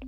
Hi,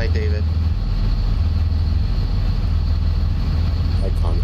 David. Hi, Con.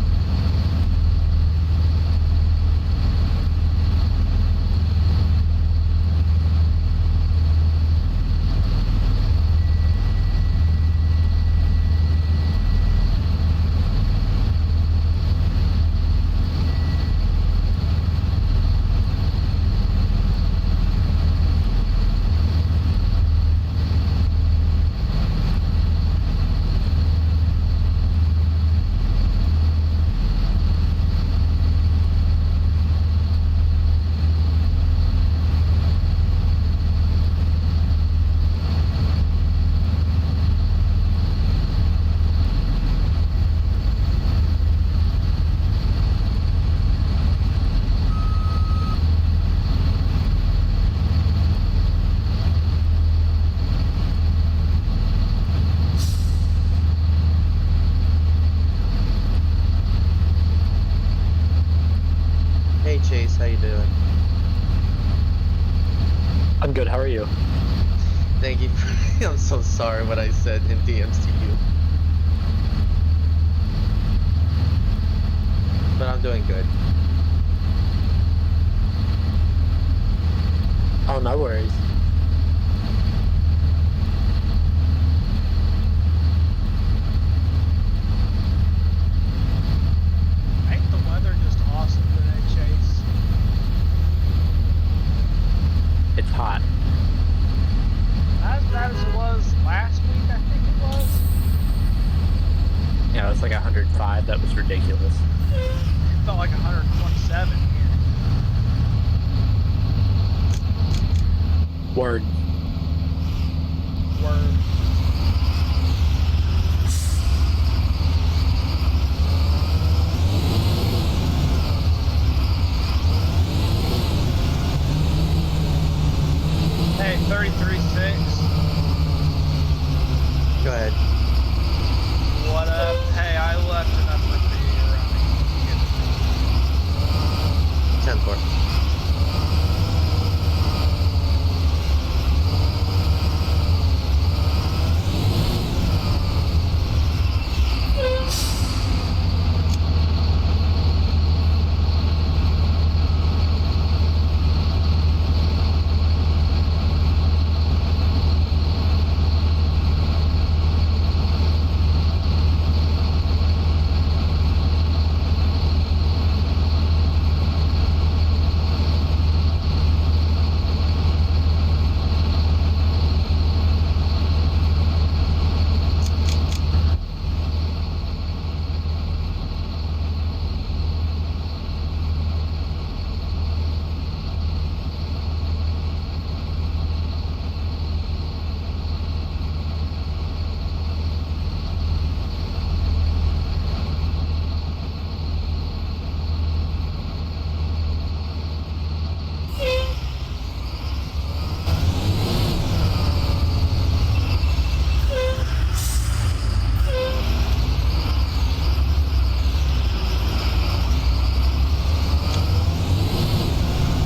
Hey, Chase, how you doing? I'm good, how are you? Thank you. I'm so sorry what I said in DMs to you. But I'm doing good. Oh, no worries. Ain't the weather just awesome today, Chase? It's hot. Not as bad as it was last week, I think it was. Yeah, it's like 105. That was ridiculous. felt like 127 here. Word. Word. Hey, 33.6. Go ahead. What up? Hey, I left a number for you around me. 10-4.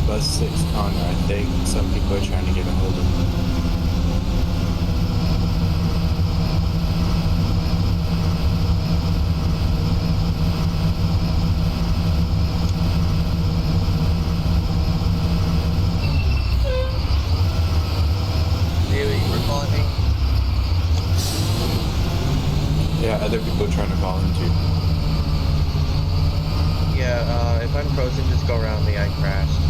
Bus 6 Connor, I think some people are trying to get a hold of him. David, you were calling me? Yeah, other people are trying to call him too. Yeah, if I'm frozen, just go around me. I crashed.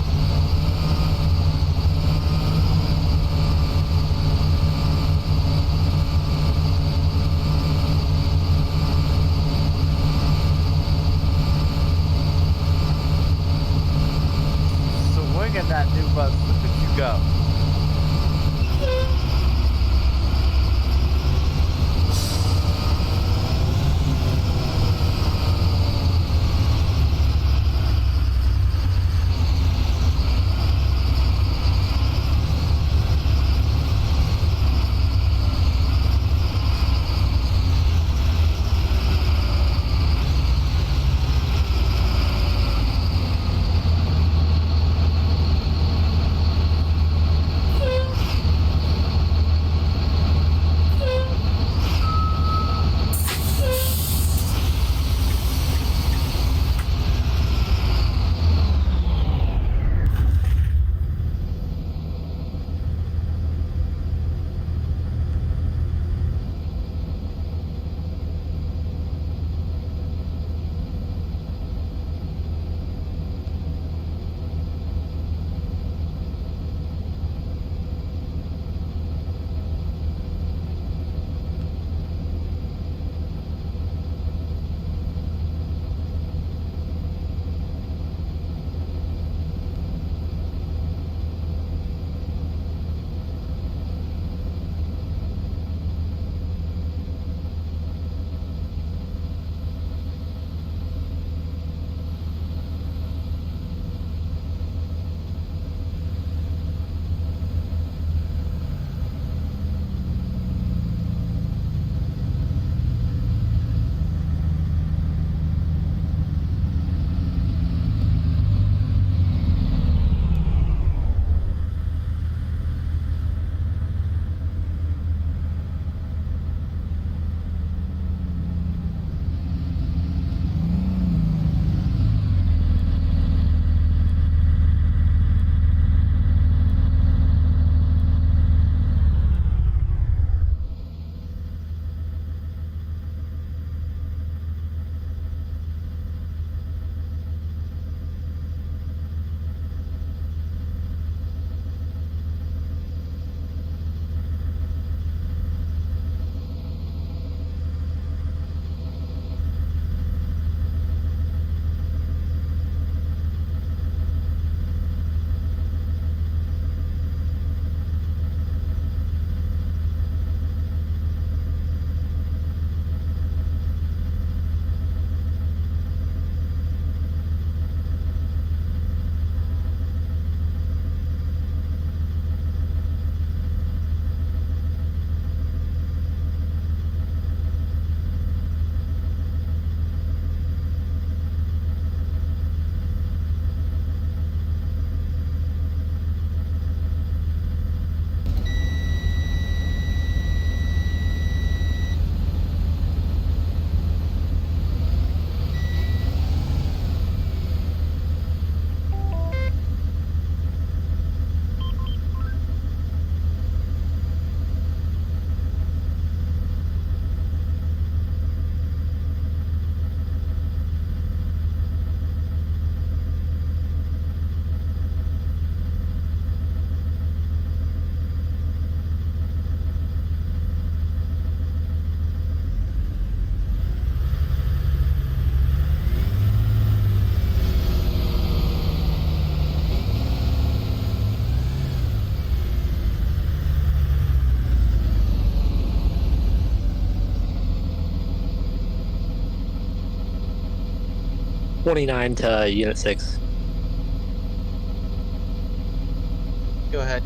Swinging that new bus. Look at you go. 29 to Unit 6. Go ahead.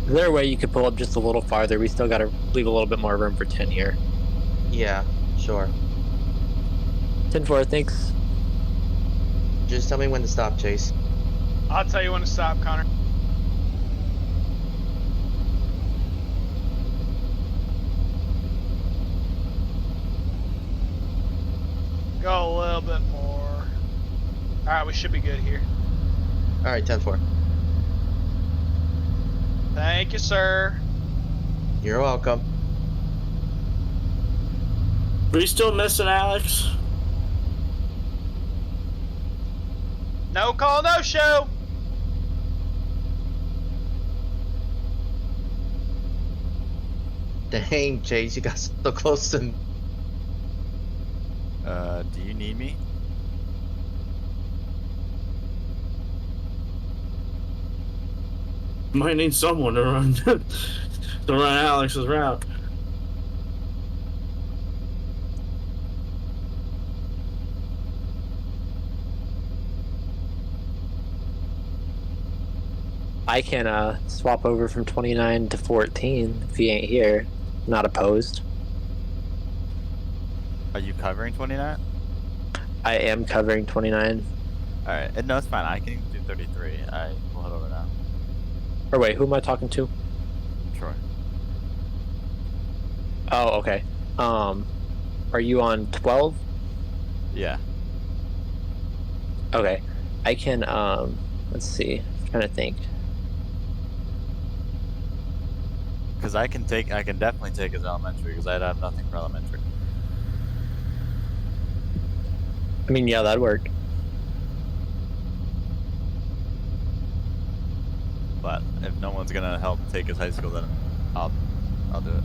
Is there a way you could pull up just a little farther? We still got to leave a little bit more room for 10 here. Yeah, sure. 10-4, thanks. Just tell me when to stop, Chase. I'll tell you when to stop, Connor. Go a little bit more. Alright, we should be good here. Alright, 10-4. Thank you, sir. You're welcome. We still missing Alex? No call, no show. Dang, Chase, you got so close to me. Do you need me? Might need someone to run to run Alex's route. I can swap over from 29 to 14 if he ain't here. Not opposed. Are you covering 29? I am covering 29. Alright, no, it's fine. I can do 33. I will head over now. Or wait, who am I talking to? Troy. Oh, okay. Are you on 12? Yeah. Okay. I can, let's see. I'm trying to think. Because I can definitely take his elementary, because I'd have nothing for elementary. I mean, yeah, that'd work. But if no one's gonna help take his high school, then I'll do it.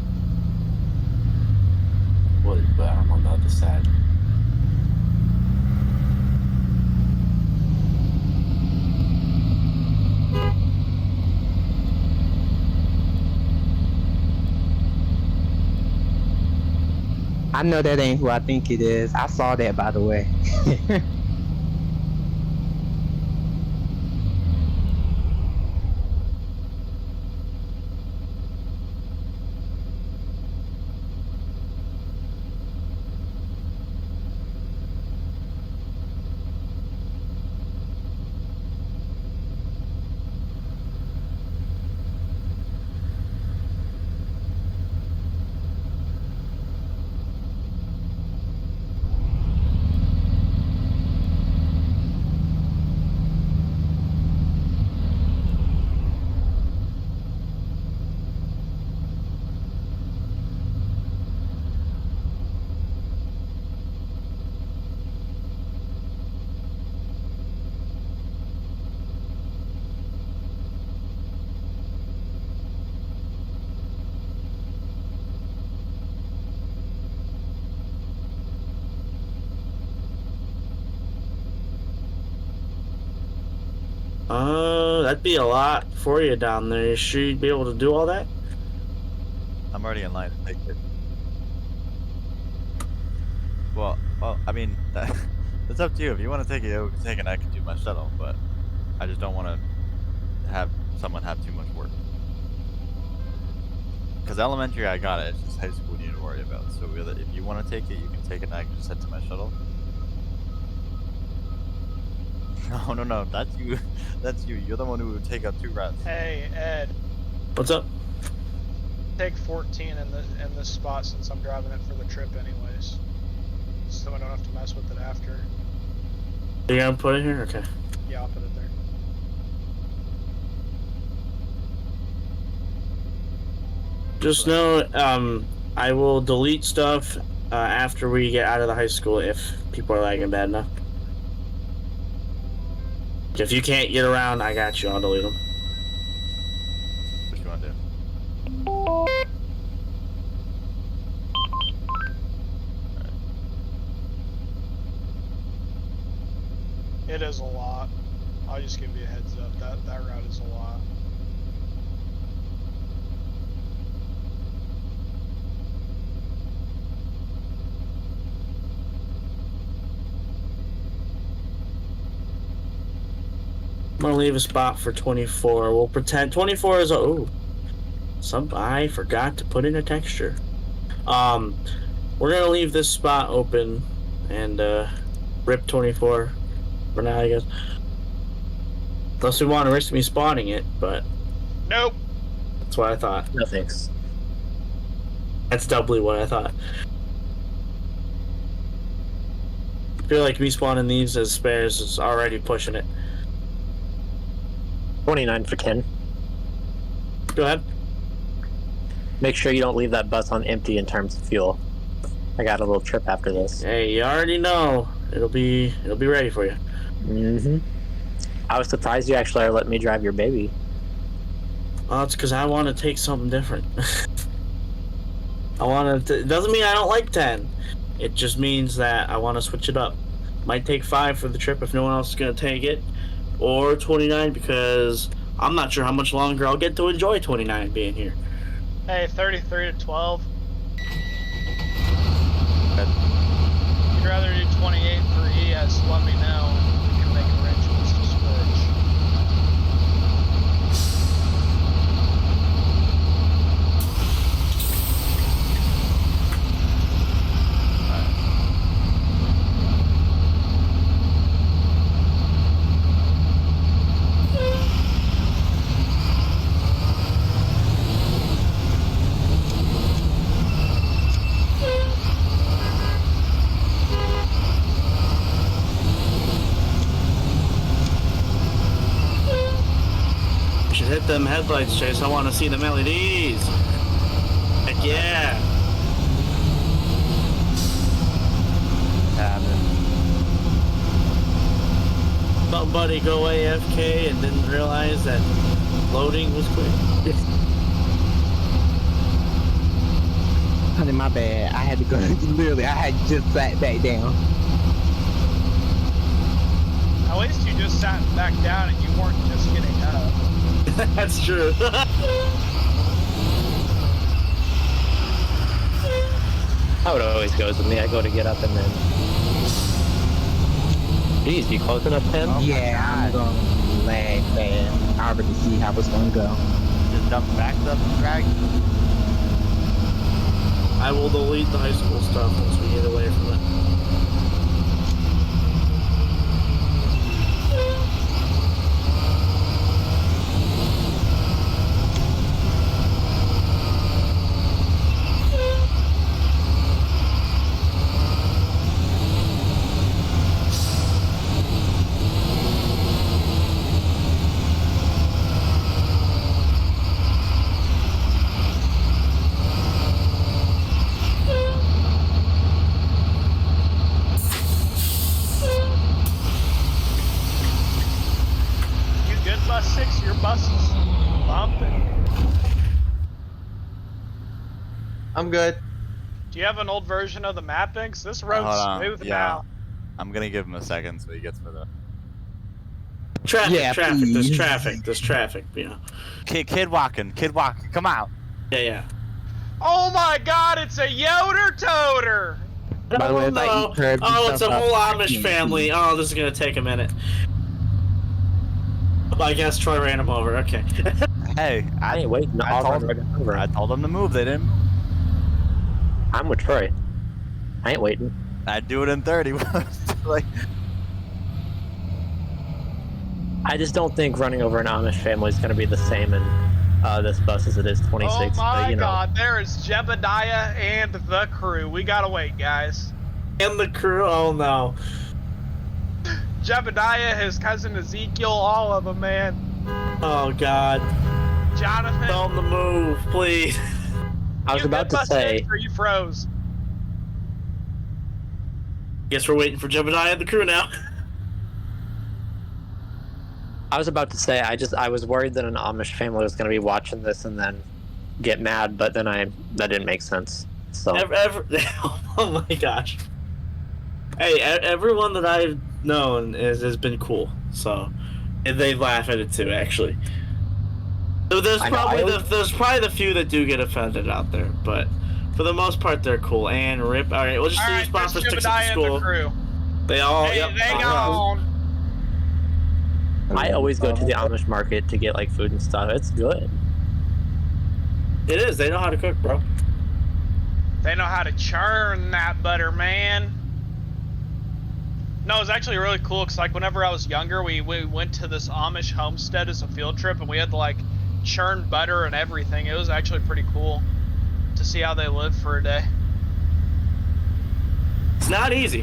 Well, but I'm on the other side. I know that ain't who I think it is. I saw that, by the way. That'd be a lot for you down there. You sure you'd be able to do all that? I'm already in line to take it. Well, I mean, it's up to you. If you want to take it, you can take it, and I can do my shuttle, but I just don't want to have someone have too much work. Because elementary, I got it. It's just high school you need to worry about. So if you want to take it, you can take it, and I can just head to my shuttle. No, that's you. That's you. You're the one who would take up 2 routes. Hey, Ed, What's up? take 14 in this spot since I'm driving it for the trip anyways. So I don't have to mess with it after. You gonna put it here? Okay. Yeah, I'll put it there. Just know, I will delete stuff after we get out of the high school if people are lagging bad enough. If you can't get around, I got you. I'll delete them. What you want to do? It is a lot. I'll just give you a heads up. That route is a lot. gonna leave a spot for 24. We'll pretend 24 is a. Oh, I forgot to put in a texture. We're gonna leave this spot open and rip 24 for now, I guess. Unless we want to risk me spawning it, but Nope. that's what I thought. No thanks. That's doubly what I thought. I feel like me spawning these as spares is already pushing it. 29 for Ken. Go ahead. Make sure you don't leave that bus on empty in terms of fuel. I got a little trip after this. Hey, you already know it'll be ready for you. Mm-hmm. I was surprised you actually let me drive your baby. Well, it's because I want to take something different. It doesn't mean I don't like 10. It just means that I want to switch it up. Might take 5 for the trip if no one else is going to take it. Or 29 because I'm not sure how much longer I'll get to enjoy 29 being here. Hey, 33 to 12. Good. You'd rather do 28 for ES, let me know, and we can make arrangements to switch. Should hit them headlights, Chase. I want to see them LEDs. Heck yeah. Somebody go AFK and didn't realize that loading was quick. Honey, my bad. I had to go. Literally, I had just sat back down. At least you just sat back down and you weren't just getting up. That's true. How it always goes with me. I go to get up and then. Jeez, you closing up 10? Yeah, I'm gonna lag bad. I already see how it's gonna go. Just dump back up and drag. I will delete the high school stuff once we get away from it. You good, bus 6? Your bus is bumping. I'm good. Do you have an old version of the mappings? This Hold road's on. smooth Yeah. now. I'm gonna give him a second so he gets for the Traffic, Yeah, there's please. traffic, you know. kid walking, come out. Yeah. Oh my god, it's a Yoder Toter! By the way, if I no. eat curb, Oh, it's a yourself whole up, I Amish can't family. see. Oh, this is gonna take a minute. I guess Troy ran him over. Okay. Hey, I ain't waiting. I I'll run told- right over. I told him to move. They didn't. I'm with Troy. I ain't waiting. I'd do it in 30. Like, I just don't think running over an Amish family is going to be the same in this bus as it is 26. Oh my but, you know, god, there is Jebediah and the crew. We gotta wait, guys. And the crew. Oh no. Jebediah, his cousin Ezekiel, all of them, man. Oh god. Jonathan. Tell him to move, please. I was you about good, to bus say, 6, or you froze. Guess we're waiting for Jebediah and the crew now. I was worried that an Amish family was going to be watching this and then get mad, but then that didn't make sense. So Oh my gosh. Hey, everyone that I've known has been cool. So, and they laugh at it too, actually. So there's I know, probably the few that do get offended out there, but for the most part they're cool. And rip. All right, we'll just leave a spot for there's sticks at Jebediah the and the school. crew. They all. Hey, Yep. they all right. gone. I always go to the Amish market to get like food and stuff. It's good. It is. They know how to cook, bro. They know how to churn that butter, man. No, it was actually really cool because like whenever I was younger, we went to this Amish homestead as a field trip, and we had to like churn butter and everything. It was actually pretty cool to see how they live for a day. It's not easy.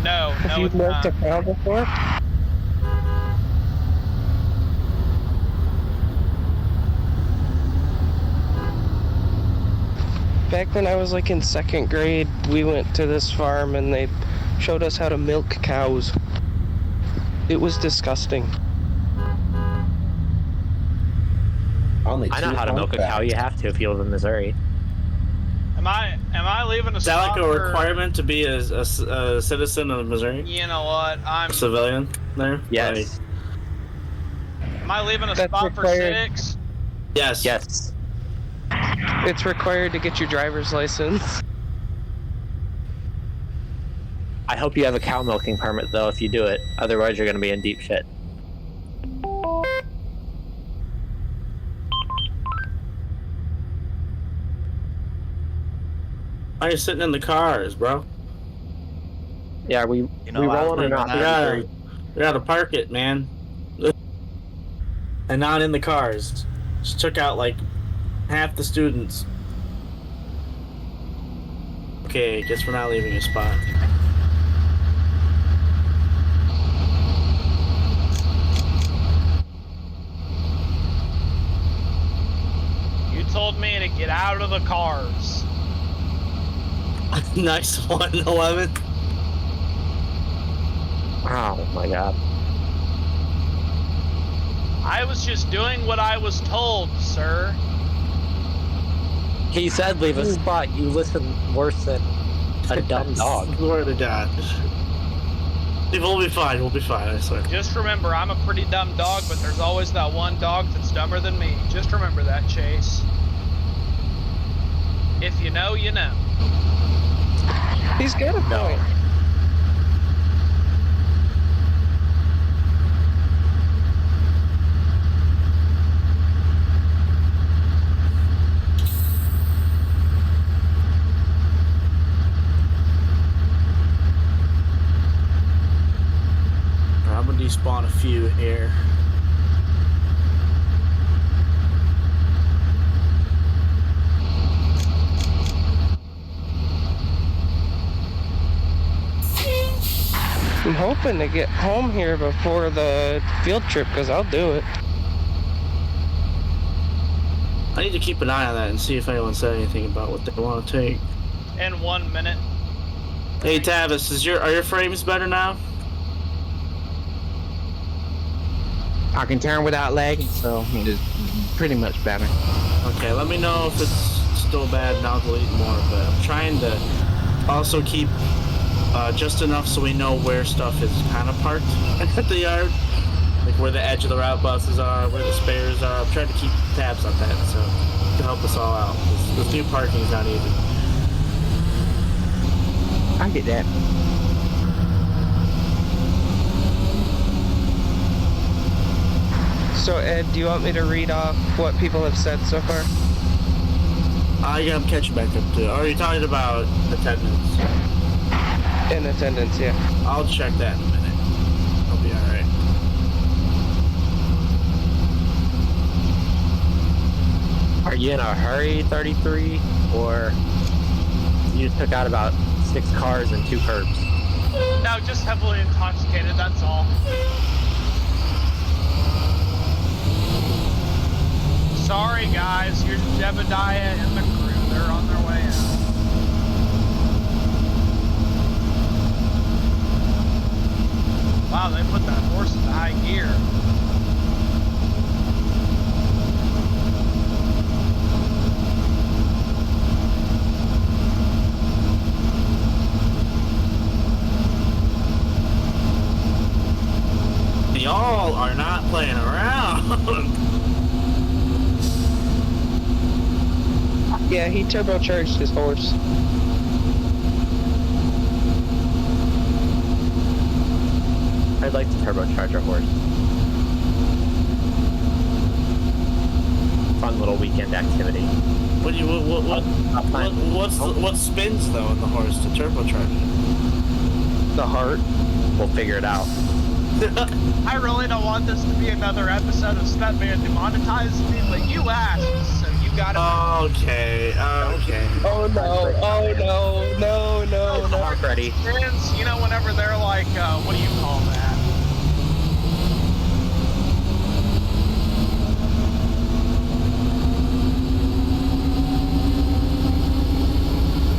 No, Have no, you it's milked not. a cow before? Back when I was like in 2nd grade, we went to this farm and they showed us how to milk cows. It was disgusting. Only I know how to milk a cow. You have to if you live in Missouri. Am I leaving a Is that spot like a for- requirement to be a citizen of Missouri? You know what? A civilian there? Yes. Am I leaving a That's spot for required. 6? Yes. Yes. It's required to get your driver's license. I hope you have a cow milking permit though if you do it. Otherwise you're gonna be in deep shit. Why are you sitting in the cars, bro? Yeah, we You know, we I was rolling or thinking not? that. We gotta park it, man. And not in the cars. Just took out like half the students. Okay, guess we're not leaving a spot. You told me to get out of the cars. Nice one, 11. Oh my god. I was just doing what I was told, sir. He said leave a spot. You listen worse than a dumb dog. Swear to God. We'll be fine. We'll be fine. I swear. Just remember, I'm a pretty dumb dog, but there's always that one dog that's dumber than me. Just remember that, Chase. If you know, you know. He's got a point. I'm gonna despawn a few here. I'm hoping to get home here before the field trip because I'll do it. I need to keep an eye on that and see if anyone said anything about what they want to take. In 1 minute. Hey Tavis, are your frames better now? I can turn without lagging, so it's pretty much better. Okay, let me know if it's still bad and I'll delete more, but I'm trying to also keep just enough so we know where stuff is kind of parked at the yard. Like where the edge of the route buses are, where the spares are. I'm trying to keep tabs on that so to help us all out. This new parking is not easy. I get that. So Ed, do you want me to read off what people have said so far? Yeah, I'm catching back up to. Are you talking about attendance? In attendance, yeah. I'll check that in a minute. I'll be alright. Are you in a hurry, 33? Or you just took out about 6 cars and 2 curbs? No, just heavily intoxicated, that's all. Sorry guys, here's Jebediah and the crew. They're on their way out. Wow, they put that horse into high gear. Y'all are not playing around. Yeah, he turbocharged his horse. I'd like to turbocharge our horse. fun little weekend activity. What spins though in the horse to turbocharge it? The heart. We'll figure it out. I really don't want this to be another episode of Stuntman demonetized me, but you asked, so you gotta. Okay. Oh no! No! Ready? Friends, you know, whenever they're like, what do you call that?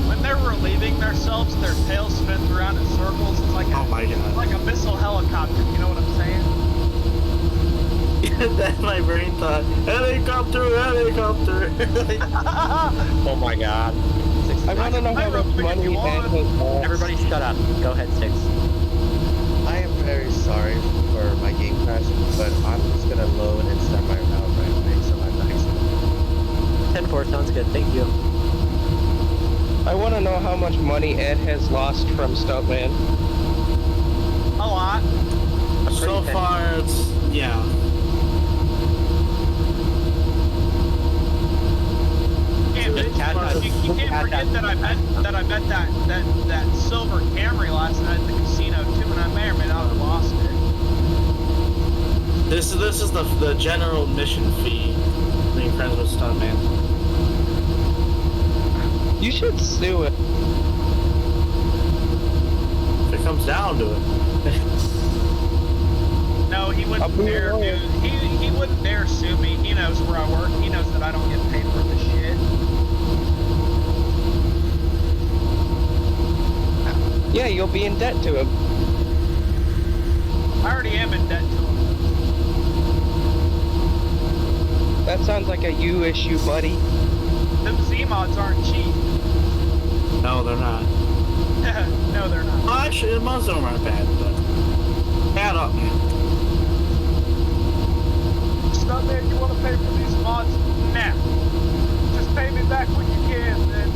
When they're relieving themselves, their tail spins around in circles. It's like Oh my god. like a missile helicopter. You know what I'm saying? That's my brain thought. Helicopter. Oh my god. I want to know how much money Ed has lost. Everybody shut up. Go ahead, Six. I am very sorry for my game crash, but I'm just gonna load and start my route right away, so I'm not accident. 10-4 sounds good. Thank you. I want to know how much money Ed has lost from Stuntman. A lot. So far, it's yeah. You can't forget that I bet that silver Camry last night at the casino too, and I may or may not have lost it. This is the general admission fee. Being friends with Stuntman. You should sue it. If it comes down to it. No, he wouldn't dare do. He wouldn't dare sue me. He knows where I work. He knows that I don't get paid for this shit. Yeah, you'll be in debt to him. I already am in debt to him. That sounds like a you issue, buddy. Them Z-mods aren't cheap. No, they're not. No, they're not. Well, actually, most of them aren't bad, but add up, man. Stuntman, you want to pay for these mods? Nah. Just pay me back when you can, then.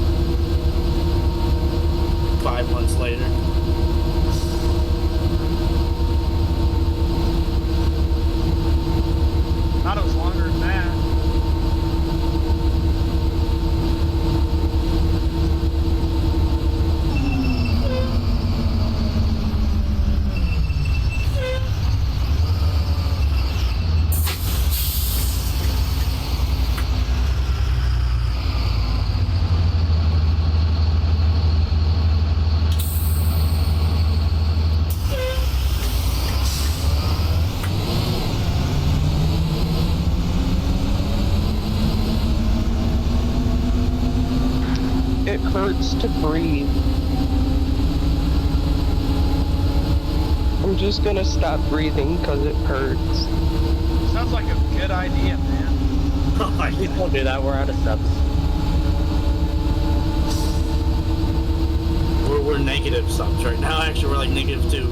5 months later. Thought it was longer than that. It hurts to breathe. I'm just gonna stop breathing because it hurts. Sounds like a good idea, man. Oh my Please god. don't do that. We're out of subs. We're negative subs right now. Actually, we're like -2.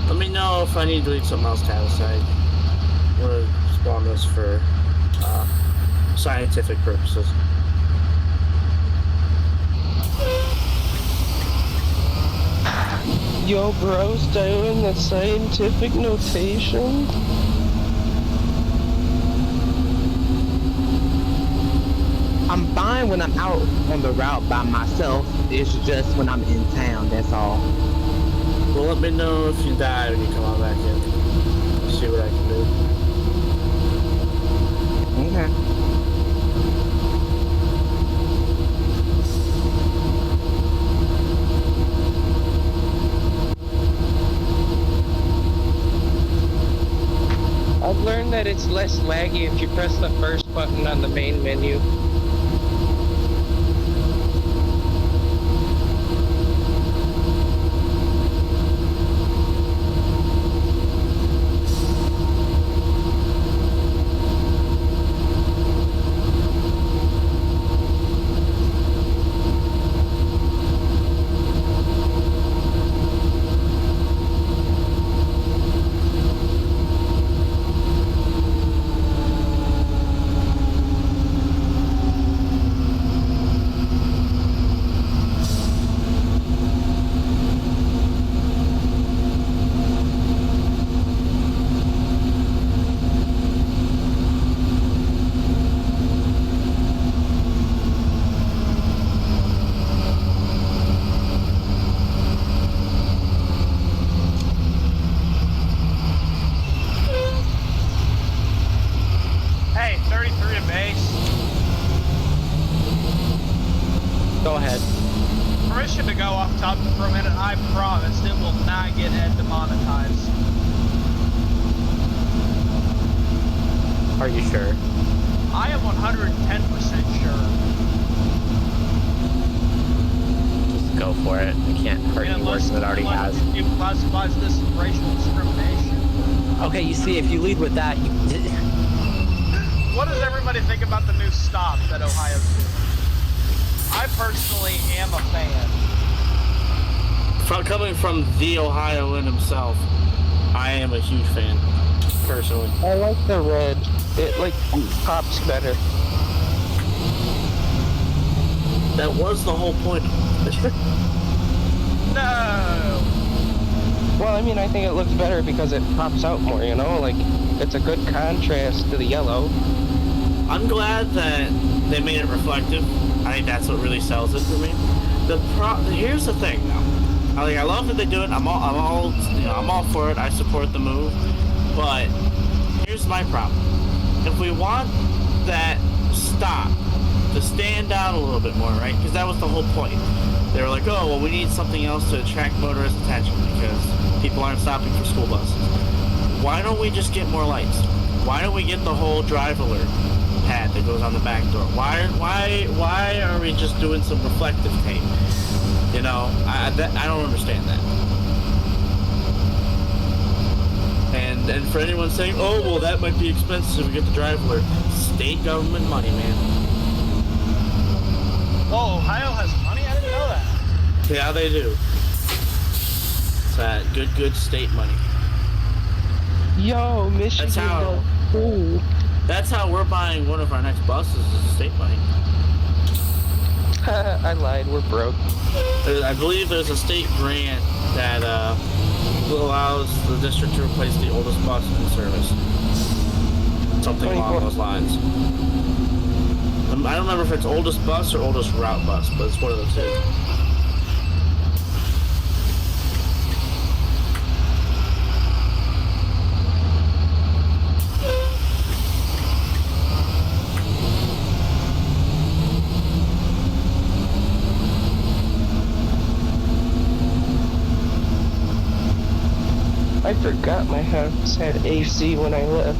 Let me know if I need to delete something else to aside. We're spawn this for scientific purposes. Yo, bro's doing the scientific notation. I'm fine when I'm out on the route by myself. It's just when I'm in town, that's all. Well, let me know if you die when you come on back in. I'll see what I can do. Okay. I've learned that it's less laggy if you press the first button on the main menu. ahead. Permission to go off topic for a minute. I promise it will not get demonetized. Are you sure? I am 110% sure. Just go for it. It can't hurt you worse than it already has. It classifies this as racial discrimination. Okay, you see, if you lead with that, you... What does everybody think about the new stop that Ohio's doing? I personally am a fan. Coming from the Ohioan himself, I am a huge fan, personally. I like the red. It like pops better. That was the whole point. No. Well, I mean, I think it looks better because it pops out more, you know? Like, it's a good contrast to the yellow. I'm glad that they made it reflective. I think that's what really sells it for me. Here's the thing, though. I love that they do it. I'm all for it. I support the move. But here's my problem. If we want that stop to stand out a little bit more, right? Because that was the whole point. They were like, oh, well, we need something else to attract motorist attention because people aren't stopping for school buses. Why don't we just get more lights? Why don't we get the whole drive alert pad that goes on the back door? Why are we just doing some reflective tape? You know, I don't understand that. And for anyone saying, oh, well, that might be expensive to get the drive alert. State government money, man. Whoa, Ohio has money? I didn't know that. Yeah, they do. It's that good state money. Yo, Michigan. That's how we're buying one of our next buses is state money. I lied. We're broke. I believe there's a state grant that allows the district to replace the oldest bus in service. Something along those lines. I don't remember if it's oldest bus or oldest route bus, but it's one of the two. I forgot my house had AC when I left.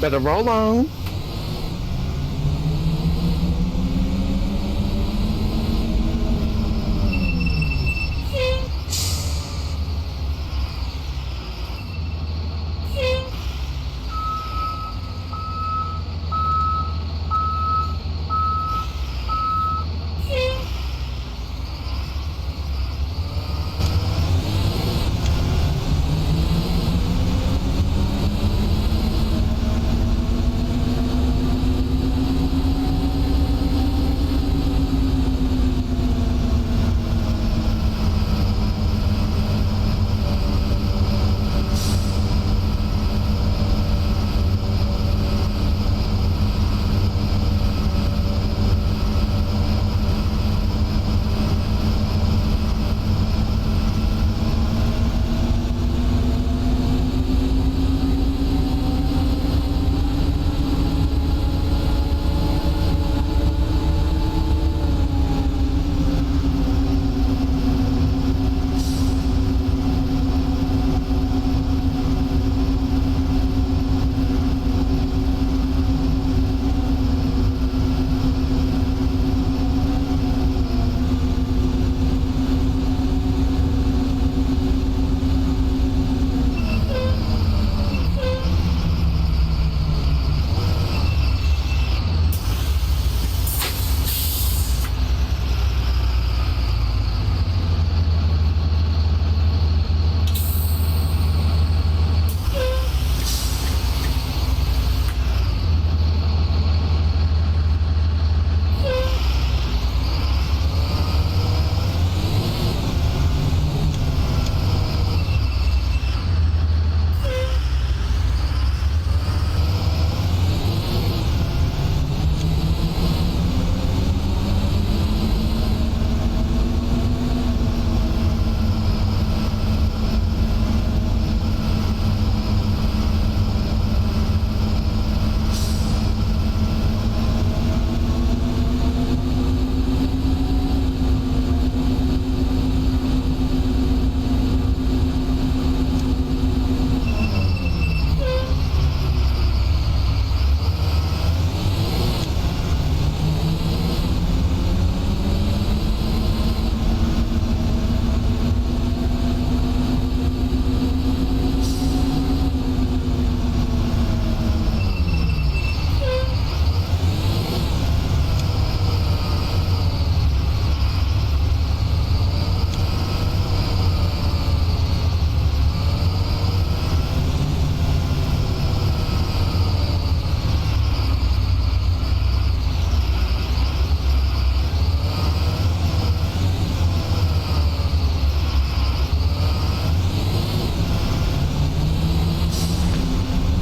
Better roll on.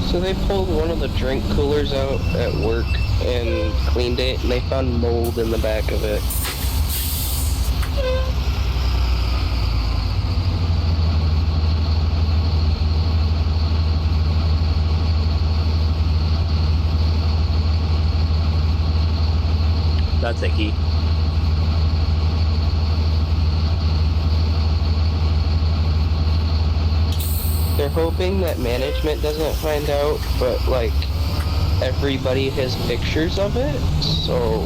So they pulled one of the drink coolers out at work and cleaned it, and they found mold in the back of it. That's icky. They're hoping that management doesn't find out, but like everybody has pictures of it, so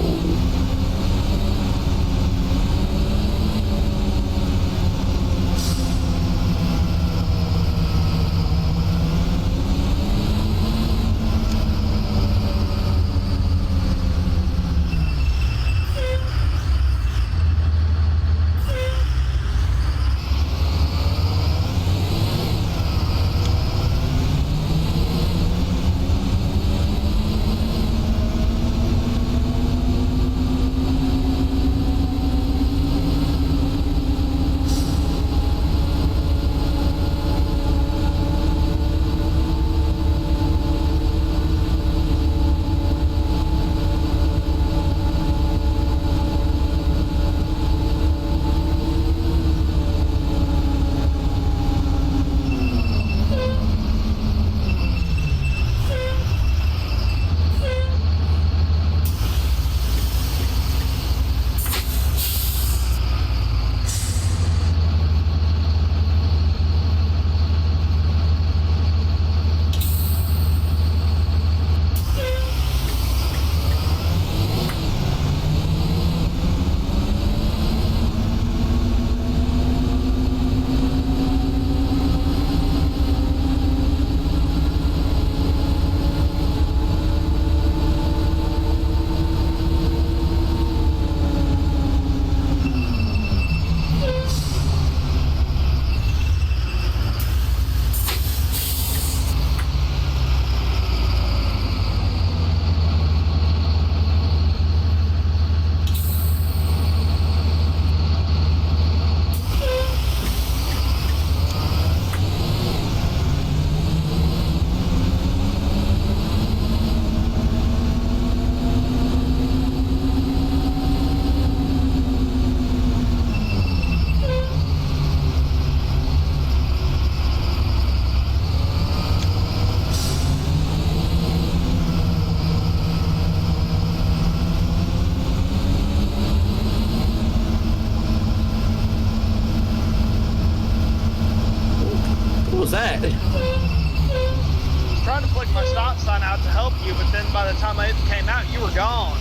that? I was trying to flick my stop sign out to help you, but then by the time it came out, you were gone.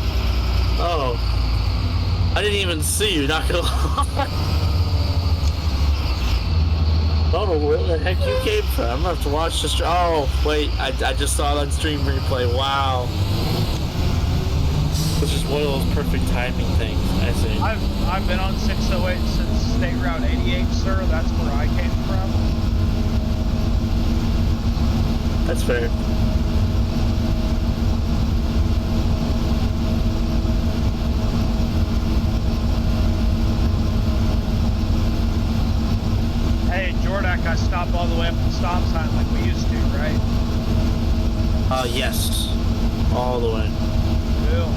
Oh. I didn't even see you, not gonna lie. I don't know where the heck you came from. I'm gonna have to watch this. Oh, wait, I just saw that stream replay. Wow. This is one of those perfect timing things, I see. I've been on 608 since State Route 88, sir. That's where I came from. That's fair. Hey, Jordak, I stopped all the way up at the stop sign like we used to, right? Yes. All the way. Cool.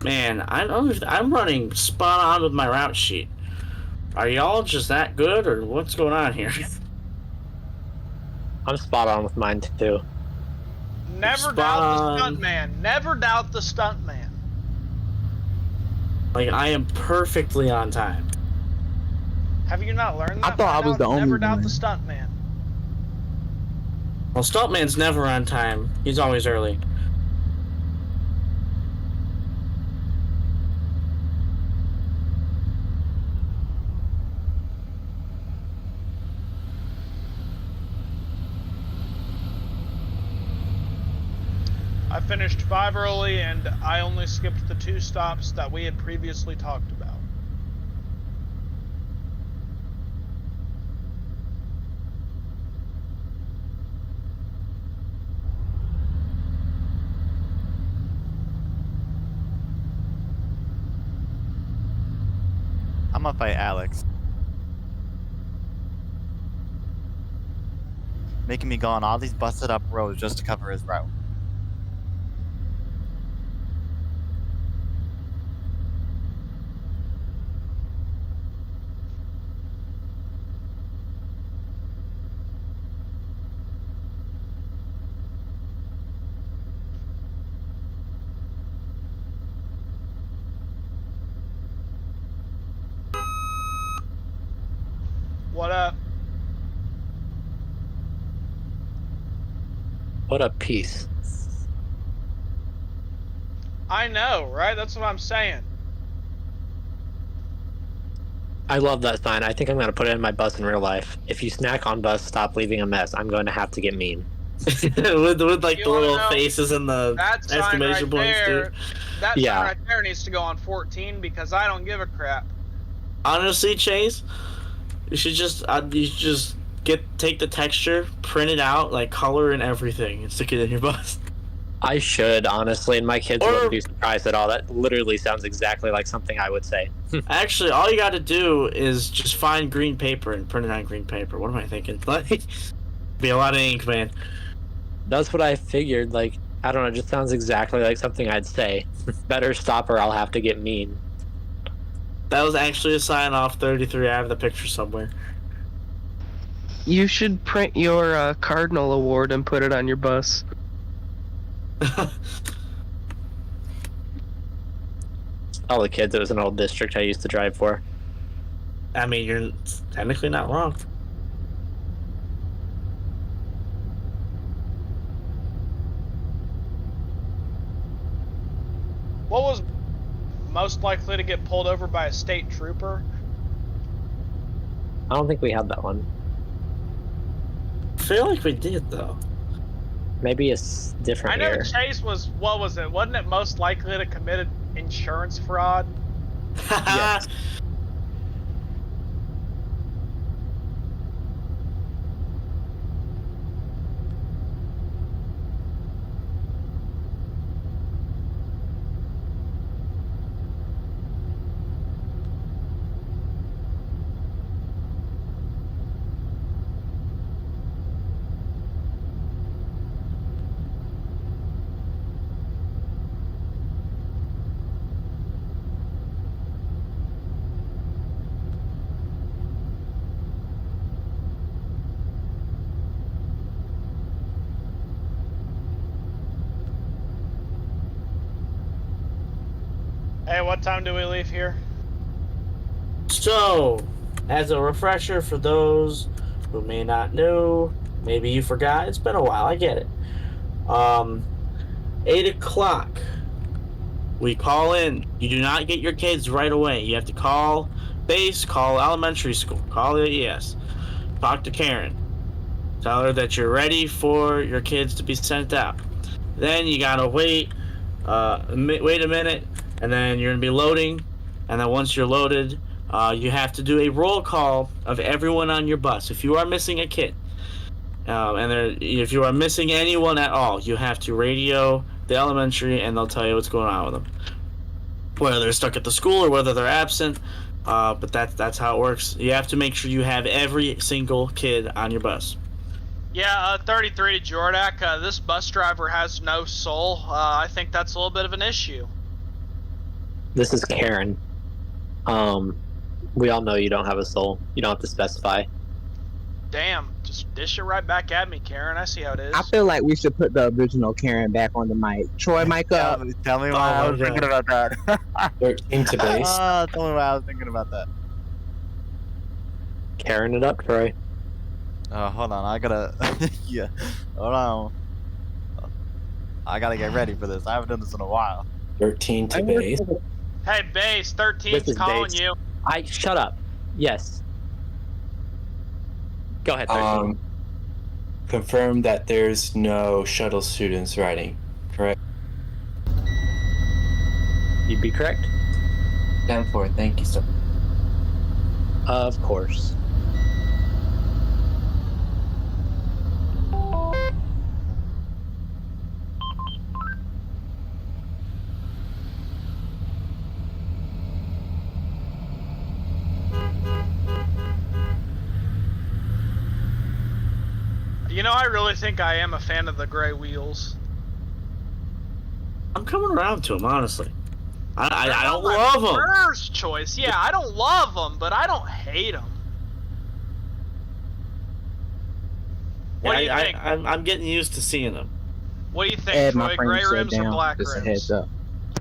Man, I'm running spot on with my route sheet. Are y'all just that good, or what's going on here? I'm spot on with mine too. Never doubt the stuntman. Never doubt the stuntman. Like, I am perfectly on time. Have you not learned that? I thought I was the only Never doubt one. the stuntman. Well, Stuntman's never on time. He's always early. I finished 5 early, and I only skipped the 2 stops that we had previously talked about. I'm gonna fight Alex. Making me go on all these busted up roads just to cover his route. What up? What a piece. I know, right? That's what I'm saying. I love that sign. I think I'm going to put it in my bus in real life. If you snack on bus, stop leaving a mess. I'm going to have to get mean. with like You the wanna little know, faces and the that sign exclamation right points, there, dude. that Yeah. sign right there needs to go on 14 because I don't give a crap. Honestly, Chase, you should just take the texture, print it out, like color and everything, and stick it in your bus. I should, honestly, and my kids Or- wouldn't be surprised at all. That literally sounds exactly like something I would say. Actually, all you got to do is just find green paper and print it on green paper. What am I thinking? Like, be a lot of ink, man. That's what I figured. Like, I don't know, it just sounds exactly like something I'd say. Better stop or I'll have to get mean. That was actually a sign off 33. I have the picture somewhere. You should print your Cardinal award and put it on your bus. All the kids, it was an old district I used to drive for. I mean, you're technically not wrong. What was most likely to get pulled over by a state trooper? I don't think we had that one. I feel like we did, though. Maybe a I different know year. Chase was, what was it? Wasn't it most likely to commit insurance fraud? Yes. Hey, what time do we leave here? So, as a refresher for those who may not know, maybe you forgot, it's been a while, I get it. 8 o'clock, we call in. You do not get your kids right away. You have to call base, call elementary school, call the ES, talk to Karen, tell her that you're ready for your kids to be sent out. Then you gotta wait a minute, and then you're gonna be loading, and then once you're loaded, you have to do a roll call of everyone on your bus. If you are missing a kid, if you are missing anyone at all, you have to radio the elementary, and they'll tell you what's going on with them, whether they're stuck at the school or whether they're absent. But that's how it works. You have to make sure you have every single kid on your bus. Yeah, 33 to Jordak. This bus driver has no soul. I think that's a little bit of an issue. This is Karen. We all know you don't have a soul. You don't have to specify. Damn, just dish it right back at me, Karen. I see how it is. I feel like we should put the original Karen back on the mic. Troy, mic up. Tell me why I was thinking about that. 13 to base. Tell me why I was thinking about that. Karen it up, Troy. Hold on, I gotta. Yeah, hold on. I gotta get ready for this. I haven't done this in a while. 13 to base. Hey, base, This 13's is calling base. you. Shut up. Yes. Go ahead, 13. Confirm that there's no shuttle students riding, correct? You'd be correct. 10-4, thank you, sir. Of course. You know, I really think I am a fan of the gray wheels. I'm coming around to them, honestly. I They're don't not love my them. First choice, yeah, I don't love them, but I don't hate them. What do you think? I'm getting used to seeing them. What do you think, Ed, my Troy? friend Gray shut rims or down. black Just a rims? heads up.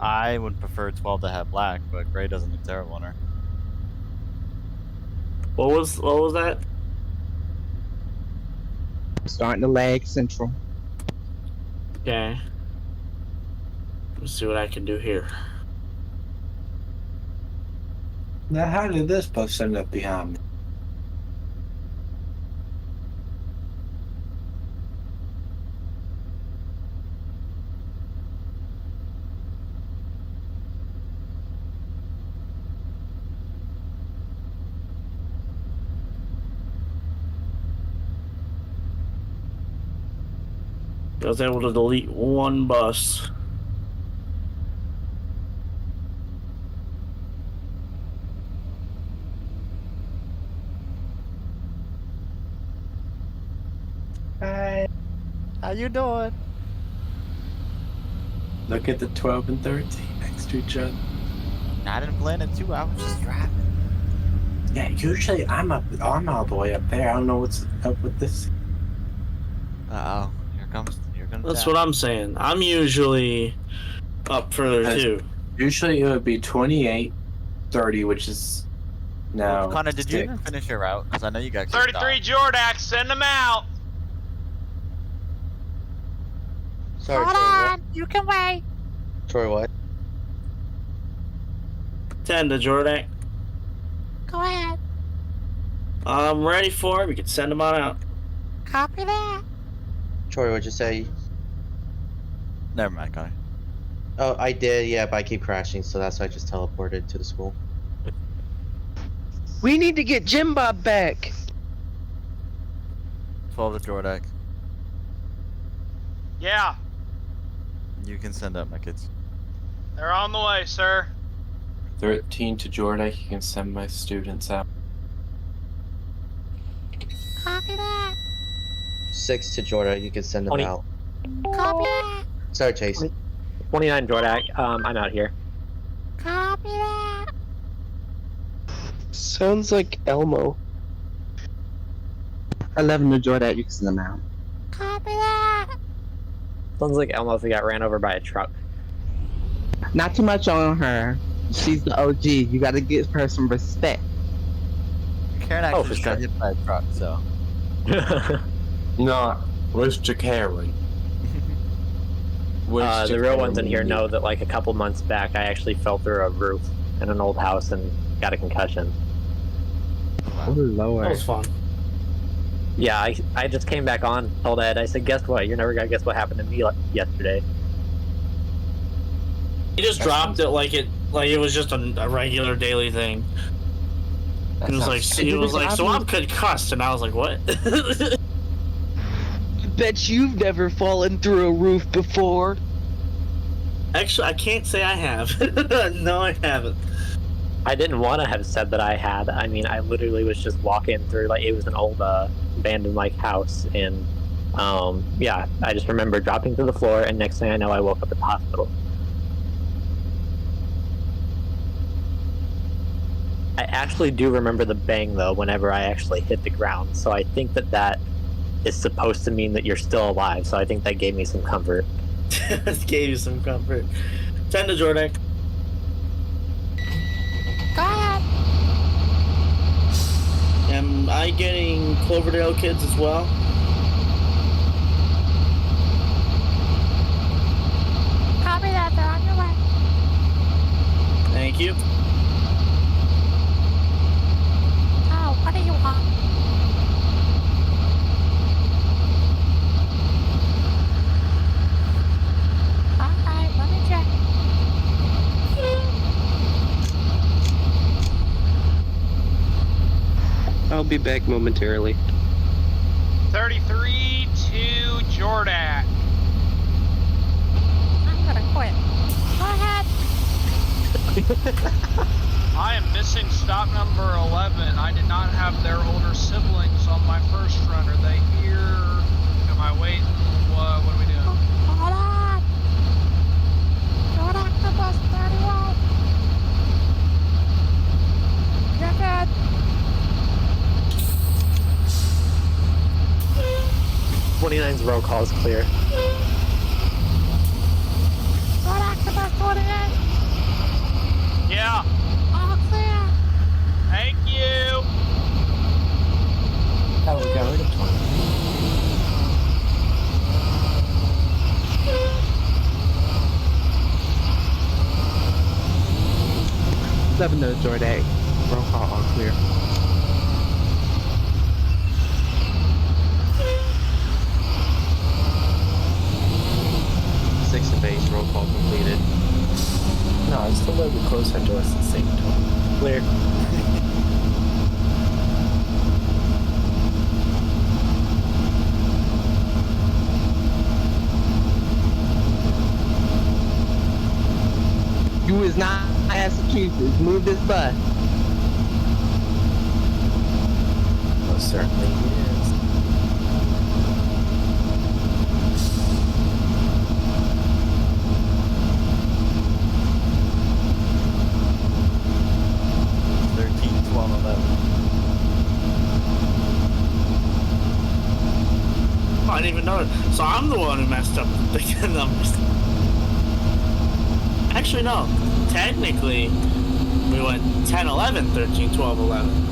I would prefer 12 to have black, but gray doesn't look terrible on her. What was that? Starting to lag central. Okay. Let's see what I can do here. Now, how did this bus end up behind me? I was able to delete one bus. Hi. How you doing? Look at the 12 and 13 next to each other. I didn't plan it too. I was just driving. Yeah, usually I'm all the way up there. I don't know what's up with this. Uh oh, here comes That's Jack. what I'm saying. I'm usually up further too. Usually it would be 28, 30, which is now. Well, Connor, did you 6. even finish your route? Because I know you got kicked 33 off. Jordax, send them out. Sorry, Troy. What? You can wait. Troy, what? 10 to Jordan. Go ahead. I'm ready for it. We can send them on out. Copy that. Troy, what'd you say? Never mind, Connor. Oh, I did, yeah, but I keep crashing, so that's why I just teleported to the school. We need to get Jim Bob back. 12 to Jordak. Yeah, You can send up my kids. they're on the way, sir. 13 to Jordan. You can send my students out. Copy that. 6 to Jordan, you can send them 20. out. Copy that. Sorry, Chase. 29 Jordak. I'm out here. Copy that. Sounds like Elmo. 11 to Jordan, you can send them out. Copy that. Sounds like Elmo if he got ran over by a truck. Not too much on her. She's the OG. You gotta give her some respect. Karen Oh, actually for just got sure. hit by a truck, so. No, where's Karen? The real ones in here know that like a couple months back I actually fell through a roof in an old house and got a concussion. Oh That lord. was fun. Yeah, I just came back on, told Ed, I said, guess what? You're never gonna guess what happened to me yesterday. He just dropped it like it was just a regular daily thing. He was like, so I'm concussed, and I was like, what? Bet you've never fallen through a roof before. Actually, I can't say I have. No, I haven't. I didn't want to have said that I had. I mean, I literally was just walking through, like, it was an old abandoned like house, and yeah, I just remember dropping to the floor, and next thing I know, I woke up at the hospital. I actually do remember the bang though whenever I actually hit the ground. So I think that is supposed to mean that you're still alive. So I think that gave me some comfort. This gave you some comfort. 10 to Jordan. Go ahead. Am I getting Cloverdale kids as well? Copy that. They're on your way. Thank you. Oh, what do you want? Alright, let me check. I'll be back momentarily. 33 to Jordak. I'm gonna quit. Go ahead. I am missing stop number 11. I did not have their older siblings on my first run. Are they here? Am I waiting? What are we doing? Hold on. Don't octopus 31. You're good. '29's roll call is clear. Don't octopus 28. Yeah. All clear. Thank you. Oh, we got rid of 20. Seven to Jordan. Roll call all clear. Six to base, roll call completed. No, it's still a little bit closer to us, the same time. Clear. You is not Massachusetts. Move this bus. Most certainly is. I didn't even know it. So I'm the one who messed up the numbers. Actually, no. Technically, we went 10, 11, 13, 12, 11.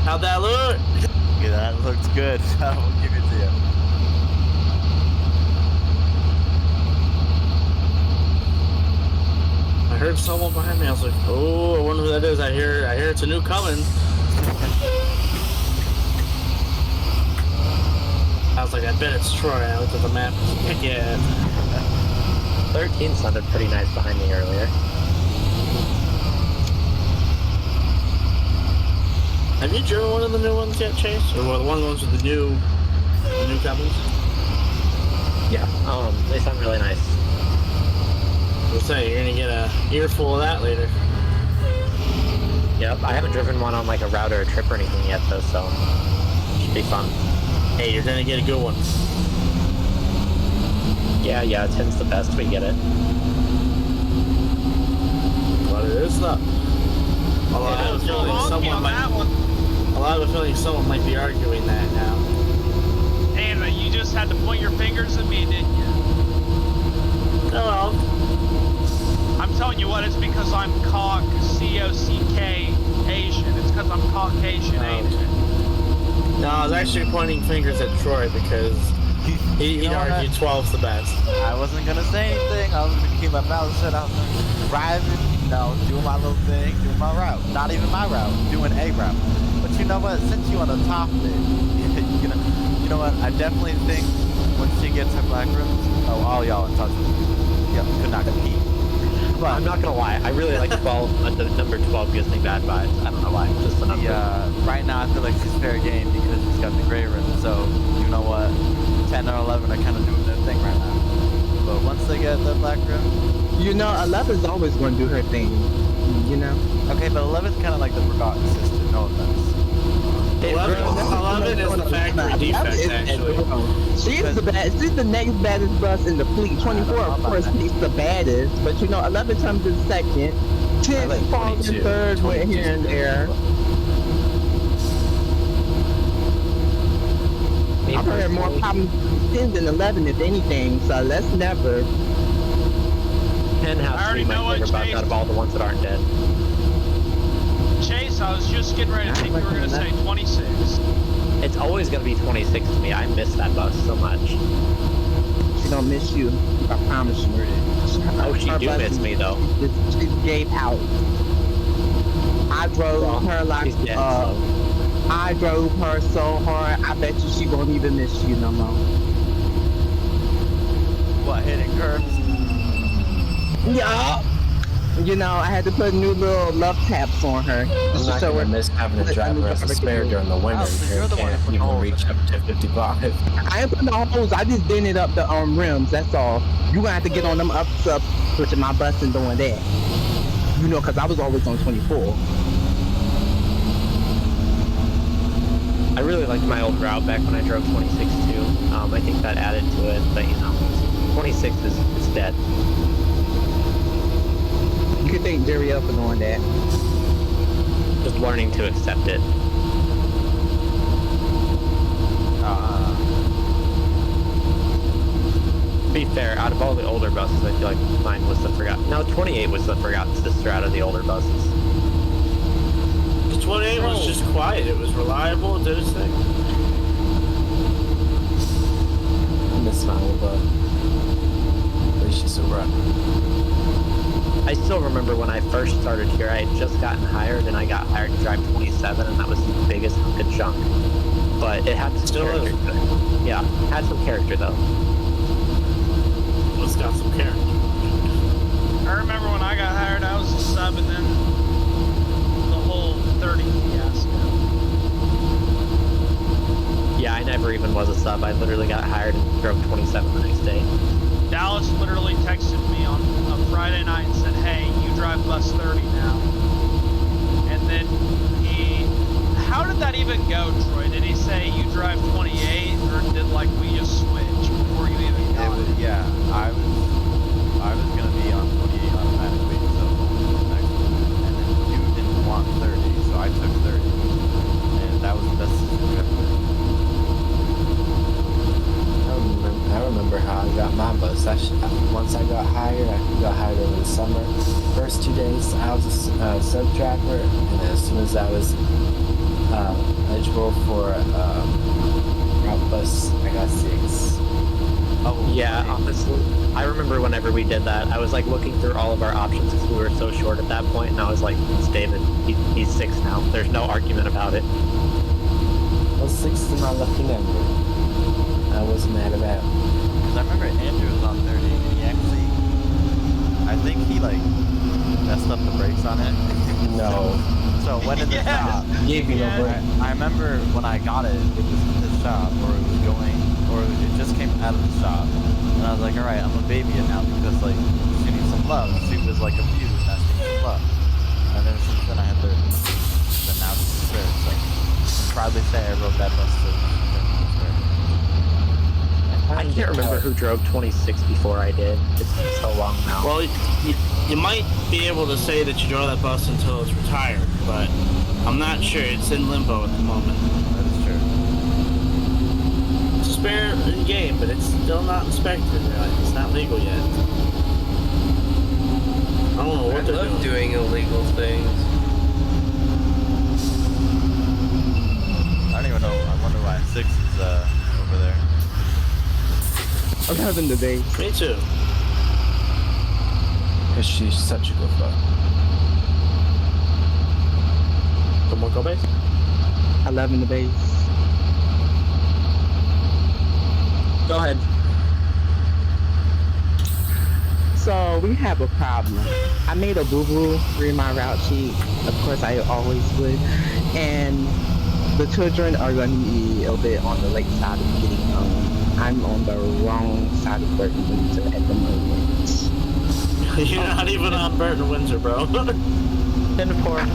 How'd that look? Yeah, that looks good. I will give it to you. heard someone behind me. I was like, oh, I wonder who that is. I hear it's a new coming. I was like, I bet it's Troy. I looked at the map. Heck yeah. 13 sounded pretty nice behind me earlier. Have you driven one of the new ones yet, Chase? Or one of the ones with the new cabins? Yeah, they sound really nice. I'll say, you're gonna get a earful of that later. Yep, I haven't driven one on like a route or a trip or anything yet though, so should be fun. Hey, you're gonna get a good one. Yeah, 10's the best, we get it. But it is though. Although I have a feeling someone might be arguing that now. And you just had to point your fingers at me, didn't you? Hello. I'm telling you what, it's because I'm C-O-C-K Asian. It's because I'm Caucasian, ain't it? No, I was actually pointing fingers at Troy because he'd argue 12's the best. I wasn't gonna say anything. I was gonna keep my mouth shut. I was driving, doing my little thing, doing my route. Not even my route, doing a route. But you know what? Since you on the top of it, you know what? I definitely think when she gets her black rooms, all y'all in touch with me. Yep, could not compete. But I'm not gonna lie, I really like 12. The number 12 gives me bad vibes. I don't know why. Just the number. Right now I feel like she's fair game because she's got the gray rim. So you know what? 10 or 11 are kind of doing their thing right now. But once they get the black rim, 11's always going to do her thing. Okay, but 11's kind of like the forgotten sister. No offense. 11 is the factory defect, actually. She's the best. She's the next baddest bus in the fleet. 24, of course, is the baddest. But 11 comes in second. 10 falls in third, went here and there. I've heard more problems with 10 than 11, if anything. So let's never. 10 has to be my favorite bus out of all the ones that aren't dead. Chase, I was just getting ready to think you were going to say 26. It's always going to be 26 to me. I miss that bus so much. She don't miss you. I promise you. Oh, she do miss me though. She gave out. I drove her like dead, so. I drove her so hard. I bet you she won't even miss you no more. What, hitting curves? Yeah. I had to put new little love taps on her. I'm not gonna miss having to drive her as a spare during the winter. You can't even reach up to 55. I ain't putting no holes. I just dented up the rims. That's all. You gonna have to get on them ups up, pushing my bus and doing that. Because I was always on 24. I really liked my old route back when I drove 26 too. I think that added to it, but 26 is dead. You could thank Jerry up for doing that. Just learning to accept it. To be fair, out of all the older buses, I feel like mine was the forgotten. No, 28 was the forgotten sister out of the older buses. The 28 was just quiet. It was reliable. It did its thing. I miss my old bus. At least she's a run. I still remember when I first started here, I had just gotten hired, and I got hired to drive 27, and that was the biggest hunk of junk. But it had some character to it. Yeah, had some character though. It's got some character. I remember when I got hired, I was a sub, and then the whole 30 fiasco. Yeah, I never even was a sub. I literally got hired and drove 27 the next day. Dallas literally texted me on a Friday night and said, "Hey, you drive bus 30 now." And then how did that even go, Troy? Did he say you drive 28, or did we just switch before you even got it? Yeah, I was gonna be on 28 automatically, so next one. And then you didn't want 30, so I took 30, and that was the best decision ever. I remember how I got my bus. Once I got hired over the summer. First 2 days I was a sub driver, and as soon as I was eligible for route bus, I got 6. Oh, Yeah, honestly, I remember whenever we did that, I was like looking through all of our options because we were so short at that point, and I was like, it's David. He's 6 now. There's no argument about it. Well, 6 is my lucky number. I was mad about. Cause I remember Andrew was on 30, and he actually, I think he like messed up the brakes on it. No. So when did it stop? Gave you no break. I remember when I got it, it was in the shop, or it was going, or it just came out of the shop, and I was like, all right, I'm gonna baby it now because like she needs some love. She was like abused, and she needs some love. And then since then I had 30. But now this is fair. So proudly say I rode that bus to. I can't remember who drove 26 before I did. It's been so long now. Well, you might be able to say that you drove that bus until it's retired, but I'm not sure. It's in limbo at the moment. That is true. It's a spare game, but it's still not inspected. It's not legal yet. I don't know what they're love doing. doing illegal things. I don't even know. I wonder why 6 is over there. I'm having the day. Me too. Because she's such a good fuck. Come on, go base. 11 the base. Go ahead. So we have a problem. I made a boo-boo, read my route sheet. Of course, I always would. And the children are going to be a bit on the late side of getting home. I'm on the wrong side of Burton Windsor at the moment. You're not even on Burton Windsor, bro. 10-4.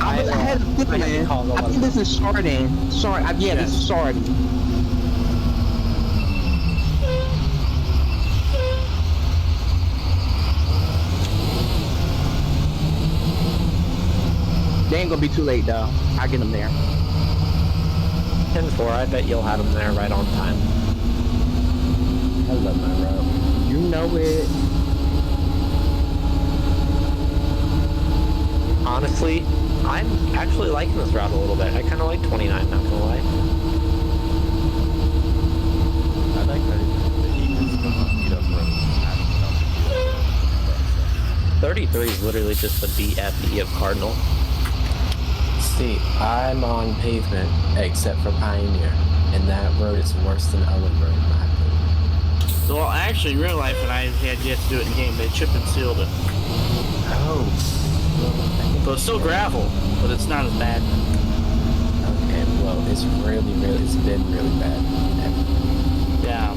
I had a tip, man. I think this is Chardon. Yeah, this is Chardon. They ain't gonna be too late though. I'll get them there. 10-4. I bet you'll have them there right on time. I love my route. You know it. Honestly, I'm actually liking this route a little bit. I kind of like 29, not gonna lie. I like that the heat is going to beat up road. 33 is literally just the BFE of Cardinal. See, I'm on pavement except for Pioneer, and that road is worse than Ellen Road in my opinion. Well, actually, in real life, when I had yet to do it in game, they chip and sealed it. Oh. So it's still gravel, but it's not as bad. Okay, well, it's been really bad. Yeah. I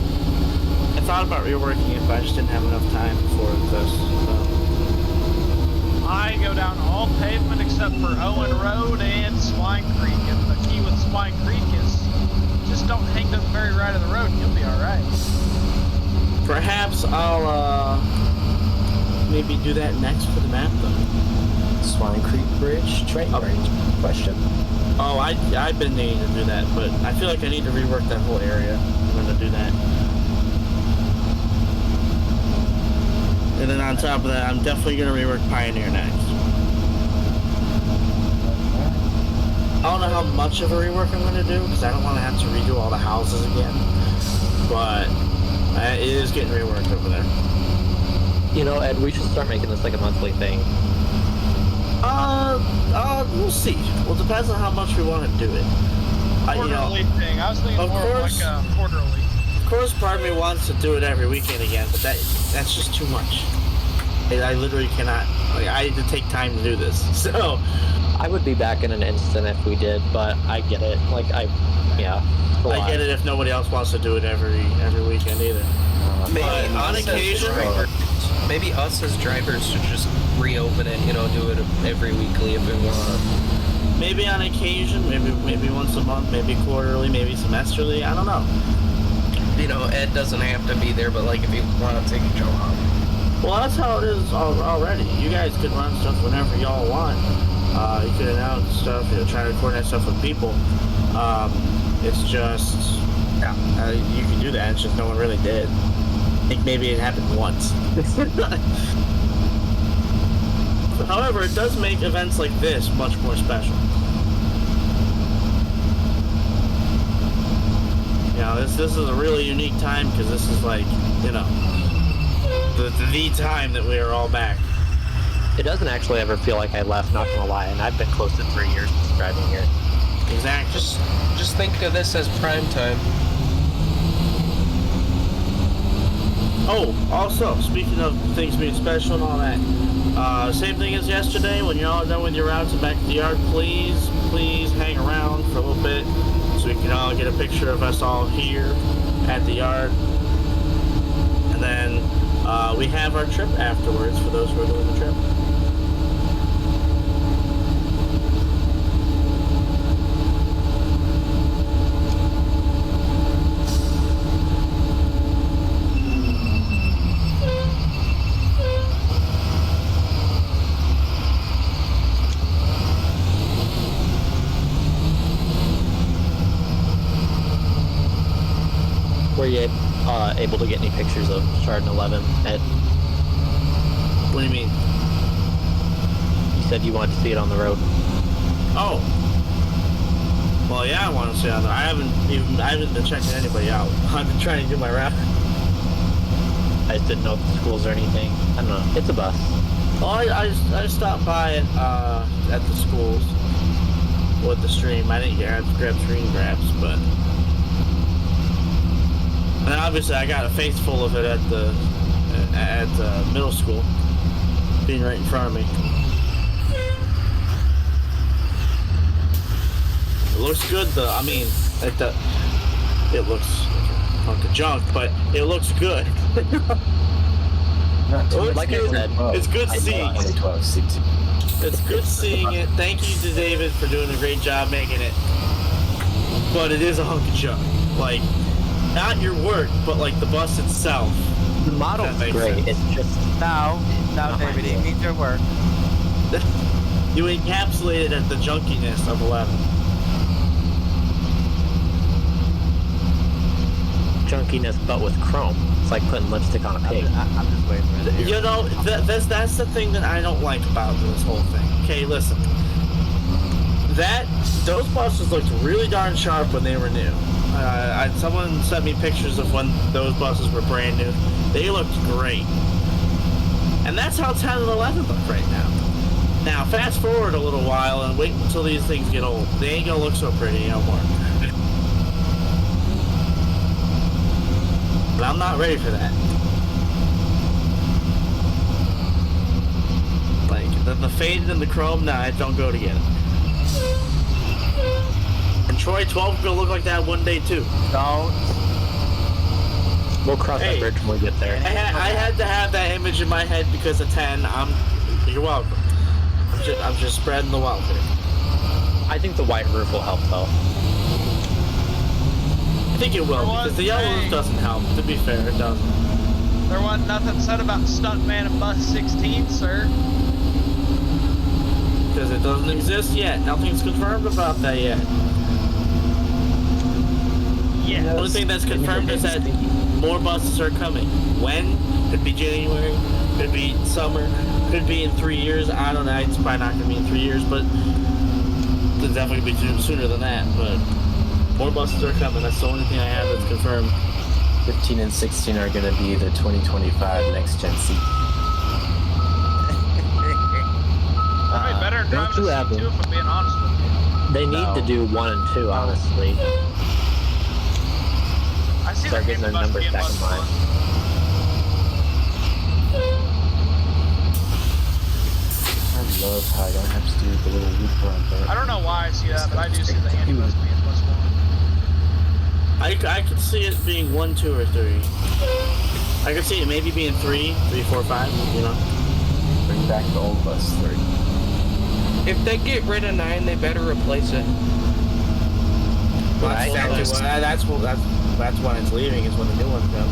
thought about reworking it, but I just didn't have enough time for this. So. I go down all pavement except for Owen Road and Swine Creek. And the key with Swine Creek is just don't hang to the very right of the road and you'll be alright. Perhaps I'll maybe do that next for the map, though. Swine Creek Bridge, train range, question. Oh, I've been needing to do that, but I feel like I need to rework that whole area. I'm going to do that. And then on top of that, I'm definitely going to rework Pioneer next. I don't know how much of a rework I'm going to do, because I don't want to have to redo all the houses again. But it is getting reworked over there. You know, Ed, we should start making this like a monthly thing. We'll see. Well, it depends on how much we want to do it. Quarterly thing. I was thinking more of like a quarterly. Of course, part of me wants to do it every weekend again, but that's just too much. I literally cannot. Like, I need to take time to do this. So, I would be back in an instant if we did, but I get it. Like, I get it if nobody else wants to do it every weekend either. Maybe But on occasion, maybe us as drivers should just reopen it, do it every weekly if we want. maybe on occasion, maybe once a month, maybe quarterly, maybe semesterly. I don't know. Ed doesn't have to be there, but like if you want to take a job. Well, that's how it is already. You guys can run stuff whenever y'all want. You can announce stuff, try to coordinate stuff with people. It's just, you can do that. It's just no one really did. I think maybe it happened once. However, it does make events like this much more special. know, this is a really unique time because this is like, you know, the time that we are all back. It doesn't actually ever feel like I left, not gonna lie, and I've been close to 3 years since driving here. Exactly. Just think of this as prime time. Oh, also, speaking of things being special and all that, same thing as yesterday, when you're all done with your routes and back to the yard, please hang around for a little bit so we can all get a picture of us all here at the yard. And then we have our trip afterwards for those who are doing the trip. Were you able to get any pictures of Chardon 11? What do you mean? You said you wanted to see it on the road. Oh. Well, yeah, I want to see it on the... I haven't been checking anybody out. I've been trying to do my route. I just didn't know if the schools or anything. I don't know. It's a bus. Well, I stopped by at the schools with the stream. I didn't grab screen grabs, but... And then obviously I got a face full of it at the middle school, being right in front of me. It looks good though. I mean, it looks like a junk, but it looks good. Like I said, it's good seeing it. 2012, It's good seeing it. Thank you to David for doing a great job making it. But it is a hunk of junk. Like, not your work, but like the bus itself. The model's great. It's just No, David, it needs your work. You encapsulated at the junkiness of 11. junkiness, but with chrome. It's like putting lipstick on a pig. I'm just waiting for it. You know, that's the thing that I don't like about this whole thing. Okay, listen. Those buses looked really darn sharp when they were new. Someone sent me pictures of when those buses were brand new. They looked great. And that's how 10 and 11 look right now. Now, fast forward a little while and wait until these things get old. They ain't gonna look so pretty no more. But I'm not ready for that. Like, the faded and the chrome, nah, it don't go together. And Troy 12 is gonna look like that one day too. Don't. We'll cross that bridge when we get there. I had to have that image in my head because of 10. You're welcome. I'm just spreading the wealth here. I think the white roof will help though. I think it will, because the yellow roof doesn't help. To be fair, it doesn't. There wasn't nothing said about Stuntman and Bus 16, sir. Because it doesn't exist yet. Nothing's confirmed about that yet. Yeah. The only thing that's confirmed is that more buses are coming. When? Could be January. Could be summer. Could be in 3 years. I don't know. It's probably not going to be in 3 years, but it's definitely going to be sooner than that. But more buses are coming. That's the only thing I have that's confirmed. 15 and 16 are going to be the 2025 next gen seat. Probably better than driving a C2 if I'm being honest with you. They need to do 1 and 2, honestly. I see Start getting their numbers back in line. I love how I don't have to do the little loop run there. I don't know why I see that, but I do see the handy bus being plus 1. I could see it being 1, 2, or 3. I could see it maybe being 3, 4, 5, you know? Bring back the old bus 3. If they get rid of 9, they better replace it. Right. That's when it's leaving, is when the new ones come.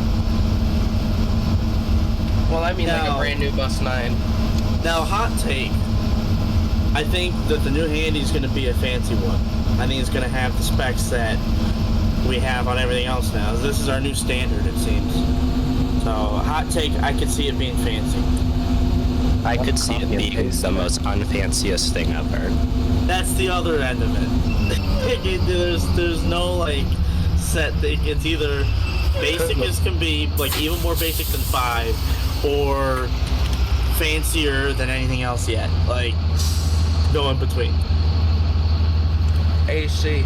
Well, I mean like a brand new bus 9. Now, hot take. I think that the new Handy is going to be a fancy one. I think it's going to have the specs that we have on everything else now. This is our new standard, it seems. So, hot take, I could see it being fancy. I could see it being the most unfanciest thing ever. That's the other end of it. There's no, like, set. It's either basic as can be, like even more basic than 5, or fancier than anything else yet. Like, go in between. AC.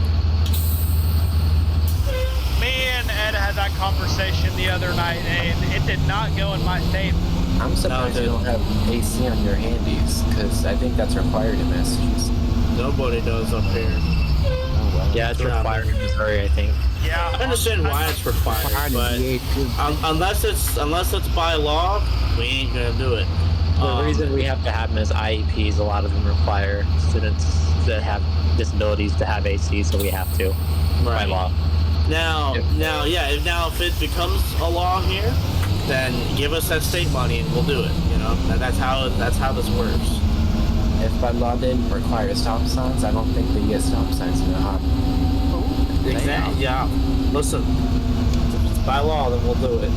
Me and Ed had that conversation the other night, and it did not go in my favor. I'm surprised you don't have AC on your handies, because I think that's required in Massachusetts. Nobody does up here. Oh, wow. Yeah, it's required in Missouri, I think. Yeah. I understand why it's required, but unless it's by law, we ain't gonna do it. The reason we have to have them as IEPs, a lot of them require students that have disabilities to have AC, so we have to by law. Now, if it becomes a law here, then give us that state money and we'll do it. You know, that's how this works. If by law they didn't require stop signs, I don't think they get stop signs in the hot. Exactly. Yeah. Listen, if it's by law, then we'll do it.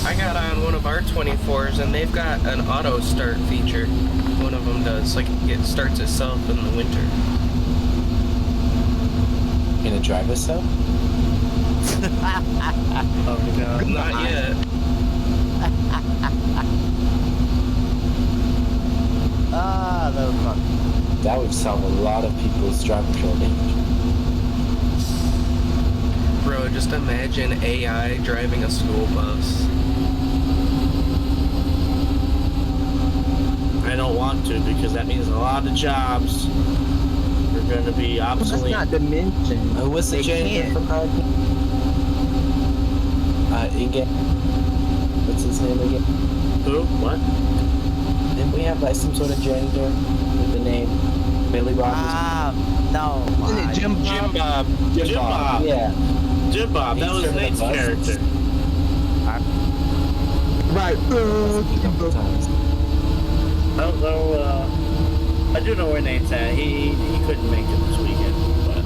I got on one of our 24s and they've got an auto start feature. One of them does, like it starts itself in the winter. Gonna drive itself? Oh god, not yet. Ah, that was fun. That would solve a lot of people's driving shortage. Bro, just imagine AI driving a school bus. I don't want to, because that means a lot of jobs are going to be obsolete. That's not to mention. What's the janitor for Cardinal? Again. What's his name again? Who? What? Didn't we have like some sort of janitor with the name Billy Bob? No. Isn't it Jim Bob? Jim Bob. Yeah. Jim Bob. That was Nate's character. Right. I don't know, I do know where Nate's at. He couldn't make it this weekend, but...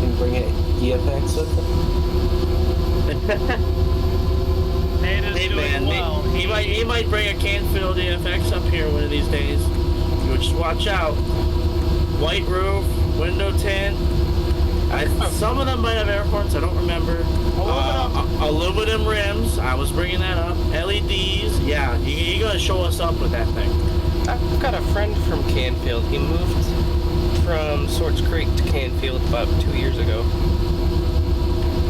Can bring it DFX with him? Nate is doing man, well. he might bring a Canfield DFX up here one of these days. You just watch out. White roof, window tint. Some of them might have airports, I don't remember. Aluminum rims, I was bringing that up. LEDs, yeah, you're gonna show us up with that thing. I've got a friend from Canfield. He moved from Swords Creek to Canfield about 2 years ago.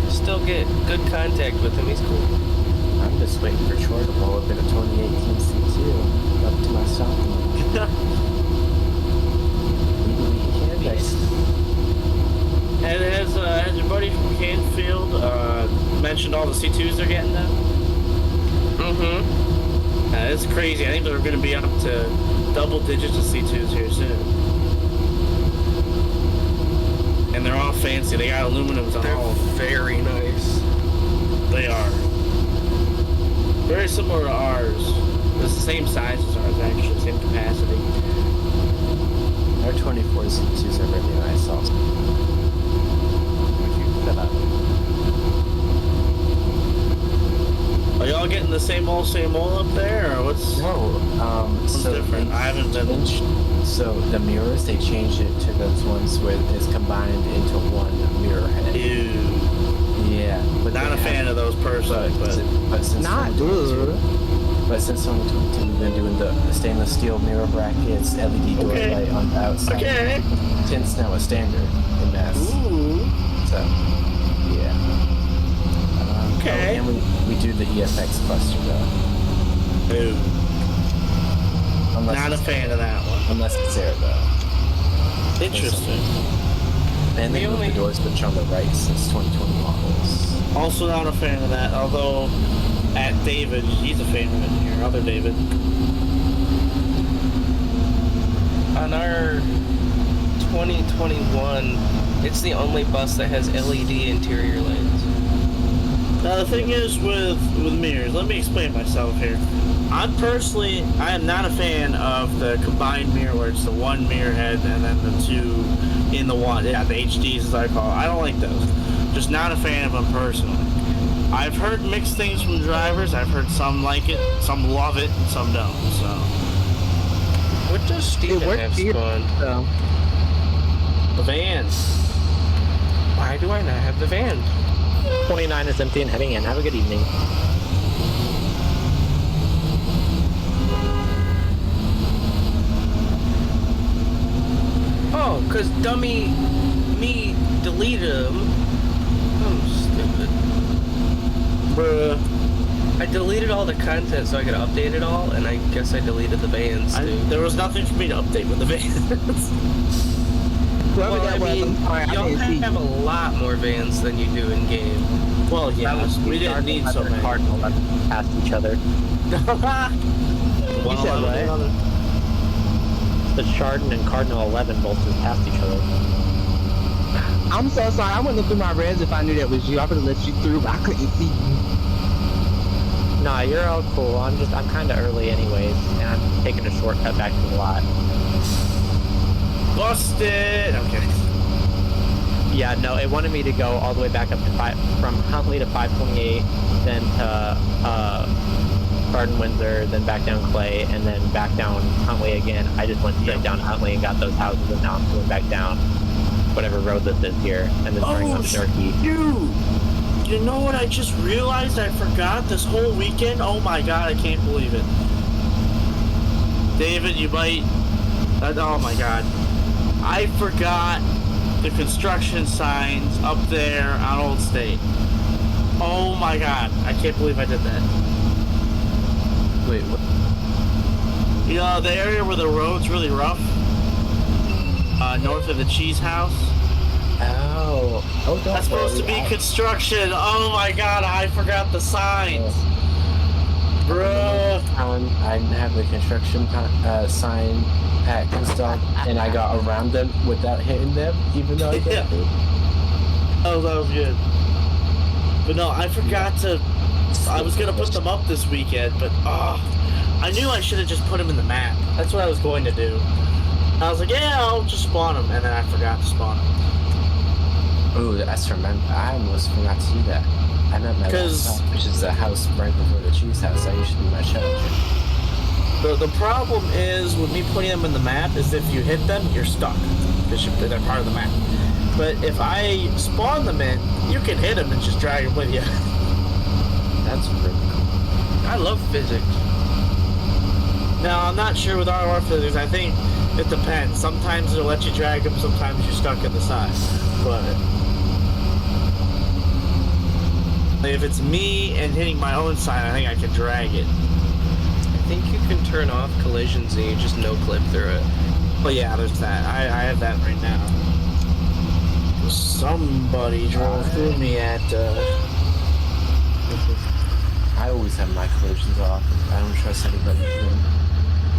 Still get good contact with him. He's cool. I'm just waiting for Troy to pull up in a 2018 C2 up to my stop. Has your buddy from Canfield mentioned all the C2s they're getting now? Mm-hmm. It's crazy. I think they're going to be up to double digits of C2s here soon. And they're all fancy. They got aluminums on They're all. very nice. They are. Very similar to ours. It's the same size as ours, actually. Same capacity. Our 24 C2s are really nice also. Are y'all getting the same old up there, or what's? No, what's so different? I haven't been. So the mirrors, they changed it to those ones where it's combined into one mirror head. Ew. Yeah, but Not a fan of those personally, but since Not good. But since 2022, we've been doing the stainless steel mirror brackets, LED door light on the outside. Okay. Tint's now a standard in Mass. Ooh. So, yeah. Okay. And we do the EFX cluster though. Ooh. Not a fan of that one. Unless it's there though. Interesting. And they moved the door switch on the right since 2020 models. Also not a fan of that, although at David, he's a fan of it here. Other David. On our 2021, it's the only bus that has LED interior lights. Now the thing is with mirrors, let me explain myself here. I am not a fan of the combined mirror where it's the one mirror head and then the two in the one. Yeah, the HDs as I call it. I don't like those. Just not a fan of them personally. I've heard mixed things from drivers. I've heard some like it, some love it, and some don't. So. What does Steven have spawned? The vans. Why do I not have the van? 29 is empty and heading in. Have a good evening. Oh, because dummy me deleted them. I'm stupid. Bruh. I deleted all the content so I could update it all, and I guess I deleted the vans too. There was nothing for me to update with the vans. Well, I mean, y'all have a lot more vans than you do in game. Well, yeah, we didn't need so many. Cardinal past each other. You said what? The Chardon and Cardinal 11 both just passed each other. I'm so sorry. I wouldn't have through my res if I knew that was you. I would have let you through, but I couldn't see you. Nah, you're all cool. I'm kind of early anyways, and I'm taking a shortcut back to the lot. Busted! Okay. Yeah, no, it wanted me to go all the way back up to from Huntley to 528, then to Garden Windsor, then back down Clay, and then back down Huntley again. I just went straight down Huntley and got those houses, and now I'm going back down whatever road this is here, and then turning up Snorky. Dude! You know what I just realized I forgot this whole weekend? Oh my god, I can't believe it. David, you might... oh my god. I forgot the construction signs up there on Old State. Oh my god, I can't believe I did that. Wait, what? You know, the area where the road's really rough? North of the cheese house? Oh, that's supposed to be construction. Oh my god, I forgot the signs. Bruh. I didn't have the construction sign pack installed, and I got around them without hitting them, even though I did. Yeah. Oh, that was good. But no, I forgot to... I was going to put them up this weekend, but I knew I should have just put them in the map. That's what I was going to do. I was like, yeah, I'll just spawn them, and then I forgot to spawn them. Oh, that's remember. I almost forgot to do that. I meant my last stop, which is the house right before the cheese house. That used to be my challenge. The problem is with me putting them in the map is if you hit them, you're stuck because they're part of the map. But if I spawn them in, you can hit them and just drag them with you. That's really cool. I love physics. Now, I'm not sure with RR physics. I think it depends. Sometimes it'll let you drag them, sometimes you're stuck in the side. But if it's me and hitting my own side, I think I can drag it. I think you can turn off collisions and you just no-clip through it. Well, yeah, there's that. I have that right now. Somebody drove through me at... I always have my collisions off. I don't trust anybody.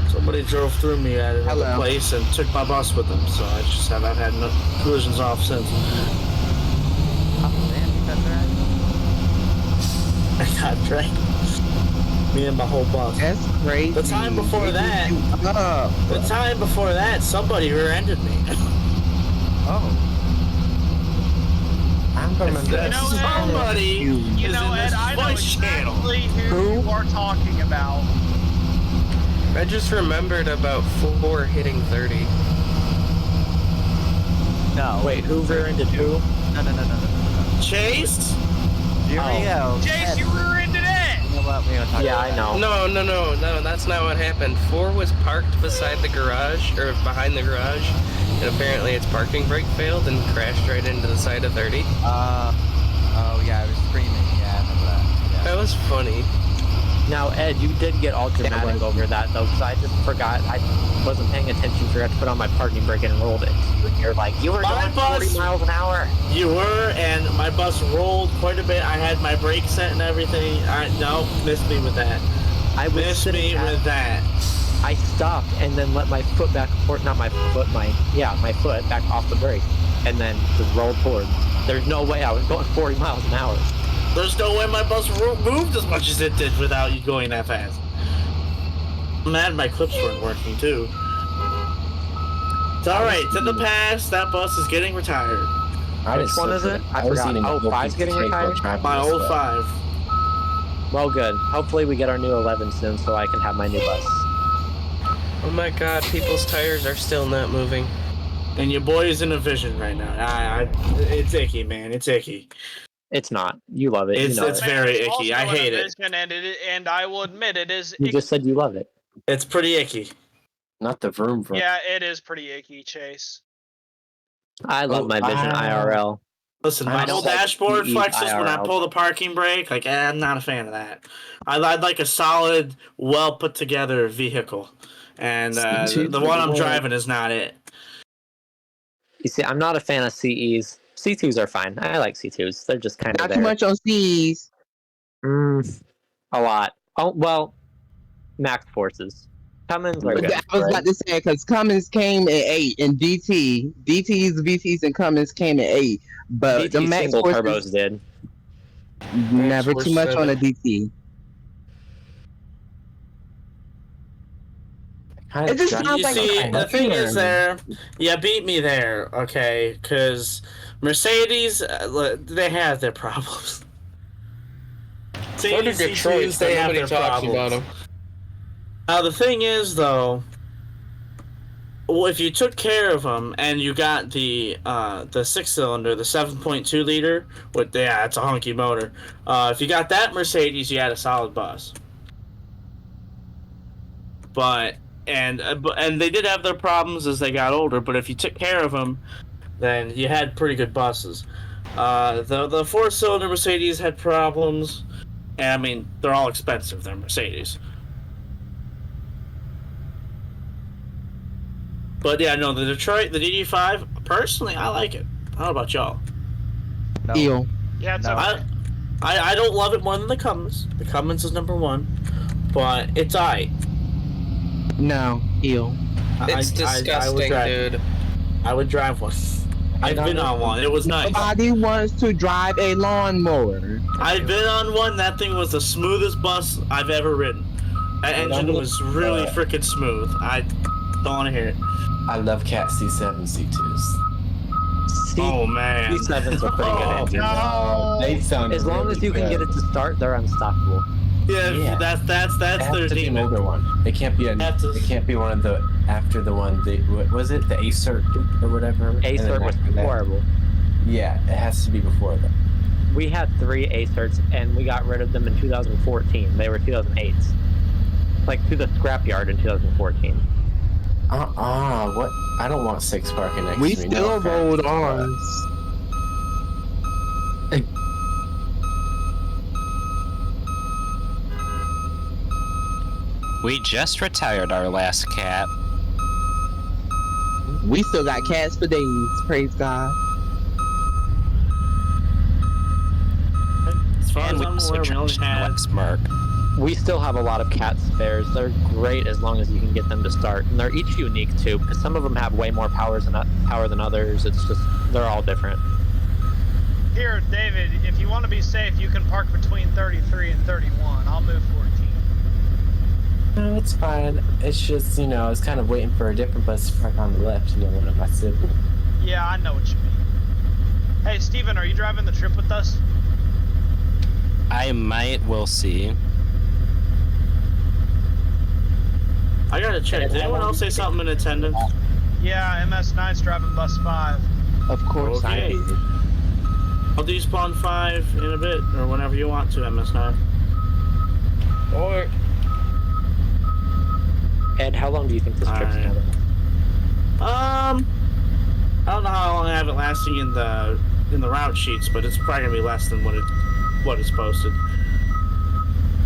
Somebody drove through me at another place and took my bus with them, so I just haven't had no collisions off since. Oh, man, you got I that? got dragged. Me and my whole bus. That's crazy. The time before that, somebody rear-ended me. Oh. I'm gonna remember somebody you know, Ed, I know exactly who you are talking about. I just remembered about 4 hitting 30. No. Wait, who rear-ended who? No. Chase? Uriel. Chase, you rear-ended Ed! You know what? We don't talk Yeah, about I know. No, that's not what happened. 4 was parked beside the garage, or behind the garage, and apparently its parking brake failed and crashed right into the side of 30. Oh, yeah, I was screaming. Yeah, I remember that. Yeah. That was funny. Now, Ed, you did get all dramatic over that, though, because I just forgot. I wasn't paying attention, forgot to put on my parking brake and rolled it. And you're like, you were going 40 miles an hour. You were, and my bus rolled quite a bit. I had my brake set and everything. No, missed me with that. Missed me with that. I stopped and then let my foot back, or not my foot, my foot back off the brake, and then just rolled forward. There's no way I was going 40 miles an hour. There's no way my bus moved as much as it did without you going that fast. I'm mad my clips weren't working too. It's alright, it's in the past. That bus is getting retired. Which one is it? I forgot. Oh, 5's getting retired? My old 5. Well, good. Hopefully we get our new 11 soon so I can have my new bus. Oh my god, people's tires are still not moving. And your boy is in a vision right now. It's icky, man. It's icky. It's not. You love it. It's very It's icky. I also hate an it. vision, and I will admit it is. You just said you love it. It's pretty icky. Not the vroom vroom. Yeah, it is pretty icky, Chase. I love my Vision IRL. Listen, my whole dashboard flexes when I pull the parking brake. Like, I'm not a fan of that. I'd like a solid, well put together vehicle, and the one I'm driving is not it. You see, I'm not a fan of CEs. C2s are fine. I like C2s. They're just kind of Not there. too much on C's. A lot. Oh well, Max Forces. Cummins are good. I was about to say because Cummins came at 8 and DTs, VTs, and Cummins came at 8, but the DT Max single Forces, turbos did. Never too much on a DT. It just sounds like the thing is there, you beat me there, okay? Because Mercedes, they have their problems. So do Detroit, so nobody talks about them. Now the thing is, though, well, if you took care of them and you got the 6-cylinder, the 7.2 liter, it's a hunky motor. If you got that Mercedes, you had a solid bus. But they did have their problems as they got older. But if you took care of them, then you had pretty good buses. The 4-cylinder Mercedes had problems, and I mean they're all expensive. They're Mercedes. But yeah, no, the Detroit, the DD5, personally, I like it. I don't know about y'all. Eel. Yeah, it's okay. I don't love it more than the Cummins. The Cummins is number 1, but it's alright. No, eel. It's disgusting, dude. I would drive one. I've been on one. It was nice. Nobody wants to drive a lawnmower. I've been on one. That thing was the smoothest bus I've ever ridden. That engine was really freaking smooth. I don't want to hear it. I love Cat C7 C2s. Oh man, C7s are pretty good engines. No. They sound As long really as you can get it to start, they're unstoppable. Yeah, that's their to be an demon. older one. It can't be it can't be one of the after the one. What was it? The Acert or whatever. Acert was horrible. Yeah, it has to be before that. We had 3 Acerts and we got rid of them in 2014. They were 2008s. Like to the scrapyard in 2014. What? I don't want 6 parking next to me. We still rolled ours. We just retired our last cat. We still got cats for days. Praise God. As far And as we I'm also aware, we only changed had Alex Mark. We still have a lot of cat spares. They're great as long as you can get them to start. And they're each unique too, because some of them have way more power than others. It's just, they're all different. Here, David, if you want to be safe, you can park between 33 and 31. I'll move 14. No, it's fine. It's just, I was kind of waiting for a different bus to park on the left, one of my siblings. Yeah, I know what you mean. Hey, Steven, are you driving the trip with us? I might. We'll see. I gotta check. Did anyone else say something in attendance? Yeah, MS9's driving bus 5. Of course I Okay. did. I'll despawn 5 in a bit, or whenever you want to, MS9. Or Ed, how long do you think this trip's Alright. gonna be? I don't know how long I have it lasting in the route sheets, but it's probably gonna be less than what is posted.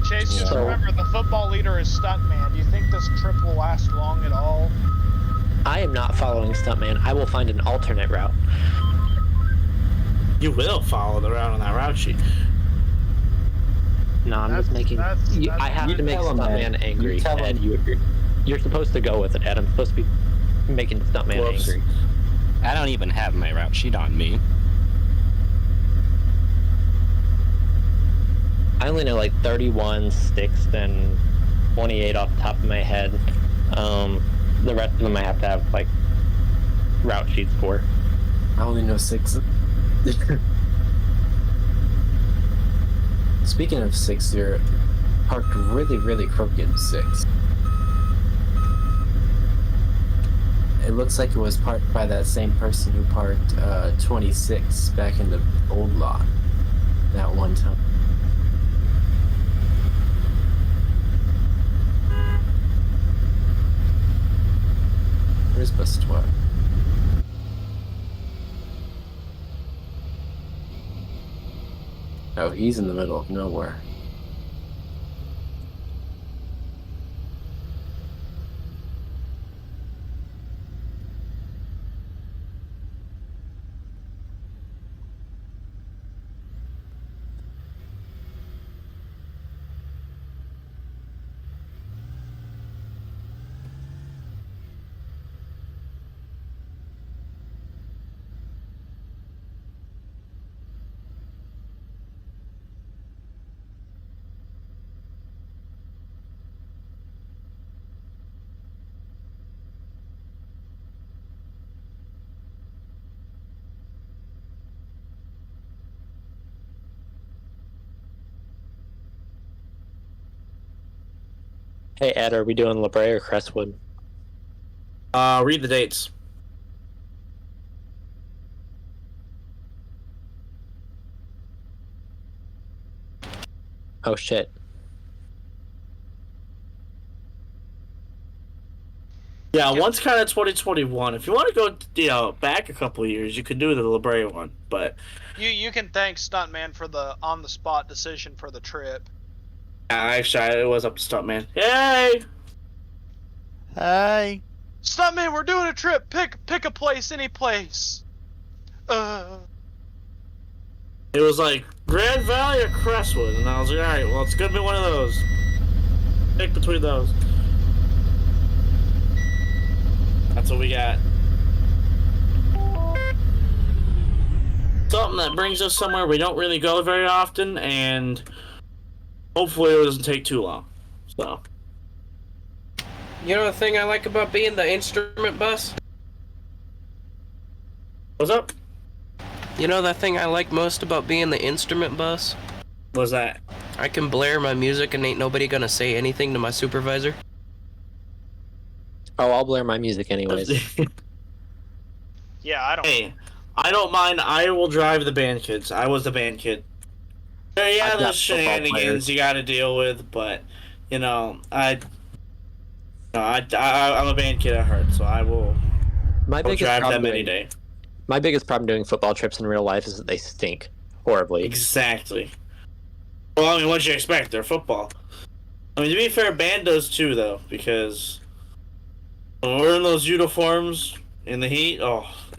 Chase, just So- remember, the football leader is Stuntman. Do you think this trip will last long at all? I am not following Stuntman. I will find an alternate route. You will follow the route on that route sheet. No, I'm just making. I have to make tell him, Stuntman Ed. angry. You tell Ed, him. you're supposed to go with it, Ed. I'm supposed to be making Stuntman Whoops. angry. I don't even have my route sheet on me. only know like 31, 6, and 28 off the top of my head. The rest of them I have to have like route sheets for. I only know 6. Speaking of 6, you're parked really crooked 6. It looks like it was parked by that same person who parked 26 back in the old lot that one time. Where's bus 12? Oh, he's in the middle of nowhere. Hey Ed, are we doing La Brea or Crestwood? Read the dates. Oh shit. Yeah, one's kind of 2021. If you want to go, back a couple of years, you could do the La Brea one. But You can thank Stuntman for the on the spot decision for the trip. actually, it was up to Stuntman. Yay! Hey. Stuntman, we're doing a trip. Pick a place, any place. It was like Grand Valley or Crestwood, and I was like, all right, well, it's gonna be one of those. Pick between those. That's what we got. Something that brings us somewhere we don't really go very often, and hopefully it doesn't take too long. So. You know the thing I like about being the instrument bus? What's up? You know the thing I like most about being the instrument bus? What's that? I can blare my music and ain't nobody gonna say anything to my supervisor. Oh, I'll blare my music anyways. Yeah, I don't. Hey, I don't mind. I will drive the band kids. I was the band kid. Yeah, I've got there's football shenanigans players. you got to deal with, but I'm a band kid at heart, so I will drive them any day. My biggest problem doing football trips in real life is that they stink horribly. Exactly. Well, I mean, what'd you expect? They're football. I mean, to be fair, band does too, though, because when we're in those uniforms in the heat,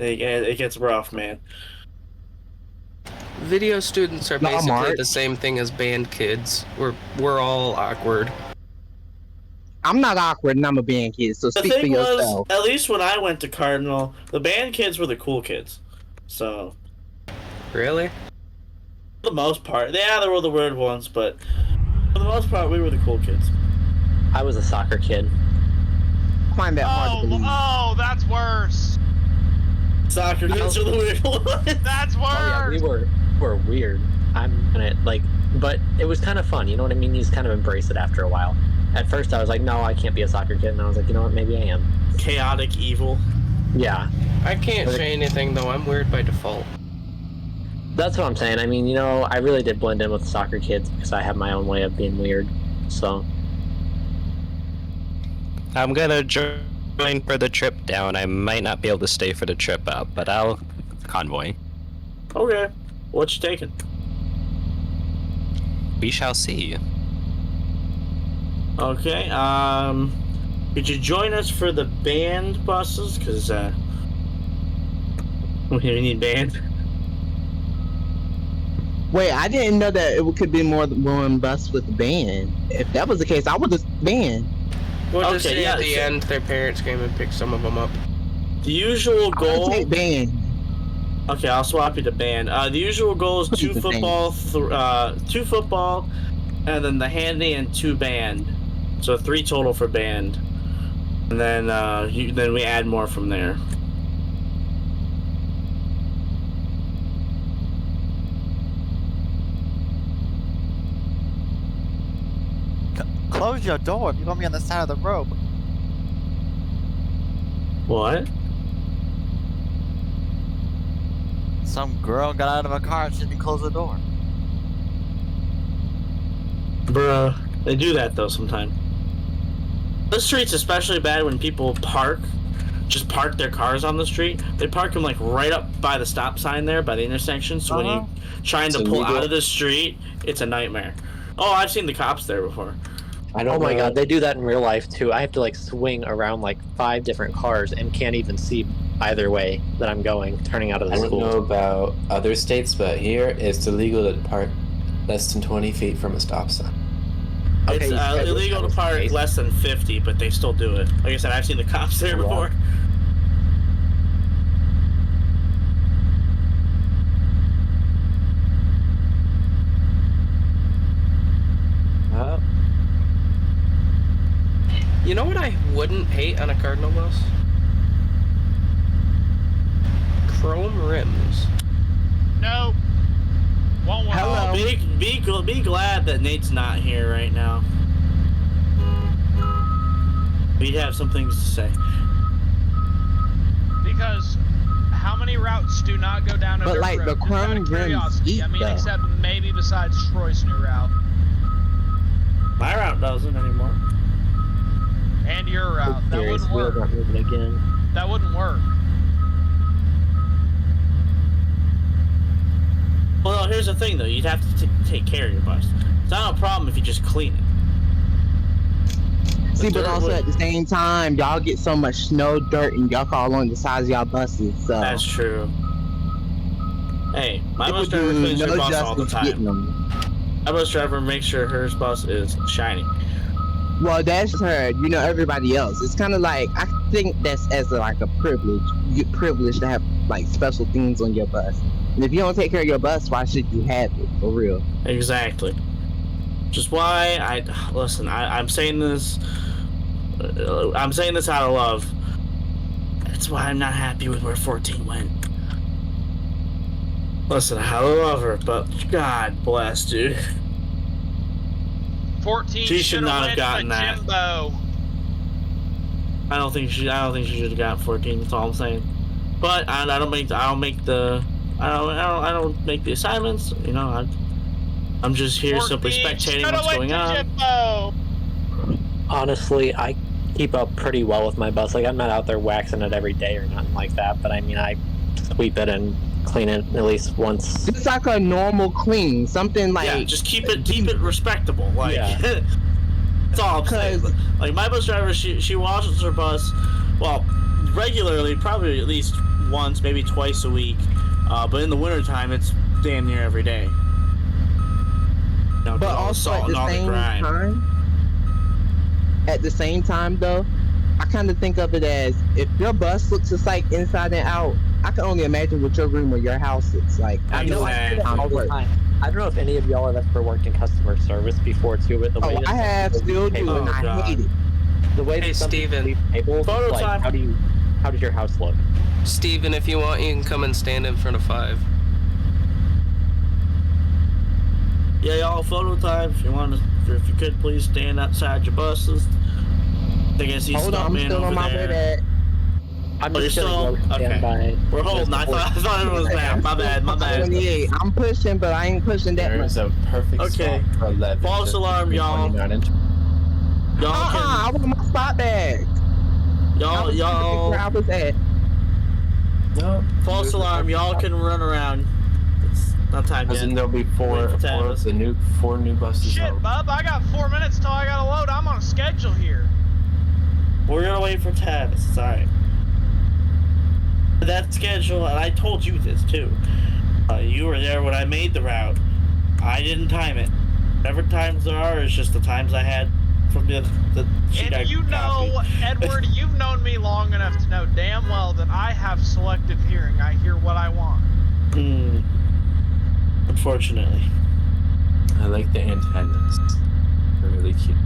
it gets rough, man. Video students are No, basically Mark. the same thing as band kids. We're all awkward. I'm not awkward and I'm a band kid, so The speak for thing was, yourself. at least when I went to Cardinal, the band kids were the cool kids. So, Really? for the most part, yeah, there were the weird ones, but for the most part, we were the cool kids. I was a soccer kid. Find that hard to believe. Oh, that's worse. Soccer kids are the weird ones. That's worse. Oh yeah, we were weird. I'm gonna but it was kind of fun. You know what I mean? You just kind of embrace it after a while. At first, I was like, no, I can't be a soccer kid, and I was like, you know what? Maybe I am. Chaotic evil. Yeah. I can't say anything though. I'm weird by default. That's what I'm saying. I mean, I really did blend in with the soccer kids because I have my own way of being weird. So. I'm gonna join for the trip down. I might not be able to stay for the trip up, but I'll convoy. Okay. What you taking? We shall see. Okay, could you join us for the band buses? Because, we need band. Wait, I didn't know that it could be more than one bus with a band. If that was the case, I would just band. We'll just Okay, say yeah, at the so- end their parents came and picked some of them up. The usual I would goal... take band. Okay, I'll swap you to band. The usual goal is What is two the football, and then the handy and 2 band. So 3 total for band. And then then we add more from there. Close your door if you're gonna be on the side of the road. What? Some girl got out of a car and she didn't close the door. Bruh. They do that though sometimes. This street's especially bad when people just park their cars on the street. They park them like right up by the stop sign there, by the intersection. So when you're trying to pull out of the street, it's a nightmare. Oh, I've seen the cops there before. I don't Oh my know. god, they do that in real life too. I have to like swing around like 5 different cars and can't even see either way that I'm going, turning out of the I don't school. know about other states, but here it's illegal to park less than 20 feet from a stop sign. It's illegal to park less than 50, but they still do it. Like I said, I've seen the cops there before. You know what I wouldn't hate on a Cardinal bus? Chrome rims. No. Won't work. Hello. Be glad that Nate's not here right now. We'd have some things to say. Because how many routes do not go down a But dirt like road? the Just out chrome of rims curiosity. I mean, though. except maybe besides Troy's new route. My route doesn't anymore. And your route. That wouldn't work. Not moving again. That wouldn't work. Well, no, here's the thing though. You'd have to take care of your bus. It's not a problem if you just clean it. See, but also at the same time, y'all get so much snow, dirt, and y'all fall on the sides of y'all buses. So That's true. Hey, my it bus would driver do cleans her no bus all the justice getting time. them. My bus driver makes sure her bus is shiny. Well, that's her. You know, everybody else. It's kind of like I think that's as like a privilege. You get privileged to have like special things on your bus. And if you don't take care of your bus, why should you have it? For real. Exactly. Just why I'm saying this. I'm saying this out of love. That's why I'm not happy with where 14 went. Listen, I love her, but God bless, dude. 14 She should not have gotten that. Jimbo. I don't think she should have got 14. That's all I'm saying. But I don't make the assignments. You know, I'm just here simply spectating what's going on. Jimbo. Honestly, I keep up pretty well with my bus. Like, I'm not out there waxing it every day or nothing like that, but I mean, I sweep it and clean it at least once. It's like a normal clean, something like Yeah, just keep it respectable. Like, yeah. That's all I'm saying. Like, my bus driver, she washes her bus, well, regularly, probably at least once, maybe twice a week. But in the wintertime, it's damn near every day. You know, But also at the same time though, I kind of think of it as if your bus looks just like inside and out, I can only imagine what your room or your house looks like. I know I do that all the time. I don't know if any of y'all have ever worked in customer service before too, but the way I have, still do, and I hate it. The way Hey, that some Steven. people leave tables, Photo like, time. how does your house look? Steven, if you want, you can come and stand in front of 5. Yeah, y'all, photo time. If you could, please stand outside your buses. I think I see Hold on, I'm Stuntman still over on my way there. back. I'm Oh, just you're gonna still go stand by. We're holding. I thought it was bad. My bad. 28. I'm pushing, but I ain't pushing that much. There's a perfect Okay. spot for 11. False just alarm, between y'all. 29 and Y'all I want my spot back. y'all. Where I was at. No. False alarm. Y'all can run around. It's not time Because then yet. there'll be four new buses Shit, out. bub, I got 4 minutes till I gotta load. I'm on a schedule here. We're gonna wait for Tavis. It's alright. That schedule, and I told you this too. You were there when I made the route. I didn't time it. Whatever times there are is just the times I had from the sheet I And you know, copied. Edward, you've known me long enough to know damn well that I have selective hearing. I hear what I want. Unfortunately. I like like the antennas. They're really cute.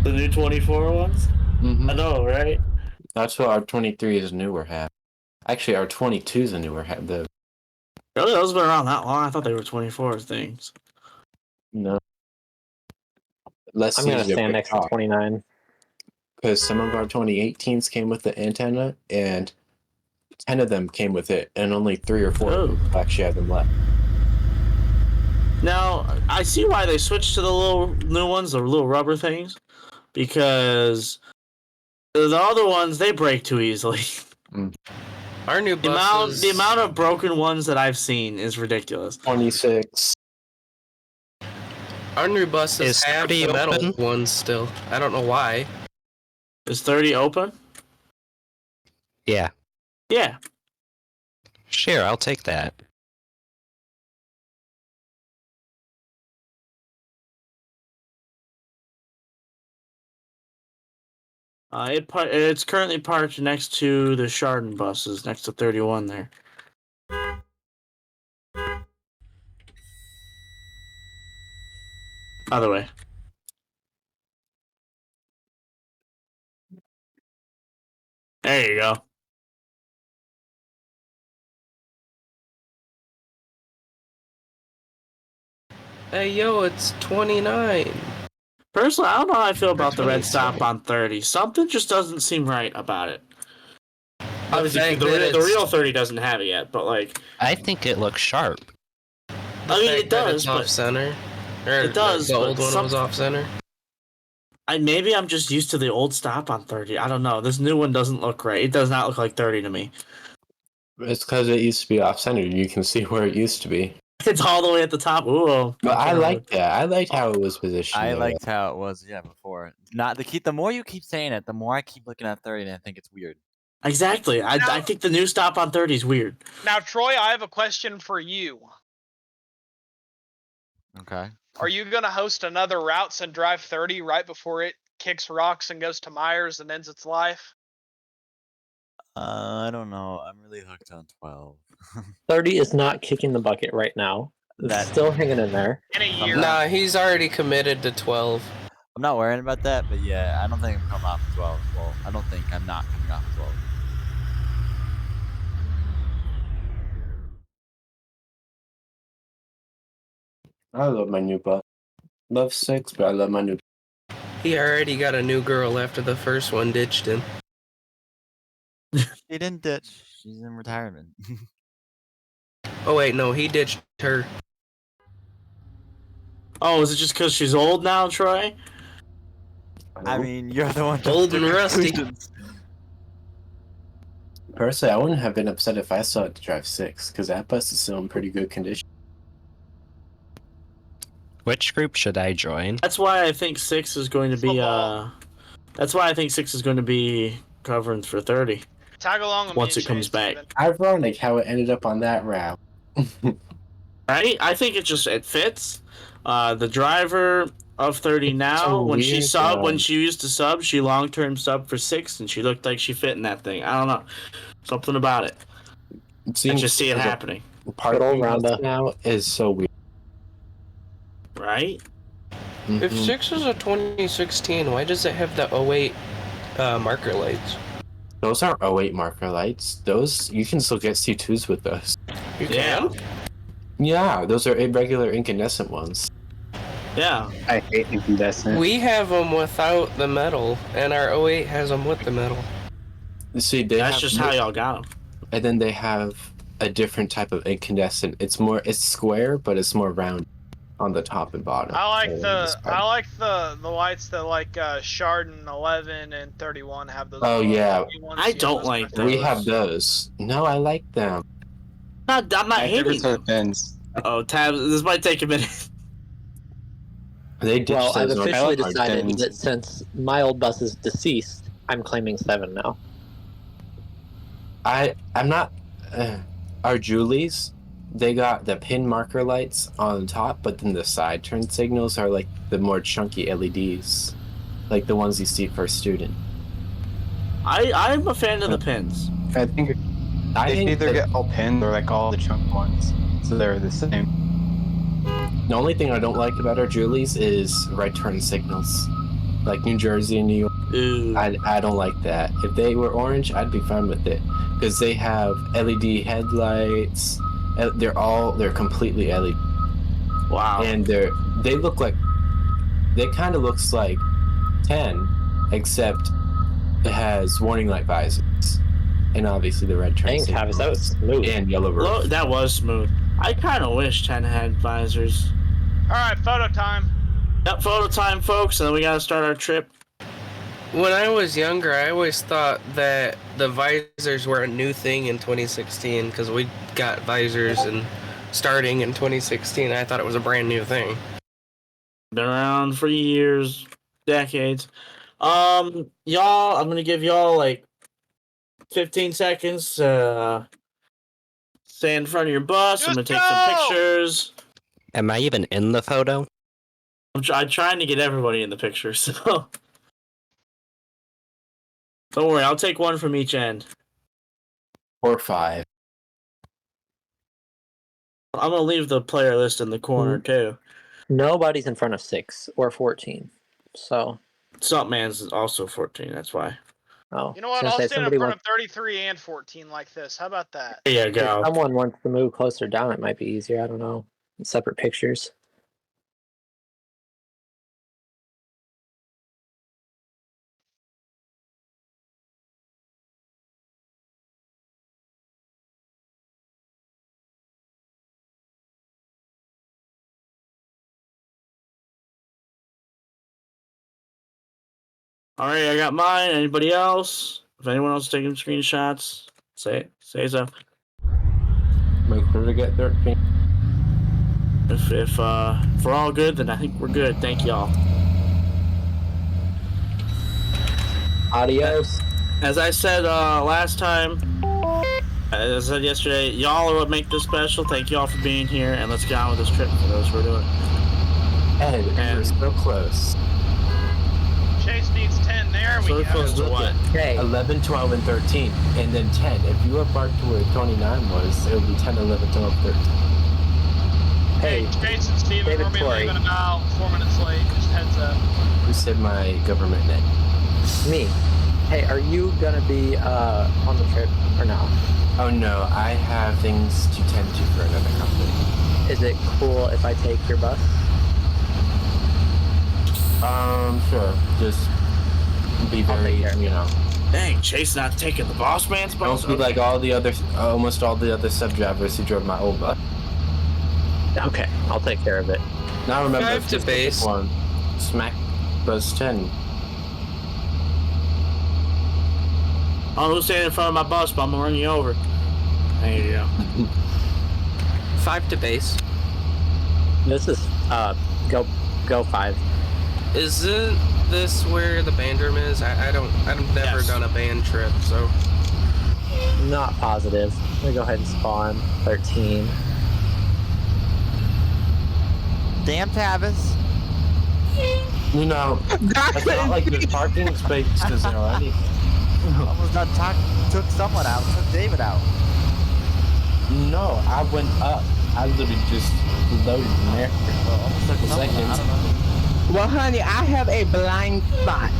The new 24 ones? Mm-hmm. I know, right? That's what our 23 is newer have. Actually, our 22 is a newer have. Really? Those have been around that long? I thought they were 24 things. No. Less I'm gonna easy to stand pick next to off. 29. Because some of our 2018s came with the antenna, and 10 of them came with it, and only 3 or 4 of them actually have them left. Now, I see why they switched to the little new ones, the little rubber things, because the other ones, they break too easily. Our new buses... The amount of broken ones that I've seen is ridiculous. 26. Our new buses Is have 30 the metal open? ones still. I don't know why. Is 30 open? Yeah. Yeah. Sure, I'll take that. It's currently parked next to the Chardon buses, next to 31 there. Other way. There you go. Hey, yo, it's 29. Personally, I don't know how I feel about the red stop on 30. Something just doesn't seem right about it. Obviously, the real 30 doesn't have it yet, but like... I think it looks sharp. I mean, it does, but... off-center. It does, the old one was off-center. Maybe I'm just used to the old stop on 30. I don't know. This new one doesn't look right. It does not look like 30 to me. It's because it used to be off-center. You can see where it used to be. It's all the way at the top. Ooh. But I like that. I liked how it was positioned. I liked how it was, before. The more you keep saying it, the more I keep looking at 30 and I think it's weird. Exactly. I think the new stop on 30 is weird. Now, Troy, I have a question for you. Okay. Are you going to host another Routes and Drive 30 right before it kicks rocks and goes to Myers and ends its life? I don't know. I'm really hooked on 12. 30 is not kicking the bucket right now. It's still hanging in there. In a year. Nah, he's already committed to 12. I'm not worrying about that, but yeah, I don't think I'm coming off of 12. Well, I don't think I'm not coming off of 12. I love my new bus. Love 6, but I love my new. He already got a new girl after the first one ditched him. She didn't ditch. She's in retirement. Oh wait, no, he ditched her. Oh, is it just because she's old now, Troy? I mean, you're the one. Old and rusty. Personally, I wouldn't have been upset if I saw it to drive 6, because that bus is still in pretty good condition. Which group should I join? That's why I think 6 is going to be that's why I think 6 is going to be covering for 30. Tag along with once me it comes back. Ironic how it ended up on that route. Right? I think it fits. The driver of 30 now, So when she weird, when she used to sub, she long-term subbed for 6, and she looked like she fit in that thing. I don't know. Something about it. I just see it happening. Rhonda now is so weird. Right? If 6 is a 2016, why does it have the 08 marker lights? Those aren't 08 marker lights. Those, you can still get C2s with those. You can? Yeah, those are regular incandescent ones. Yeah. I hate incandescent. We have them without the metal, and our 08 has them with the metal. See, That's just how y'all got them. And then they have a different type of incandescent. It's square, but it's more round on the top and bottom. I like the lights that like Chardon 11 and 31 have those. Oh yeah, I don't like those. We have those. No, I like them. I'm not hating them. Oh, Tabs, this might take a minute. Well, I've officially decided that since my old bus is deceased, I'm claiming 7 now. I'm not. Our Julies, they got the pin marker lights on top, but then the side turn signals are like the more chunky LEDs, like the ones you see for a student. I'm a fan of the pins. I think they either get all pins or like all the chunk ones, so they're the same. The only thing I don't like about our Julies is right turn signals. Like New Jersey and New York. Ooh. I don't like that. If they were orange, I'd be fine with it. Because they have LED headlights. They're completely LED. Wow. And they kind of looks like 10, except it has warning light visors. And obviously the red turn Dang, Travis, that was signals smooth. and yellow roof. That was smooth. I kind of wish 10 had visors. All right, photo time. Yep, photo time, folks, and then we got to start our trip. When I was younger, I always thought that the visors were a new thing in 2016 because we got visors and starting in 2016. I thought it was a brand new thing. Been around for years, decades. Y'all, I'm gonna give y'all like 15 seconds. Stay in front of your bus. I'm gonna take some pictures. Am I even in the photo? I'm trying to get everybody in the picture, so don't worry. I'll take one from each end. Or 5. I'm gonna leave the player list in the corner too. Nobody's in front of 6 or 14. So. Stuntman's also 14. That's why. Oh. You know what? I'll stand in front of 33 and 14 like this. How about that? There you go. If someone wants to move closer down, it might be easier. I don't know. Separate pictures. All right, I got mine. Anybody else? If anyone else is taking screenshots, say so. Make sure to get 13. If we're all good, then I think we're good. Thank y'all. Adios. As I said last time, as I said yesterday, y'all are what make this special. Thank y'all for being here, and let's get on with this trip for those who are doing it. Ed, we're so close. Chase needs 10. There we So go. close to what? Okay. 11, 12, and 13. And then 10. If you were parked to where 29 was, it would be 10, 11, 12, 13. Hey, Chase and Steven, David we'll be Torrey. leaving about 4 minutes late. Just heads up. Who said my government name? Me. Hey, are you gonna be on the trip or no? Oh no, I have things to tend to for another company. Is it cool if I take your bus? Sure. Just be I'll very, take care of you know. Dang, Chase not taking the boss man's bus. Don't be like almost all the other sub drivers who drove my old bus. Okay, I'll take care of it. Now remember, 5 to just pick base. one. Smack bus 10. Oh, who's standing in front of my bus, but I'm gonna run you over. There you go. 5 to base. This is go 5. Isn't this where the band room is? I've never Yes. done a band trip, so Not positive. I'm gonna go ahead and spawn 13. Damn, Tavis. You know, it's not like there's parking spaces there or anything. Almost done took someone out. Took David out. No, I went up. I literally just loaded in there. Well, almost took someone out. I don't know. Well, honey, I have a blind spot.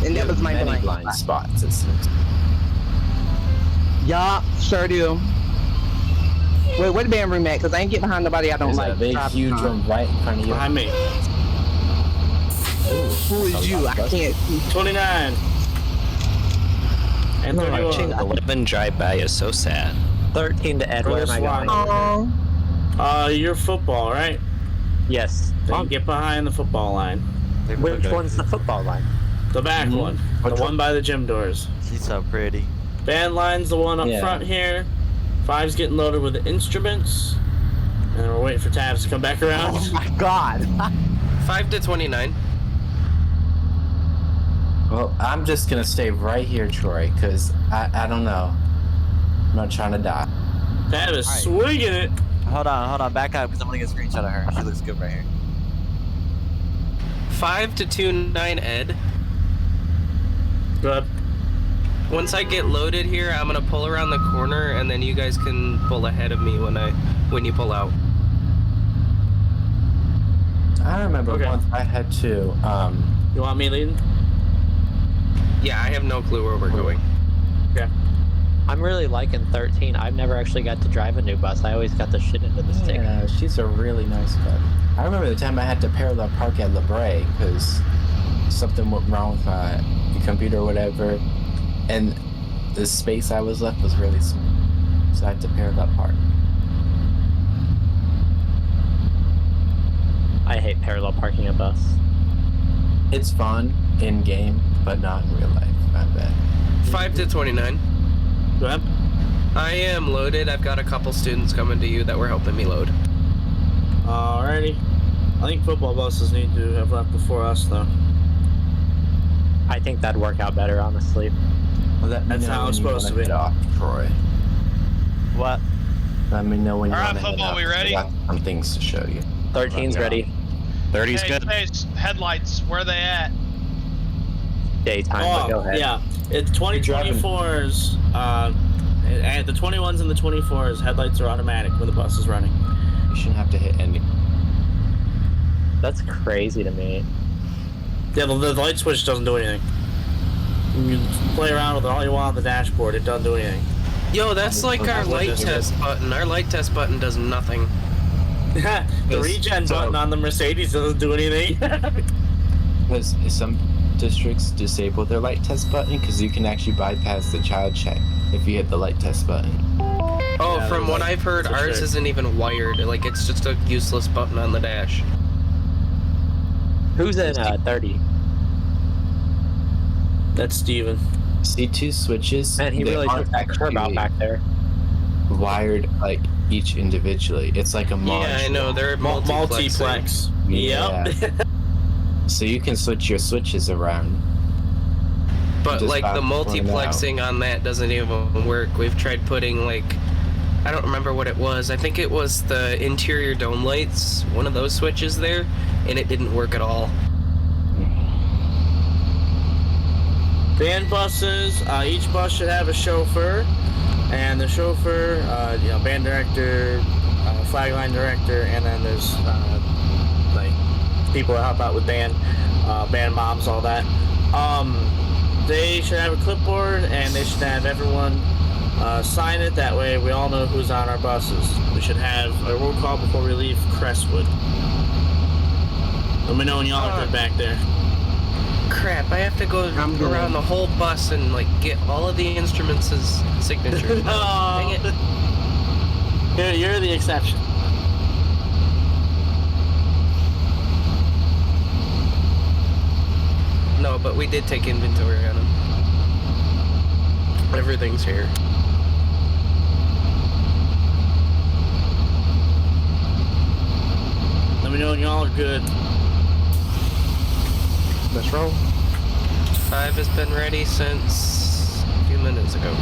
And that was my many blind spot. spots. It seems. Y'all sure do. Wait, where the band room at? Because I ain't get behind nobody I don't There's like. a big, huge one right in front of you. Behind me. Who is you? I can't see. 29. And No, 31. 11 drive by is so sad. 13 to Ed. Where am I going? Oh, You're football, right? Yes. Then get behind the football line. Which one's the football line? The back one. The one by the gym doors. She's so pretty. Band line's the one up Yeah. front here. 5's getting loaded with the instruments. And we're waiting for Tabs to come back around. Oh my god. 5 to 29. Well, I'm just gonna stay right here, Troy, because I don't know. I'm not trying to die. Tab is Alright. swinging it. Hold on, back up because I'm gonna get a screenshot of her. She looks good right here. 5 to 29, Ed. Good. Once I get loaded here, I'm gonna pull around the corner, and then you guys can pull ahead of me when you pull out. I remember Okay. once I had to. You want me leading? Yeah, I have no clue where we're going. Okay. I'm really liking 13. I've never actually got to drive a new bus. I always got the shit into the stick. Yeah, she's a really nice car. I remember the time I had to parallel park at La Brea because something went wrong with my computer or whatever, and the space I was left was really small, so I had to parallel park. I hate parallel parking a bus. It's fun in game, but not in real life. I bet. 5 to 29. Go ahead. I am loaded. I've got a couple students coming to you that were helping me load. Alrighty. I think football buses need to have left before us, though. I think that'd work out better, honestly. Well, let me That's know how when it's you supposed wanna to be. Get off, Troy. What? Let me know when you All right, want to head football, off. we ready? I got some things to show you. 13's ready. 30's Hey, good. Chase, headlights, where they at? Daytime, but go ahead. Yeah. It's 2024s. And the 21s and the 24s, headlights are automatic when the bus is running. You shouldn't have to hit any. That's crazy to me. Yeah, the light switch doesn't do anything. You can play around with it all you want on the dashboard, it doesn't do anything. Yo, that's like our light test button. Our light test button does nothing. The regen button on the Mercedes doesn't do anything. Because some districts disable their light test button because you can actually bypass the child check if you hit the light test button. Oh, Yeah, from what I've heard, that's a ours trick. isn't even wired. Like, it's just a useless button on the dash. Who's in 30? That's Steven. C2 switches. Man, he they really aren't took that curb out actually back there. wired like each individually. It's like a module. Yeah, I know. They're multiplexing. Multiplex. Yeah. Yep. So you can switch your switches around. But, Just like, the bounce one multiplexing on that doesn't even work. We've tried putting, like, I don't remember what it was. I think it was the interior dome lights, one of those switches there, and it didn't work at all. Band buses, each bus should have a chauffeur, and the chauffeur, band director, flag line director, and then there's like people that help out with band moms, all that. They should have a clipboard, and they should have everyone sign it. That way, we all know who's on our buses. We should have a roll call before we leave Crestwood. Let me know when y'all are good back there. Crap, I have to go around the whole bus and, like, get all of the instruments' signatures. Dang it. You're the exception. No, but we did take inventory on them. Everything's here. Let me know when y'all are good. Let's roll. 5 has been ready since a few minutes ago.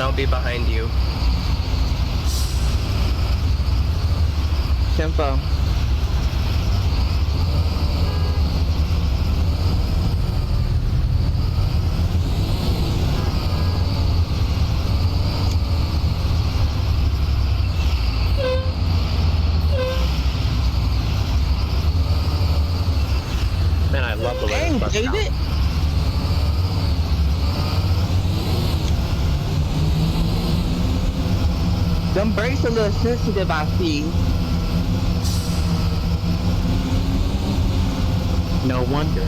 I'll be behind you. Tempo. Man, I love the way Dang, this bus sounds. David. Them brakes a little sensitive, I see. No wonder.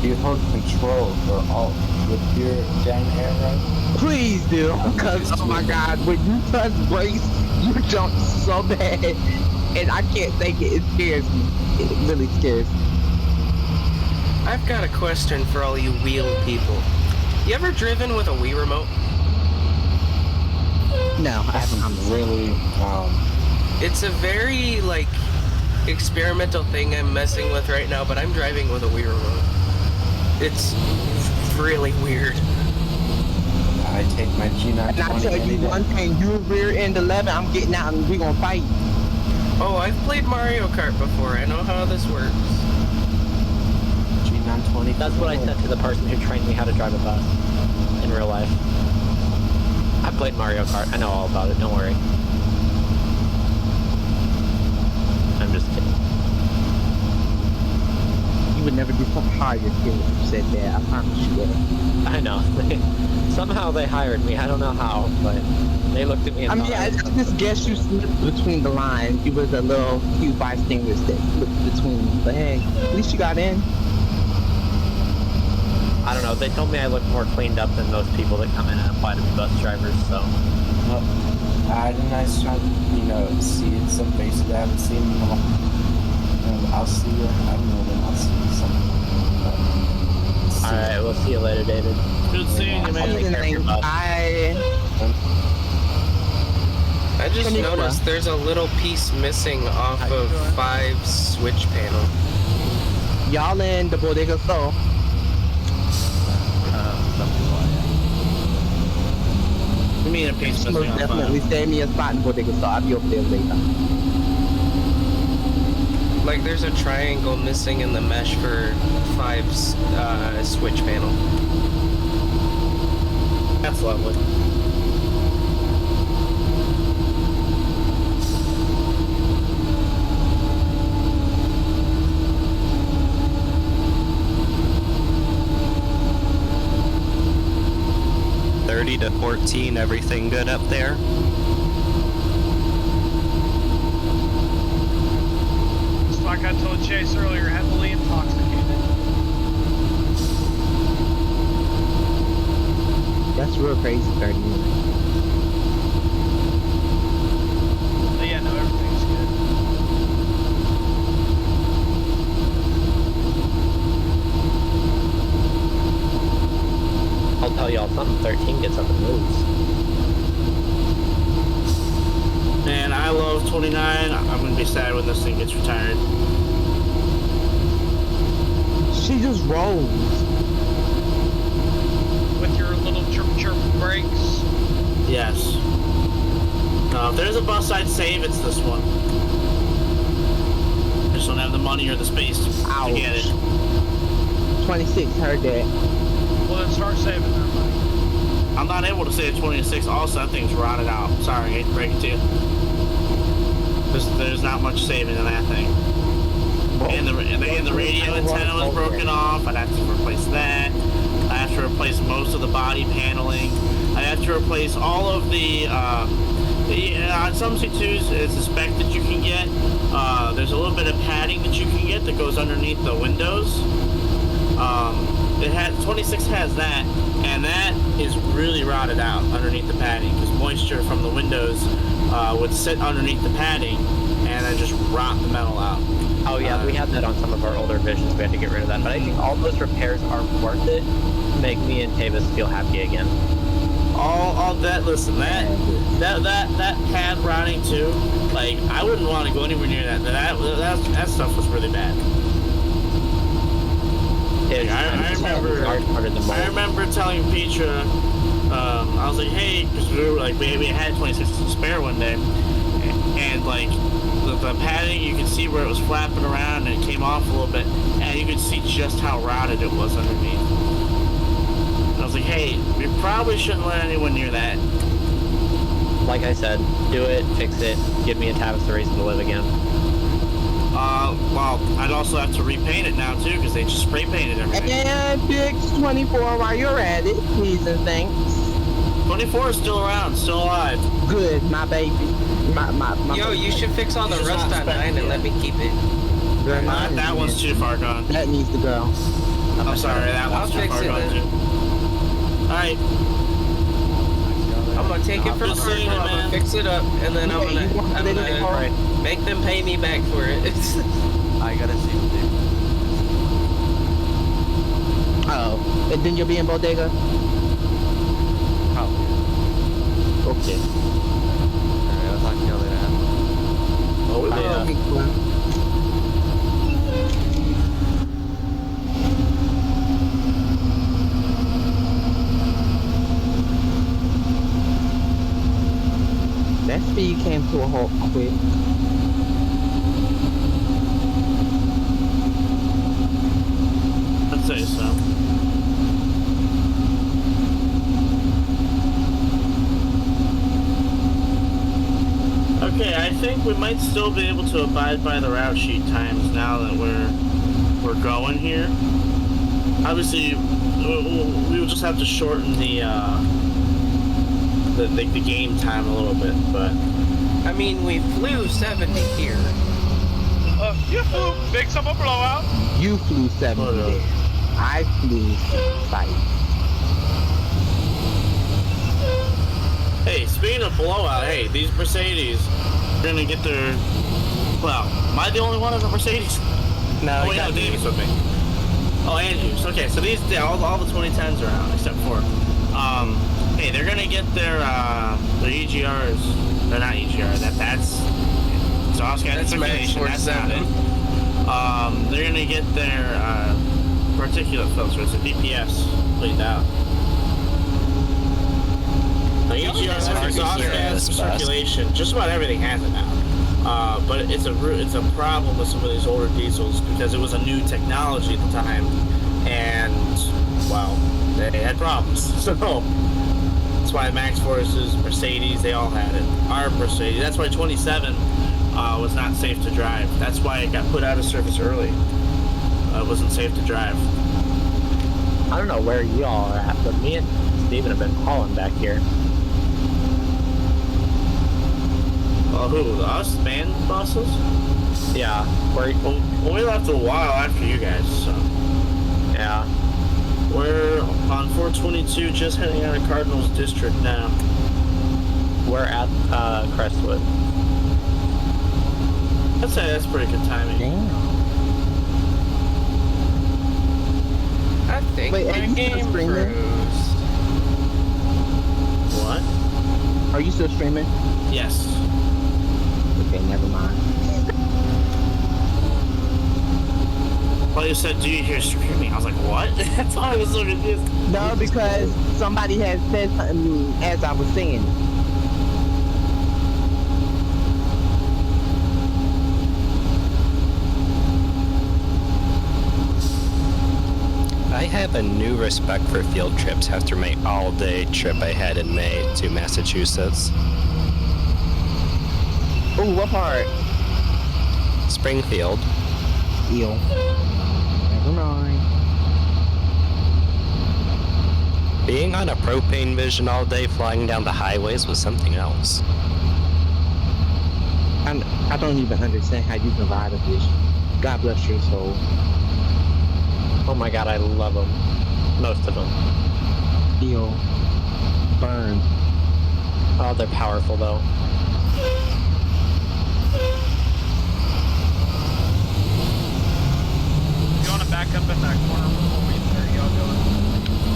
You hold control or alt with your down arrow. Please do, because oh my god, when you touch brakes, you jump so bad, and I can't take it. It scares me. It really scares me. I've got a question for all you wheel people. You ever driven with a Wii remote? No, I haven't. I'm really It's a very, like, experimental thing I'm messing with right now, but I'm driving with a Wii remote. It's really weird. I take my G9. And I tell you one thing, you rear end 11, I'm getting out and we gonna fight. Oh, I've played Mario Kart before. I know how this works. G9 24. That's what I said to the person who trained me how to drive a bus in real life. I played Mario Kart. I know all about it. Don't worry. I'm just kidding. You would never do something hard if you said that. I promise you that. I know. Somehow they hired me. I don't know how, but they looked at me and I mean, I just guess you slipped between the lines. You was a little few bystanders that slipped between. But hey, at least you got in. I don't know. They told me I look more cleaned up than most people that come in and apply to be bus drivers, so. Well, I had a nice time, seeing some faces I haven't seen in a while. I'll see you. I don't know when I'll see you sometime. Alright, we'll see you later, David. Good seeing you, man. I just noticed there's a little piece missing off of 5's switch panel. Y'all in the bodega store. You mean a piece missing Most off definitely save me a spot in bodega store. I'll be over there later. Like there's a triangle missing in the mesh for 5's switch panel. That's lovely. To 14, everything good up there? Just like I told Chase earlier, heavily intoxicated. That's real crazy, Cardinal. But yeah, no, everything's good. I'll tell y'all something. 13 gets up and moves. Man, I love 29. I'm gonna be sad when this thing gets retired. She just rolls. With your little chirp brakes. Yes. If there's a bus I'd save, it's this one. I just don't have the money or the space to get it. 26, heard that. Well, then start saving that money. I'm not able to save 26. Also, that thing's rotted out. Sorry, I hate to break it to you. There's not much saving in that thing. And the radio antenna was broken off. I'd have to replace that. I have to replace most of the body paneling. I have to replace all of the on some C2s, it's a spec that you can get. There's a little bit of padding that you can get that goes underneath the windows. 26 has that, and that is really rotted out underneath the padding because moisture from the windows would sit underneath the padding and then just rot the metal out. Oh yeah, we had that on some of our older Visions. We had to get rid of that, but I think all those repairs are worth it to make me and Tavis feel happy again. All that. Listen, that pad rotting too. Like I wouldn't want to go anywhere near that. That stuff was really bad. I remember telling Petra, I was like, hey, because we had 26 to spare one day, and like the padding, you could see where it was flapping around and it came off a little bit, and you could see just how rotted it was underneath. And I was like, hey, we probably shouldn't let anyone near that. Like I said, do it, fix it, give me and Tavis a reason to live again. Well, I'd also have to repaint it now too, because they just spray painted everything. And fix 24 while you're at it, please and thanks. 24 is still around, still alive. Good, my baby. My Yo, you should fix all the rust on 9 and let me keep it. That one's too far gone. That needs to go. I'm sorry, that one's too far gone too. Alright. I'm gonna take it from Cardinal, I'm gonna fix it up, and then I'm gonna make them pay me back for it. I gotta see what they Oh, and then you'll be in bodega? probably. Okay. Alright, I'll talk to y'all later. Oh, yeah. That speed came to a halt quick. Let's say Okay, I think we might still be able to abide by the route sheet times now that we're going here. Obviously, we will just have to shorten the game time a little bit, but I mean, we flew 70 here. You flew big summer blowout. You flew 70 there. I flew sight. hey, speaking of blowout, hey, these Mercedes are gonna get their. Well, am I the only one in a Mercedes? No, Oh, wait, no, Dave's with me. Oh, Andrews. Okay, so these, all the 2010s are out except for. Hey, they're gonna get their EGRs. They're not EGR. That's exhaust gas circulation. That's not it. They're gonna get their particulate filter. It's a DPS cleaned out. The EGR is exhaust gas circulation. Just about everything has it now. But it's a problem with some of these older diesels because it was a new technology at the time, and well, they had problems. So that's why Max Forces, Mercedes, they all had it. Our Mercedes. That's why 27 was not safe to drive. That's why it got put out of service early. It wasn't safe to drive. I don't know where y'all are at, but me and Steven have been hauling back here. Who? Us? Van buses? Yeah. Well, we left a while after you guys, so. Yeah. We're on 422, just heading out of Cardinal's district now. We're at Crestwood. I'd say that's pretty good timing. Damn. I think Wait, my are you still game streaming? froze. What? Are you still streaming? Yes. Okay, never mind. Well, you said, do you hear screaming? I was like, what? That's why I was so confused. No, because somebody had said something as I was saying it. I have a new respect for field trips after my all-day trip I had in May to Massachusetts. Oh, what part? Springfield. Eel. Never mind. Being on a propane vision all day flying down the highways was something else. I don't even understand how you can ride a vision. God bless your soul. Oh my god, I love them. Most of them. Eel. Burn. Oh, they're powerful though. You want to back up in that corner before we start y'all going?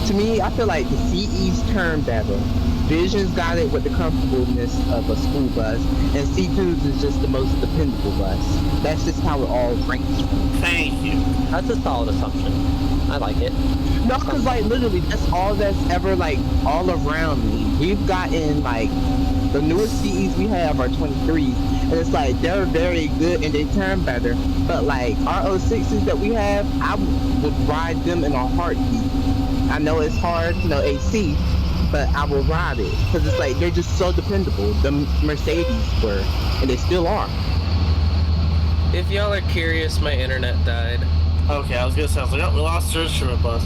To me, I feel like the CE's turn better. Vision's got it with the comfortableness of a school bus, and C2's is just the most dependable bus. That's just how it all ranks. Thank you. That's a solid assumption. I like it. No, because like literally, that's all that's ever like all around me. We've gotten like the newest CEs we have are 23s, and it's like they're very good and they turn better. But like our 06s that we have, I would ride them in a heartbeat. I know it's hard, you know, AC, but I will ride it because it's like they're just so dependable. The Mercedes were, and they still are. If y'all are curious, my internet died. Okay, I was gonna say, I was like, oh, we lost search from a bus.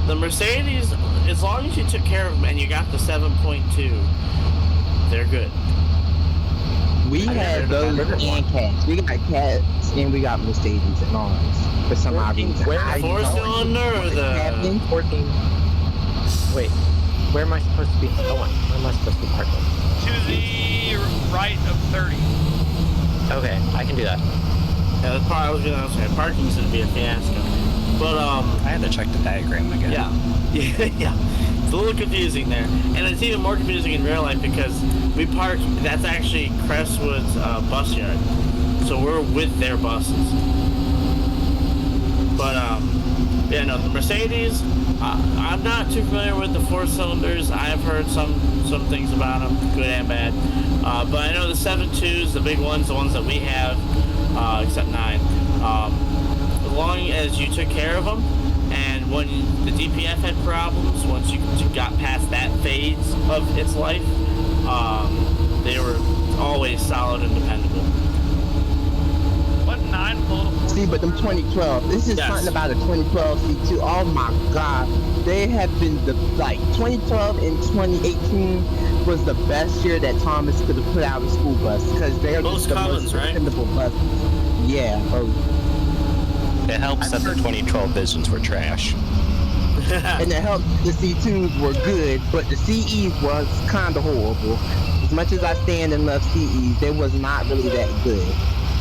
The Mercedes, as long as you took care of them and you got the 7.2, they're good. We had those and cats. We got cats and we got Mercedes and ours for some odd reason. Four-cylinder or the 14. Wait, where am I supposed to be going? Where am I supposed to be parking? To the right of 30. Okay, I can do that. Yeah, that's probably, I was gonna say, parking's gonna be a fiasco. But, I had to check the diagram again. yeah. Yeah. It's a little confusing there. And it's even more confusing in real life because we park, that's actually Crestwood's bus yard. So we're with their buses. But, yeah, no, the Mercedes, I'm not too familiar with the four cylinders. I've heard some things about them, good and bad. But I know the 7.2s, the big ones, the ones that we have, except 9. As long as you took care of them when the DPF had problems, once you got past that phase of its life, they were always solid and dependable. What 9 multiple? See, but them 2012, this is Yes. something about a 2012 C2. Oh my God. They have been 2012 and 2018 was the best year that Thomas could have put out a school bus because they're Most just the Collins, most right? dependable buses. Yeah. It helps that the 2012 Visions were trash. And it helped the C2s were good, but the CEs was kind of horrible. As much as I stand and love CEs, they was not really that good.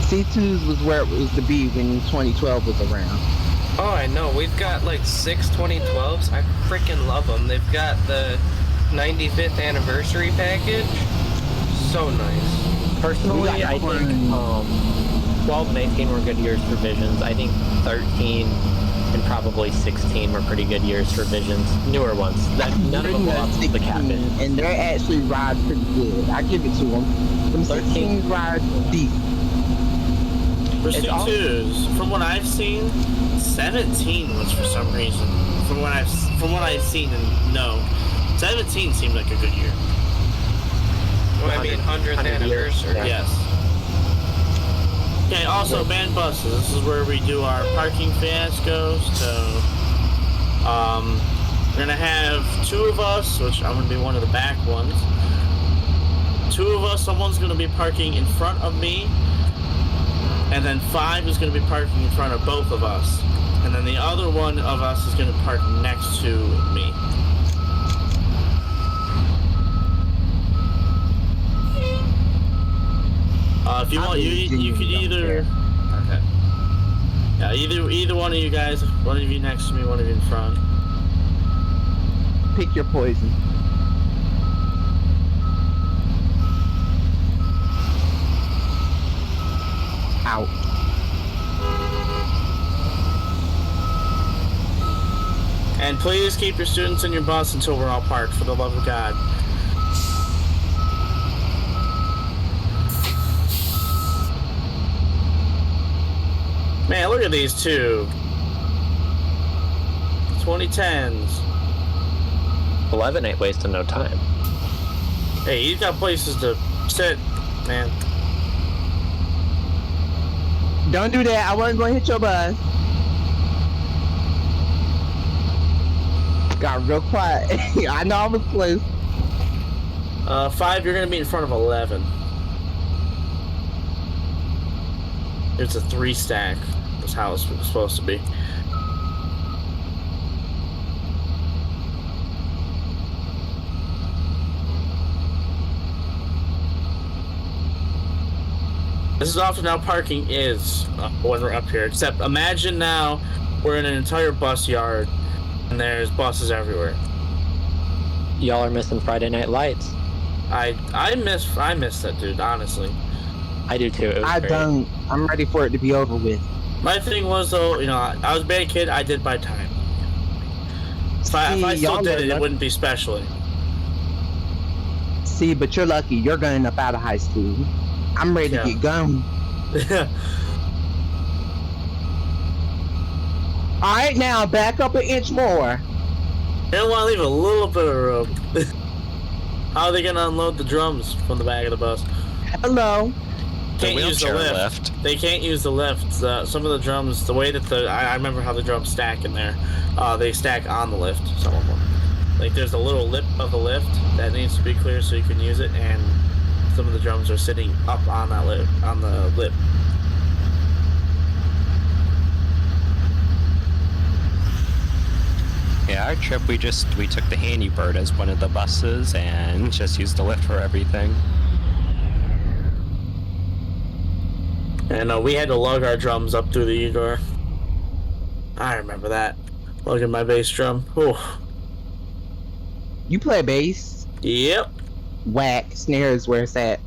C2s was where it was to be when 2012 was around. Oh, I know. We've got like 6 2012s. I freaking love them. They've got the 95th anniversary package. So nice. Personally, I think 12 and 18 were good years for Visions. I think 13 and probably 16 were pretty good years for Visions. Newer ones. None of them lost the cat Visions. And they actually ride pretty good. I give it to them. Them 16 rides deep. For C2s, from what I've seen, 17 was for some reason. From what I've seen and know, 17 seemed like a good year. Well, I mean, 100th anniversary. Yes. Okay, also band buses. This is where we do our parking fiascos. So, we're gonna have 2 of us, which I'm gonna be one of the back ones. 2 of us, someone's gonna be parking in front of me, and then 5 is gonna be parking in front of both of us, and then the other one of us is gonna park next to me. If you want, you could either. Okay. Yeah, either one of you guys, one of you next to me, one of you in front. Pick your poison. Out. And please keep your students in your bus until we're all parked, for the love of God. Man, look at these two. 2010s. 11 ain't wasting no time. Hey, you got places to sit, man. Don't do that. I wasn't going to hit your bus. Got real quiet. I know I was close. 5, you're gonna be in front of 11. It's a 3 stack. That's how it's supposed to be. This is often how parking is when we're up here. Except imagine now we're in an entire bus yard and there's buses everywhere. Y'all are missing Friday Night Lights. I miss that, dude, honestly. I do too. It was I great. don't. I'm ready for it to be over with. My thing was, though, you know, I was a bad kid, I did by time. If I still y'all did are it, it lucky. wouldn't be special. See, but you're lucky. You're going up out of high school. I'm ready to get going. All right, now back up an inch more. They don't want to leave a little bit of room. How are they going to unload the drums from the back of the bus? Hello. Can't use the wheelchair lift. lift. They can't use the lift. Some of the drums, the way that I remember how the drums stack in there. They stack on the lift, some of them. Like there's a little lip of the lift that needs to be clear so you can use it, and some of the drums are sitting up on that lip, on the lip. Yeah, our trip we took the Handy Bird as one of the buses and just used the lift for everything. And we had to lug our drums up through the U-door. I remember that. Lugging my bass drum. Whew. You play bass? Yep. Whack. Snare is where it's at.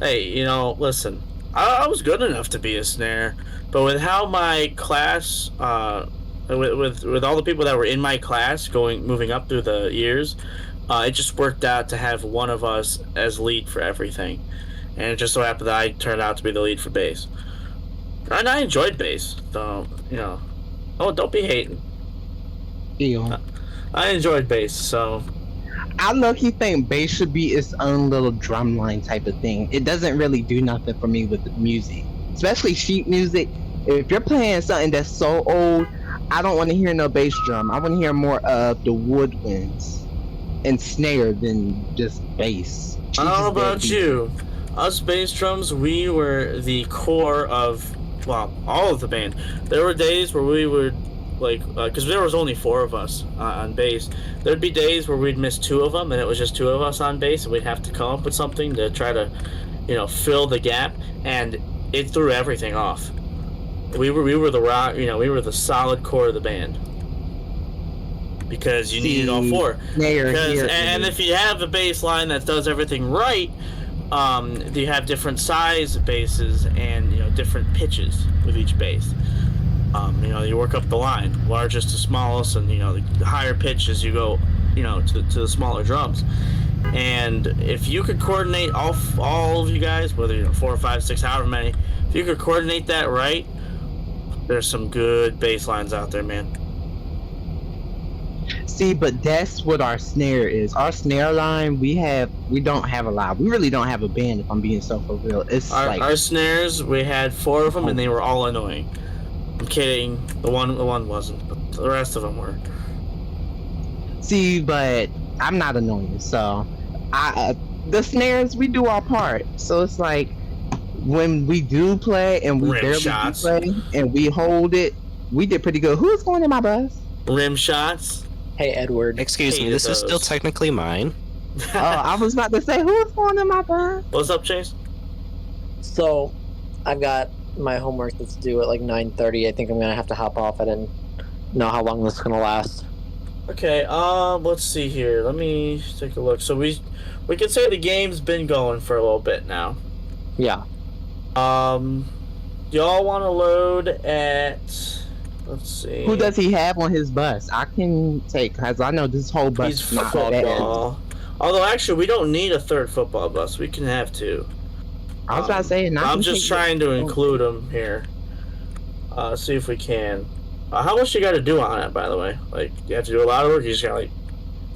Hey, you know, listen. I was good enough to be a snare, but with how my class, with all the people that were in my class moving up through the years, it just worked out to have one of us as lead for everything. And it just so happened that I turned out to be the lead for bass. And I enjoyed bass, so, you know. Oh, don't be hating. Ew. I enjoyed bass, so I low-key think bass should be its own little drumline type of thing. It doesn't really do nothing for me with music, especially sheet music. If you're playing something that's so old, I don't want to hear no bass drum. I want to hear more of the woodwinds and snare than just bass. I don't know Jesus, about baby. you. Us bass drums, we were the core of, well, all of the band. There were days where we would, like, because there was only 4 of us on bass. There'd be days where we'd miss 2 of them, and it was just 2 of us on bass, and we'd have to come up with something to try to, fill the gap, and it threw everything off. We were the rock, we were the solid core of the band. Because you needed all 4. And if you have a bass line that does everything right, you have different size basses and different pitches with each bass. You work up the line, largest to smallest, and the higher pitches you go, to the smaller drums. And if you could coordinate all of you guys, whether 4 or 5, 6, however many, if you could coordinate that right, there's some good bass lines out there, man. See, but that's what our snare is. Our snare line, we don't have a lot. We really don't have a band, if I'm being so for real. It's our snares. We had 4 of them, and they were all annoying. I'm kidding. The one wasn't, but the rest of them were. See, but I'm not annoying, so the snares, we do our part. So it's like when we do play and we barely do play and we hold it, we did pretty good. Who's going in my bus? Rim shots. Hey, Edward. Excuse me, this is still technically mine. Oh, I was about to say, who's going in my bus? What's up, Chase? So, I've got my homework that's due at like 9:30. I think I'm gonna have to hop off. I didn't know how long this is gonna last. Okay, let's see here. Let me take a look. So we can say the game's been going for a little bit now. Yeah. Y'all want to load at... Let's see. Who does he have on his bus? I can take, because I know this whole bus is not football. Although, actually, we don't need a 3rd football bus. We can have 2. I was about to say, I'm just trying to include them here. See if we can. How much you got to do on it, by the way? Like, you have to do a lot of work. You just got to, like,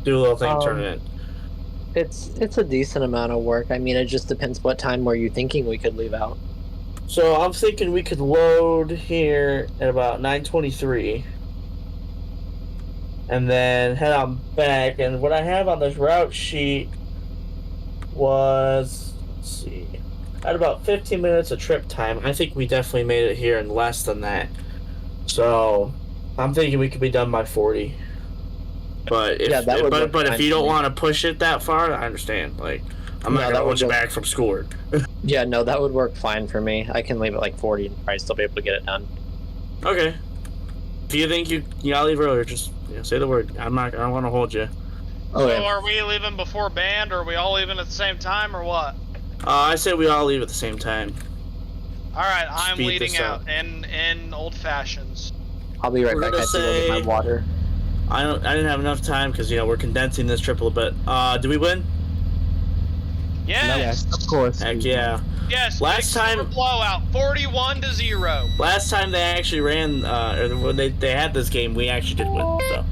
do a little thing, turn it in. It's a decent amount of work. I mean, it just depends what time were you thinking we could leave out. So I'm thinking we could load here at about 9:23, and then head on back. And what I have on this route sheet was, let's see, at about 15 minutes of trip time. I think we definitely made it here in less than that. So I'm thinking we could be done by 40. But if you don't want to push it that far, I understand. Like, I'm not gonna push it back from schoolwork. Yeah, no, that would work fine for me. I can leave at like 40 and probably still be able to get it done. Okay. If you think you gotta leave earlier, just say the word. I don't want to hold you. So are we leaving before band, or are we all leaving at the same time, or what? I say we all leave at the same time. All right, I'm leading out in old fashions. I'll be right back. I have to go get my water. I didn't have enough time because we're condensing this trip a little bit. Did we win? Yes. Of course. Heck yeah. Yes. Last time blowout, 41-0. Last time they actually ran, or when they had this game, we actually did win. So,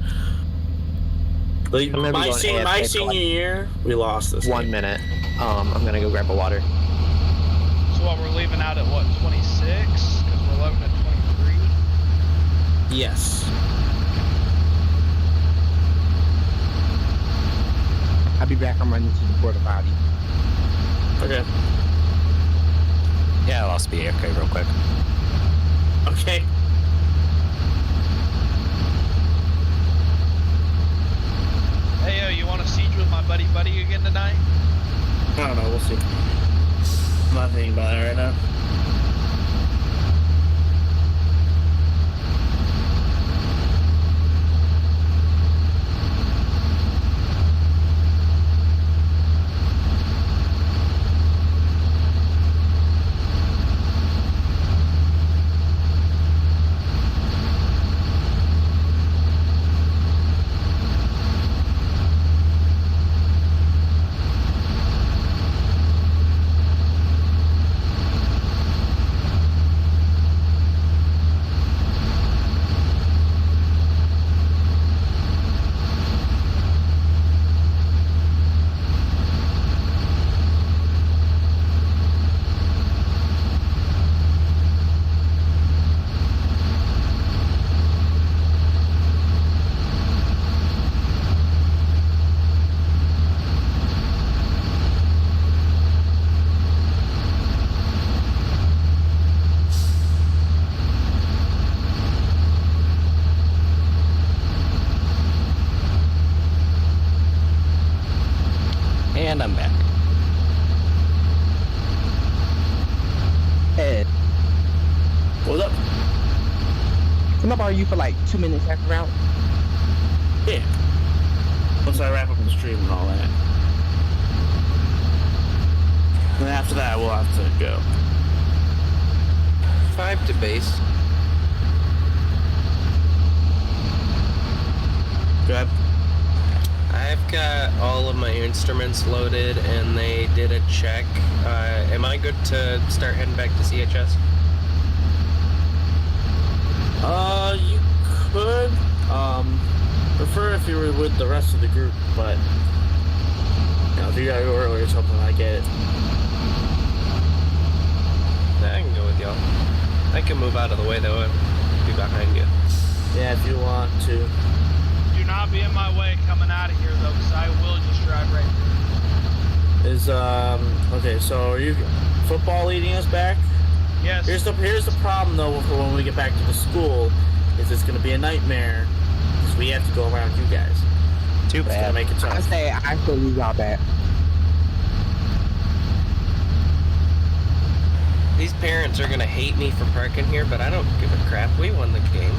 my senior year, we lost this. 1 minute. I'm gonna go grab a water. So what, we're leaving out at what, 26? Because we're loading at 23. Yes. I'll be back. I'm running to the porta potty. Okay. Yeah, I'll also be okay real quick. Okay. Hey, yo, you want to siege with my buddy again tonight? I don't know. We'll see. I'm not thinking about it right now. call you for like 2 minutes after route? Yeah. Once I wrap up the stream and all that. Then after that, we'll have to go. 5 to base. Go ahead. I've got all of my instruments loaded, and they did a check. Am I good to start heading back to CHS? You could. Prefer if you were with the rest of the group, but you know, if you gotta go early or something, I get it. I can go with y'all. I can move out of the way though and be behind you. Yeah, if you want to. Do not be in my way coming out of here though, because I will just drive right through. Is okay, so are you football leading us back? Yes. Here's the problem though for when we get back to the school, is it's gonna be a nightmare because we have to go around you guys. Too It's gonna bad. make it tough. I say I still leave y'all back. These parents are gonna hate me for parking here, but I don't give a crap. We won the game.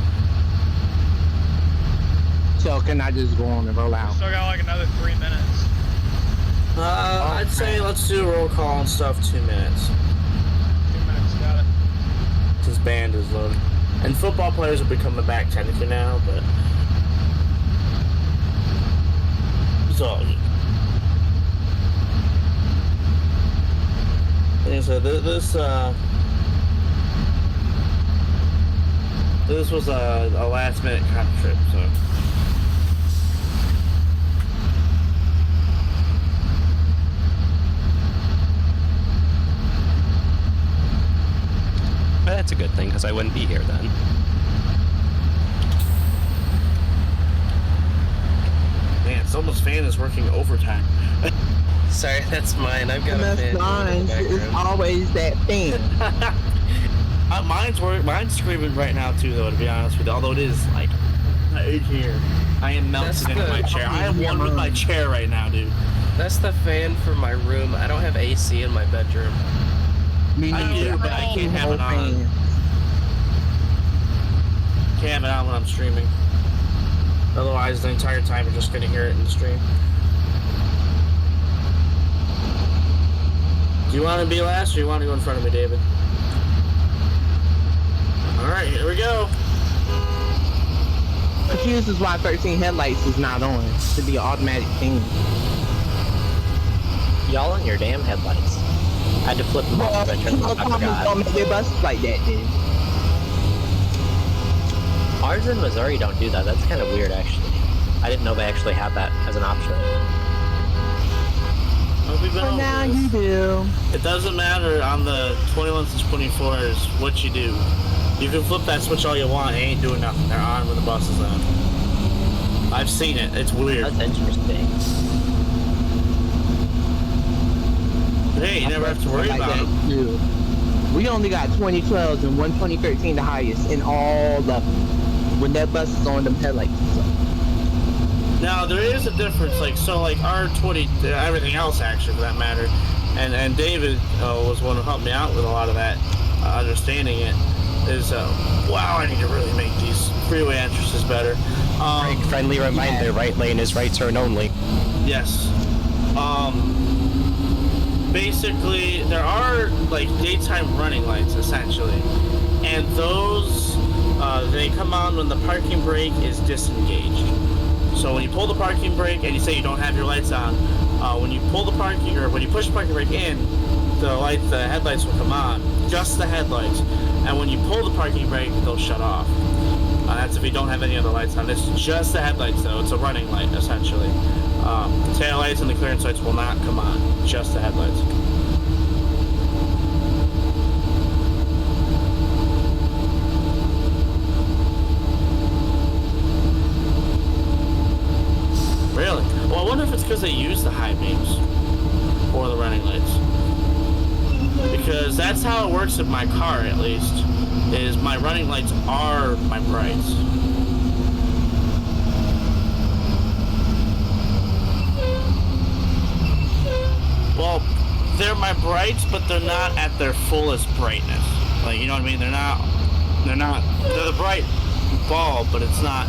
So can I just go on and roll out? Still got like another 3 minutes. I'd say let's do roll call and stuff 2 minutes. 2 minutes, got it. Since band is loaded. And football players will be coming back technically now, but it's all good. Like I said, this was a last minute kind of trip, so. But that's a good thing, because I wouldn't be here then. Man, someone's fan is working overtime. Sorry, that's mine. I've got a MS9 fan in the is background. always that thing. Mine's screaming right now too, though. To be honest with you, although it is like right here, I am melted into my chair. I am one with my chair right now, dude. That's the fan for my room. I don't have AC in my bedroom. Me I neither. do, but I can't have it on. Fan. Can't have it on when I'm streaming. Otherwise, the entire time you're just gonna hear it in the stream. Do you want to be last, or you want to go in front of me, David? All right, here we go. Confused is why 13 headlights is not on. It should be an automatic thing. Y'all on your damn headlights. I had to flip them off because I turned them off. I Don't forgot. make their buses like that, then. Ours in Missouri don't do that. That's kind of weird, actually. I didn't know they actually had that as an option. Well, we've been But over now this. you do. It doesn't matter on the 21s and 24s what you do. You can flip that switch all you want. It ain't doing nothing. They're on when the bus is on. I've seen it. It's weird. That's interesting. Hey, you never have to worry Like about that, it. too. We only got 2012s and one 2013 the highest in all of them. When that bus is on, them headlights is on. Now there is a difference, like our 20, everything else actually for that matter, and David was one who helped me out with a lot of that, understanding it. Is wow, I need to really make these freeway entrances better. Friendly reminder: right lane is right turn only. Yes. Basically, there are like daytime running lights essentially, and those they come on when the parking brake is disengaged. So when you pull the parking brake and you say you don't have your lights on, when you pull the parking or when you push the parking brake in, the headlights will come on, just the headlights. And when you pull the parking brake, they'll shut off. That's if you don't have any other lights on. It's just the headlights though. It's a running light essentially. The tail lights and the clearance lights will not come on, just the headlights. Really? Well, I wonder if it's because they use the high beams or the running lights. Because that's how it works in my car, at least, is my running lights are my brights. Well, they're my brights, but they're not at their fullest brightness. Like, you know what I mean? They're the bright ball, but it's not.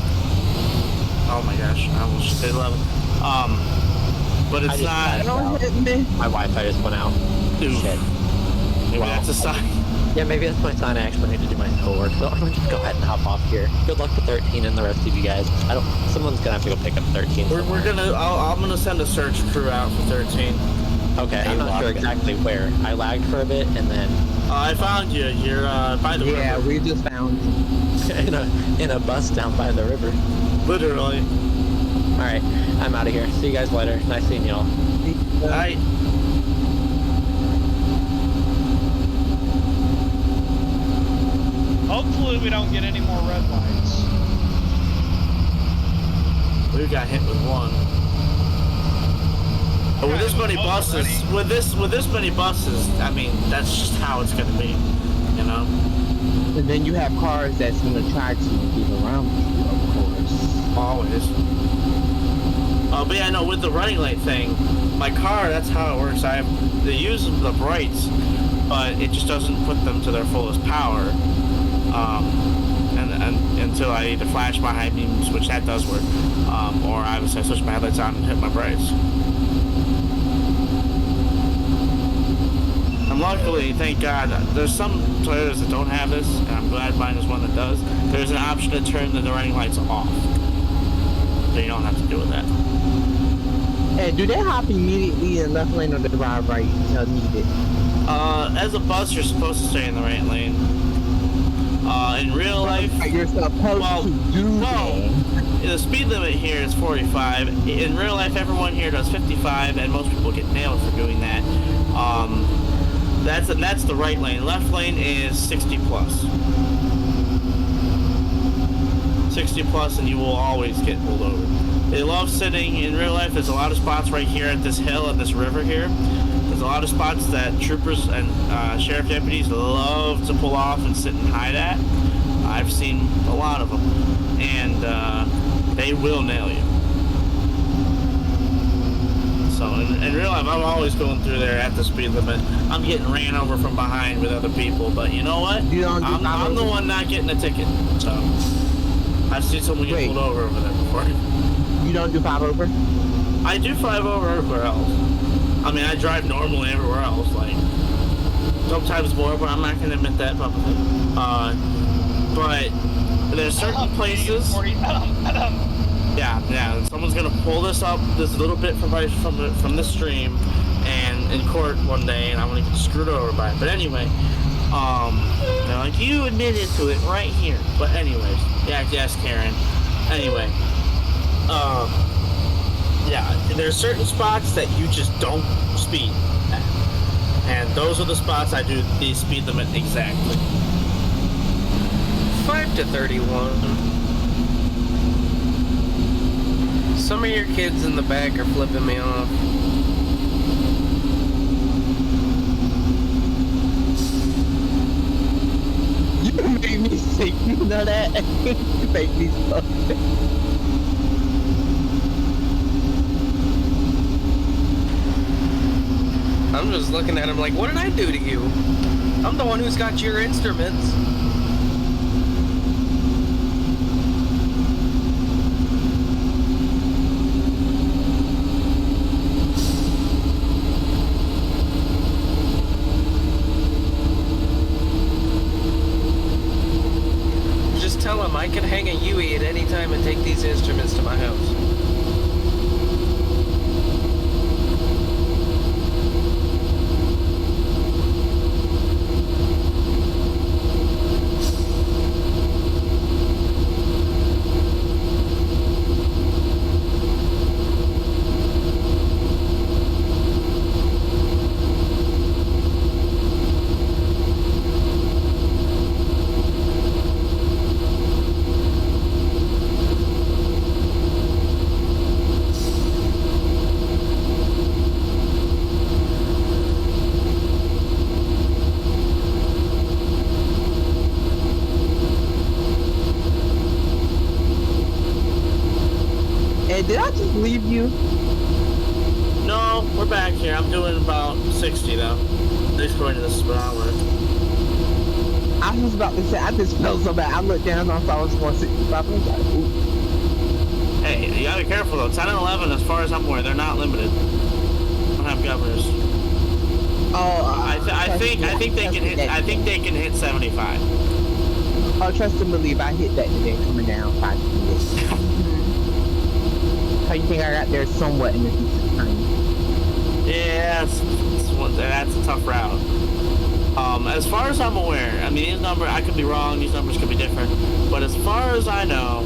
Oh my gosh, I almost said 11. But it's not. Don't hit me. My Wi-Fi just went out. Ooh. Shit. Maybe Well, that's a sign. Yeah, maybe that's my sign. I actually need to do my homework. So I'm gonna just go ahead and hop off here. Good luck to 13 and the rest of you guys. Someone's gonna have to go pick up 13. We're gonna. I'm gonna send a search crew out for 13. Okay, I'm not sure exactly where. I lagged for a bit and then. I found you. You're by the river. Yeah, we just found in a bus down by the river. Literally. All right, I'm out of here. See you guys later. Nice seeing y'all. Bye. Hopefully we don't get any more red lights. We got hit with one. But with this many buses, with this many buses, I mean, that's just how it's gonna be, you know. And then you have cars that's gonna try to get around you, of course. Always. But yeah, no, with the running light thing, my car, that's how it works. They use the brights, but it just doesn't put them to their fullest power. And until I either flash my high beams, which that does work, or obviously I switch my headlights on and hit my brights. And luckily, thank God, there's some Toyotas that don't have this, and I'm glad mine is one that does. There's an option to turn the running lights off, so you don't have to deal with that. Hey, do they hop immediately in left lane or the drive right until needed? As a bus, you're supposed to stay in the right lane. In real life, you're supposed to do the speed limit here is 45. In real life, everyone here does 55, and most people get nailed for doing that. That's the right lane. Left lane is 60 plus. 60 plus, and you will always get pulled over. They love sitting in real life. There's a lot of spots right here at this hill and this river here. There's a lot of spots that troopers and sheriff deputies love to pull off and sit and hide at. I've seen a lot of them, and they will nail you. So in real life, I'm always going through there at the speed limit. I'm getting ran over from behind with other people, but you know what? I'm the one not getting a ticket. So I've seen someone get pulled over there before. You don't do 5 over? I do 5 over everywhere else. I mean, I drive normally everywhere else, like, sometimes more, but I'm not going to admit that publicly. But there's certain places... Yeah, someone's going to pull this up this little bit from this stream and in court one day, and I'm going to get screwed over by it. But anyway, they're like, you admitted to it right here. But anyways, yes, Karen. Anyway, yeah, there's certain spots that you just don't speed at. And those are the spots I do the speed limit exactly. 5 to 31. Some of your kids in the back are flipping me off. You made me sick, you know that? You make me so sick. I'm just looking at him like, what did I do to you? I'm the one who's got your instruments. Just tell him I can hang a Yui at any time and take these instruments to my house. Did I just leave you? No, we're back here. I'm doing about 60 though. At least according to this hour. I was about to say, I just felt so bad. I looked down, I saw it was 165. I was like, ooh. Hey, you gotta be careful though. 10 and 11, as far as I'm aware, they're not limited. They don't have governors. Oh, I think they can hit. I think they can hit 75. Oh, trust and believe, I hit that today, coming down 5 minutes. How you think I got there somewhat in the decent time? Yeah, that's a tough route. As far as I'm aware, I mean, these numbers, I could be wrong, these numbers could be different, but as far as I know,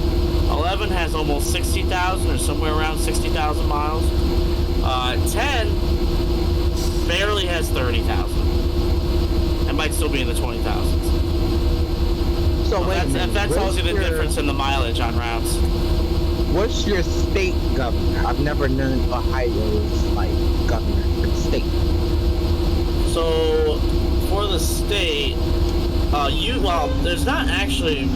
11 has almost 60,000 or somewhere around 60,000 miles. 10 barely has 30,000. It might still be in the 20,000s. So wait a minute. That tells you the difference in the mileage on routes. What's your state governor? I've never known Ohio's, like, governor for the state. So, for the state, there's not actually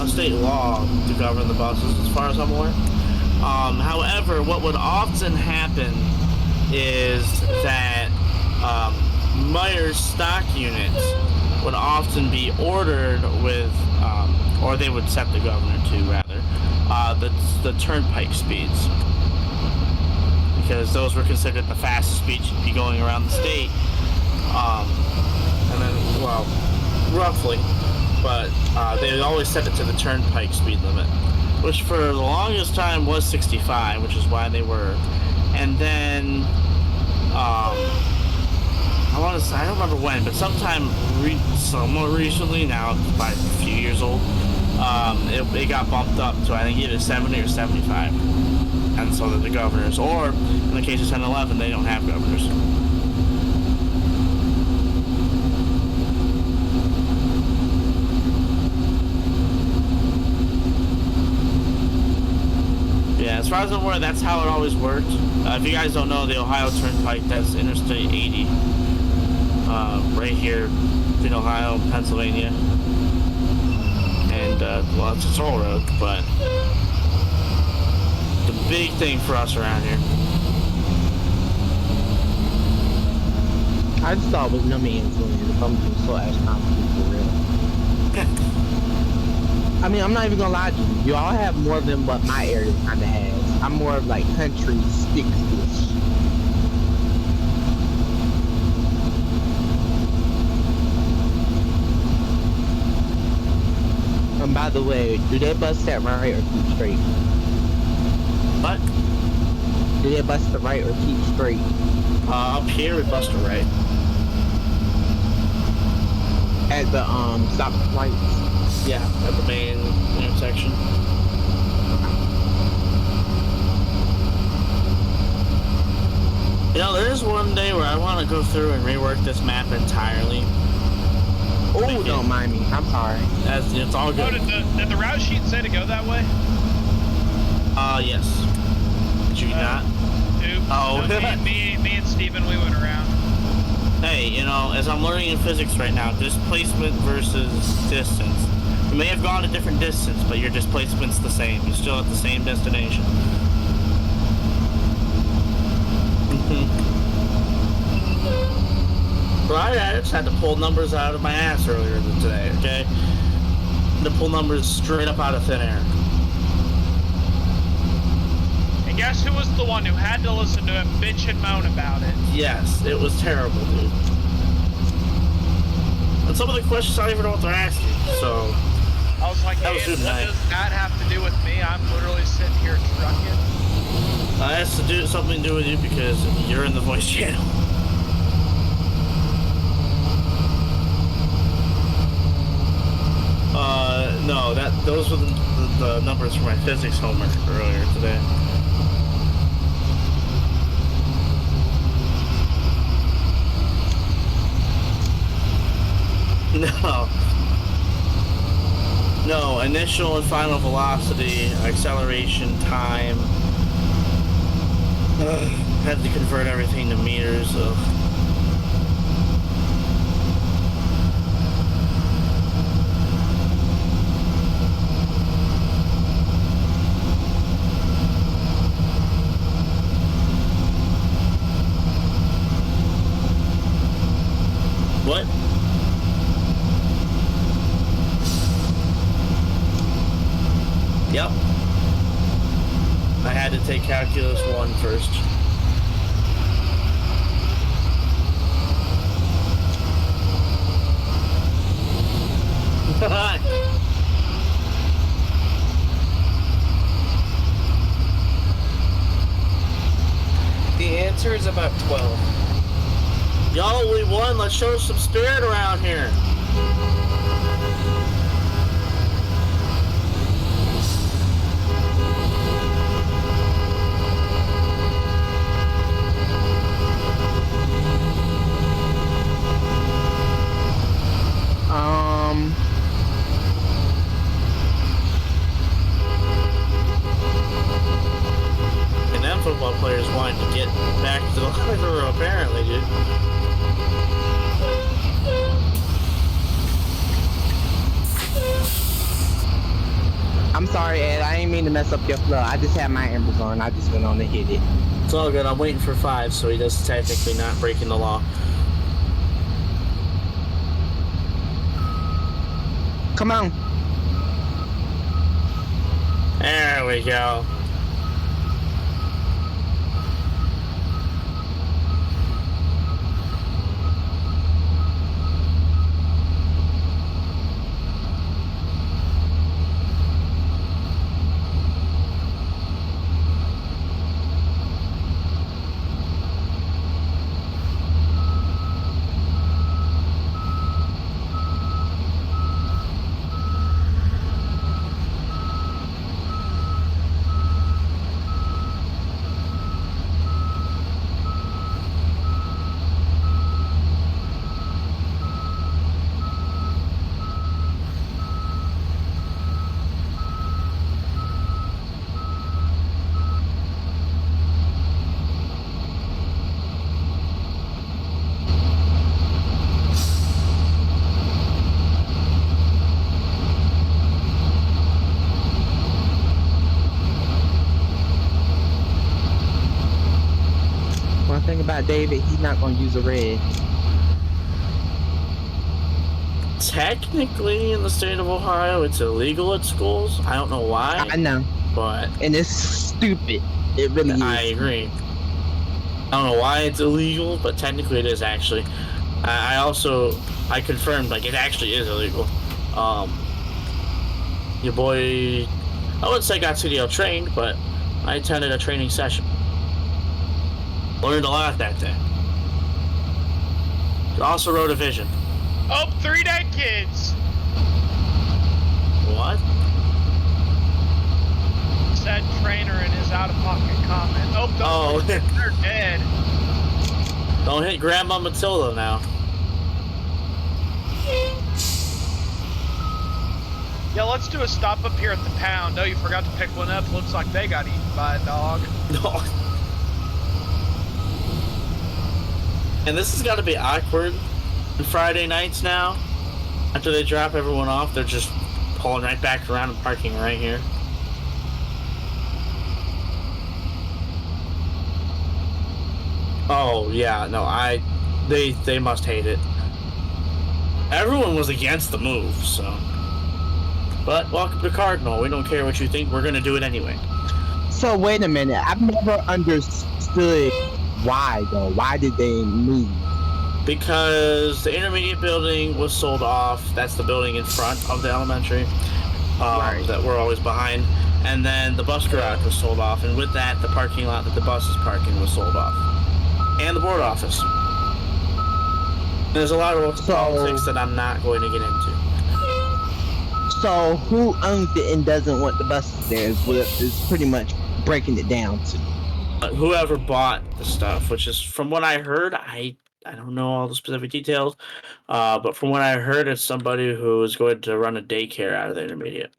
a state law to govern the buses, as far as I'm aware. However, what would often happen is that Myers stock units would often be ordered with, or they would set the governor to, rather, the turnpike speeds. Because those were considered the fastest speeds you'd be going around the state. And then, well, roughly, but they always set it to the turnpike speed limit, which for the longest time was 65, which is why they were. And then, I want to say, I don't remember when, but sometime somewhat recently, now by a few years old, it got bumped up to, I think, either 70 or 75. And so that the governors, or in the case of 10-11, they don't have governors. Yeah, as far as I'm aware, that's how it always worked. If you guys don't know, the Ohio Turnpike, that's Interstate 80. Right here between Ohio and Pennsylvania. And, well, it's a toll road, but the big thing for us around here. I just thought it was no man's land if I'm being so astronomical for real. I mean, I'm not even gonna lie to you. You all have more than what my area kinda has. I'm more of like country sticks-ish. And by the way, do they bust that right or keep straight? What? Do they bust the right or keep straight? Up here we bust the right. At the stop lights. Yeah, at the main intersection. You know, there is one day where I want to go through and rework this map entirely. Oh, don't mind me. I'm sorry. It's all good. Oh, did the route sheet say to go that way? Yes. Did you not? Oops. Oh. No, me and Steven, we went around. Hey, you know, as I'm learning in physics right now, displacement versus distance. You may have gone a different distance, but your displacement's the same. You're still at the same destination. But I just had to pull numbers out of my ass earlier today, okay? To pull numbers straight up out of thin air. And guess who was the one who had to listen to him bitch and moan about it? Yes, it was terrible, dude. And some of the questions I don't even know what they're asking, so... I was like, hey, what does that have to do with me? I'm literally sitting here trucking. It has to do something to do with you because you're in the voice channel. No, those were the numbers for my physics homework earlier today. No, initial and final velocity, acceleration, time. Had to convert everything to meters. What? had to take Calculus 1 first. The answer is about 12. Y'all, we won. Let's show some spirit around here. And them football players wanting to get back to the locker room, apparently, dude. I'm sorry, Ed. I ain't mean to mess up your flow. I just had my embers on. I just went on to hit it. It's all good. I'm waiting for 5, so he does technically not breaking the law. Come on. There we go. One thing about David, he's not going to use a red. Technically, in the state of Ohio, it's illegal at schools. I don't know why. I know. But and it's stupid. It really is. I agree. I don't know why it's illegal, but technically it is actually. I confirmed, like, it actually is illegal. Your boy, I wouldn't say got CDL trained, but I attended a training session. Learned a lot that day. Also wrote a vision. Oh, 3 dead kids. What? Said trainer in his out-of-pocket comment. Oh, don't they're dead. Don't hit Grandma Matilda now. Yeah, let's do a stop up here at the pound. Oh, you forgot to pick one up. Looks like they got eaten by a dog. And this has got to be awkward. Friday nights now, after they drop everyone off, they're just pulling right back around and parking right here. Oh yeah, no, they must hate it. Everyone was against the move, so. But welcome to Cardinal. We don't care what you think. We're gonna do it anyway. So wait a minute. I've never understood why though. Why did they move? Because the intermediate building was sold off. That's the building in front of the elementary that we're always behind. And then the bus garage was sold off. And with that, the parking lot that the bus is parking was sold off. And the board office. There's a lot of politics that I'm not going to get into. So who owns it and doesn't want the buses there is pretty much breaking it down to. Whoever bought the stuff, which is from what I heard, I don't know all the specific details, but from what I heard, it's somebody who is going to run a daycare out of the intermediate.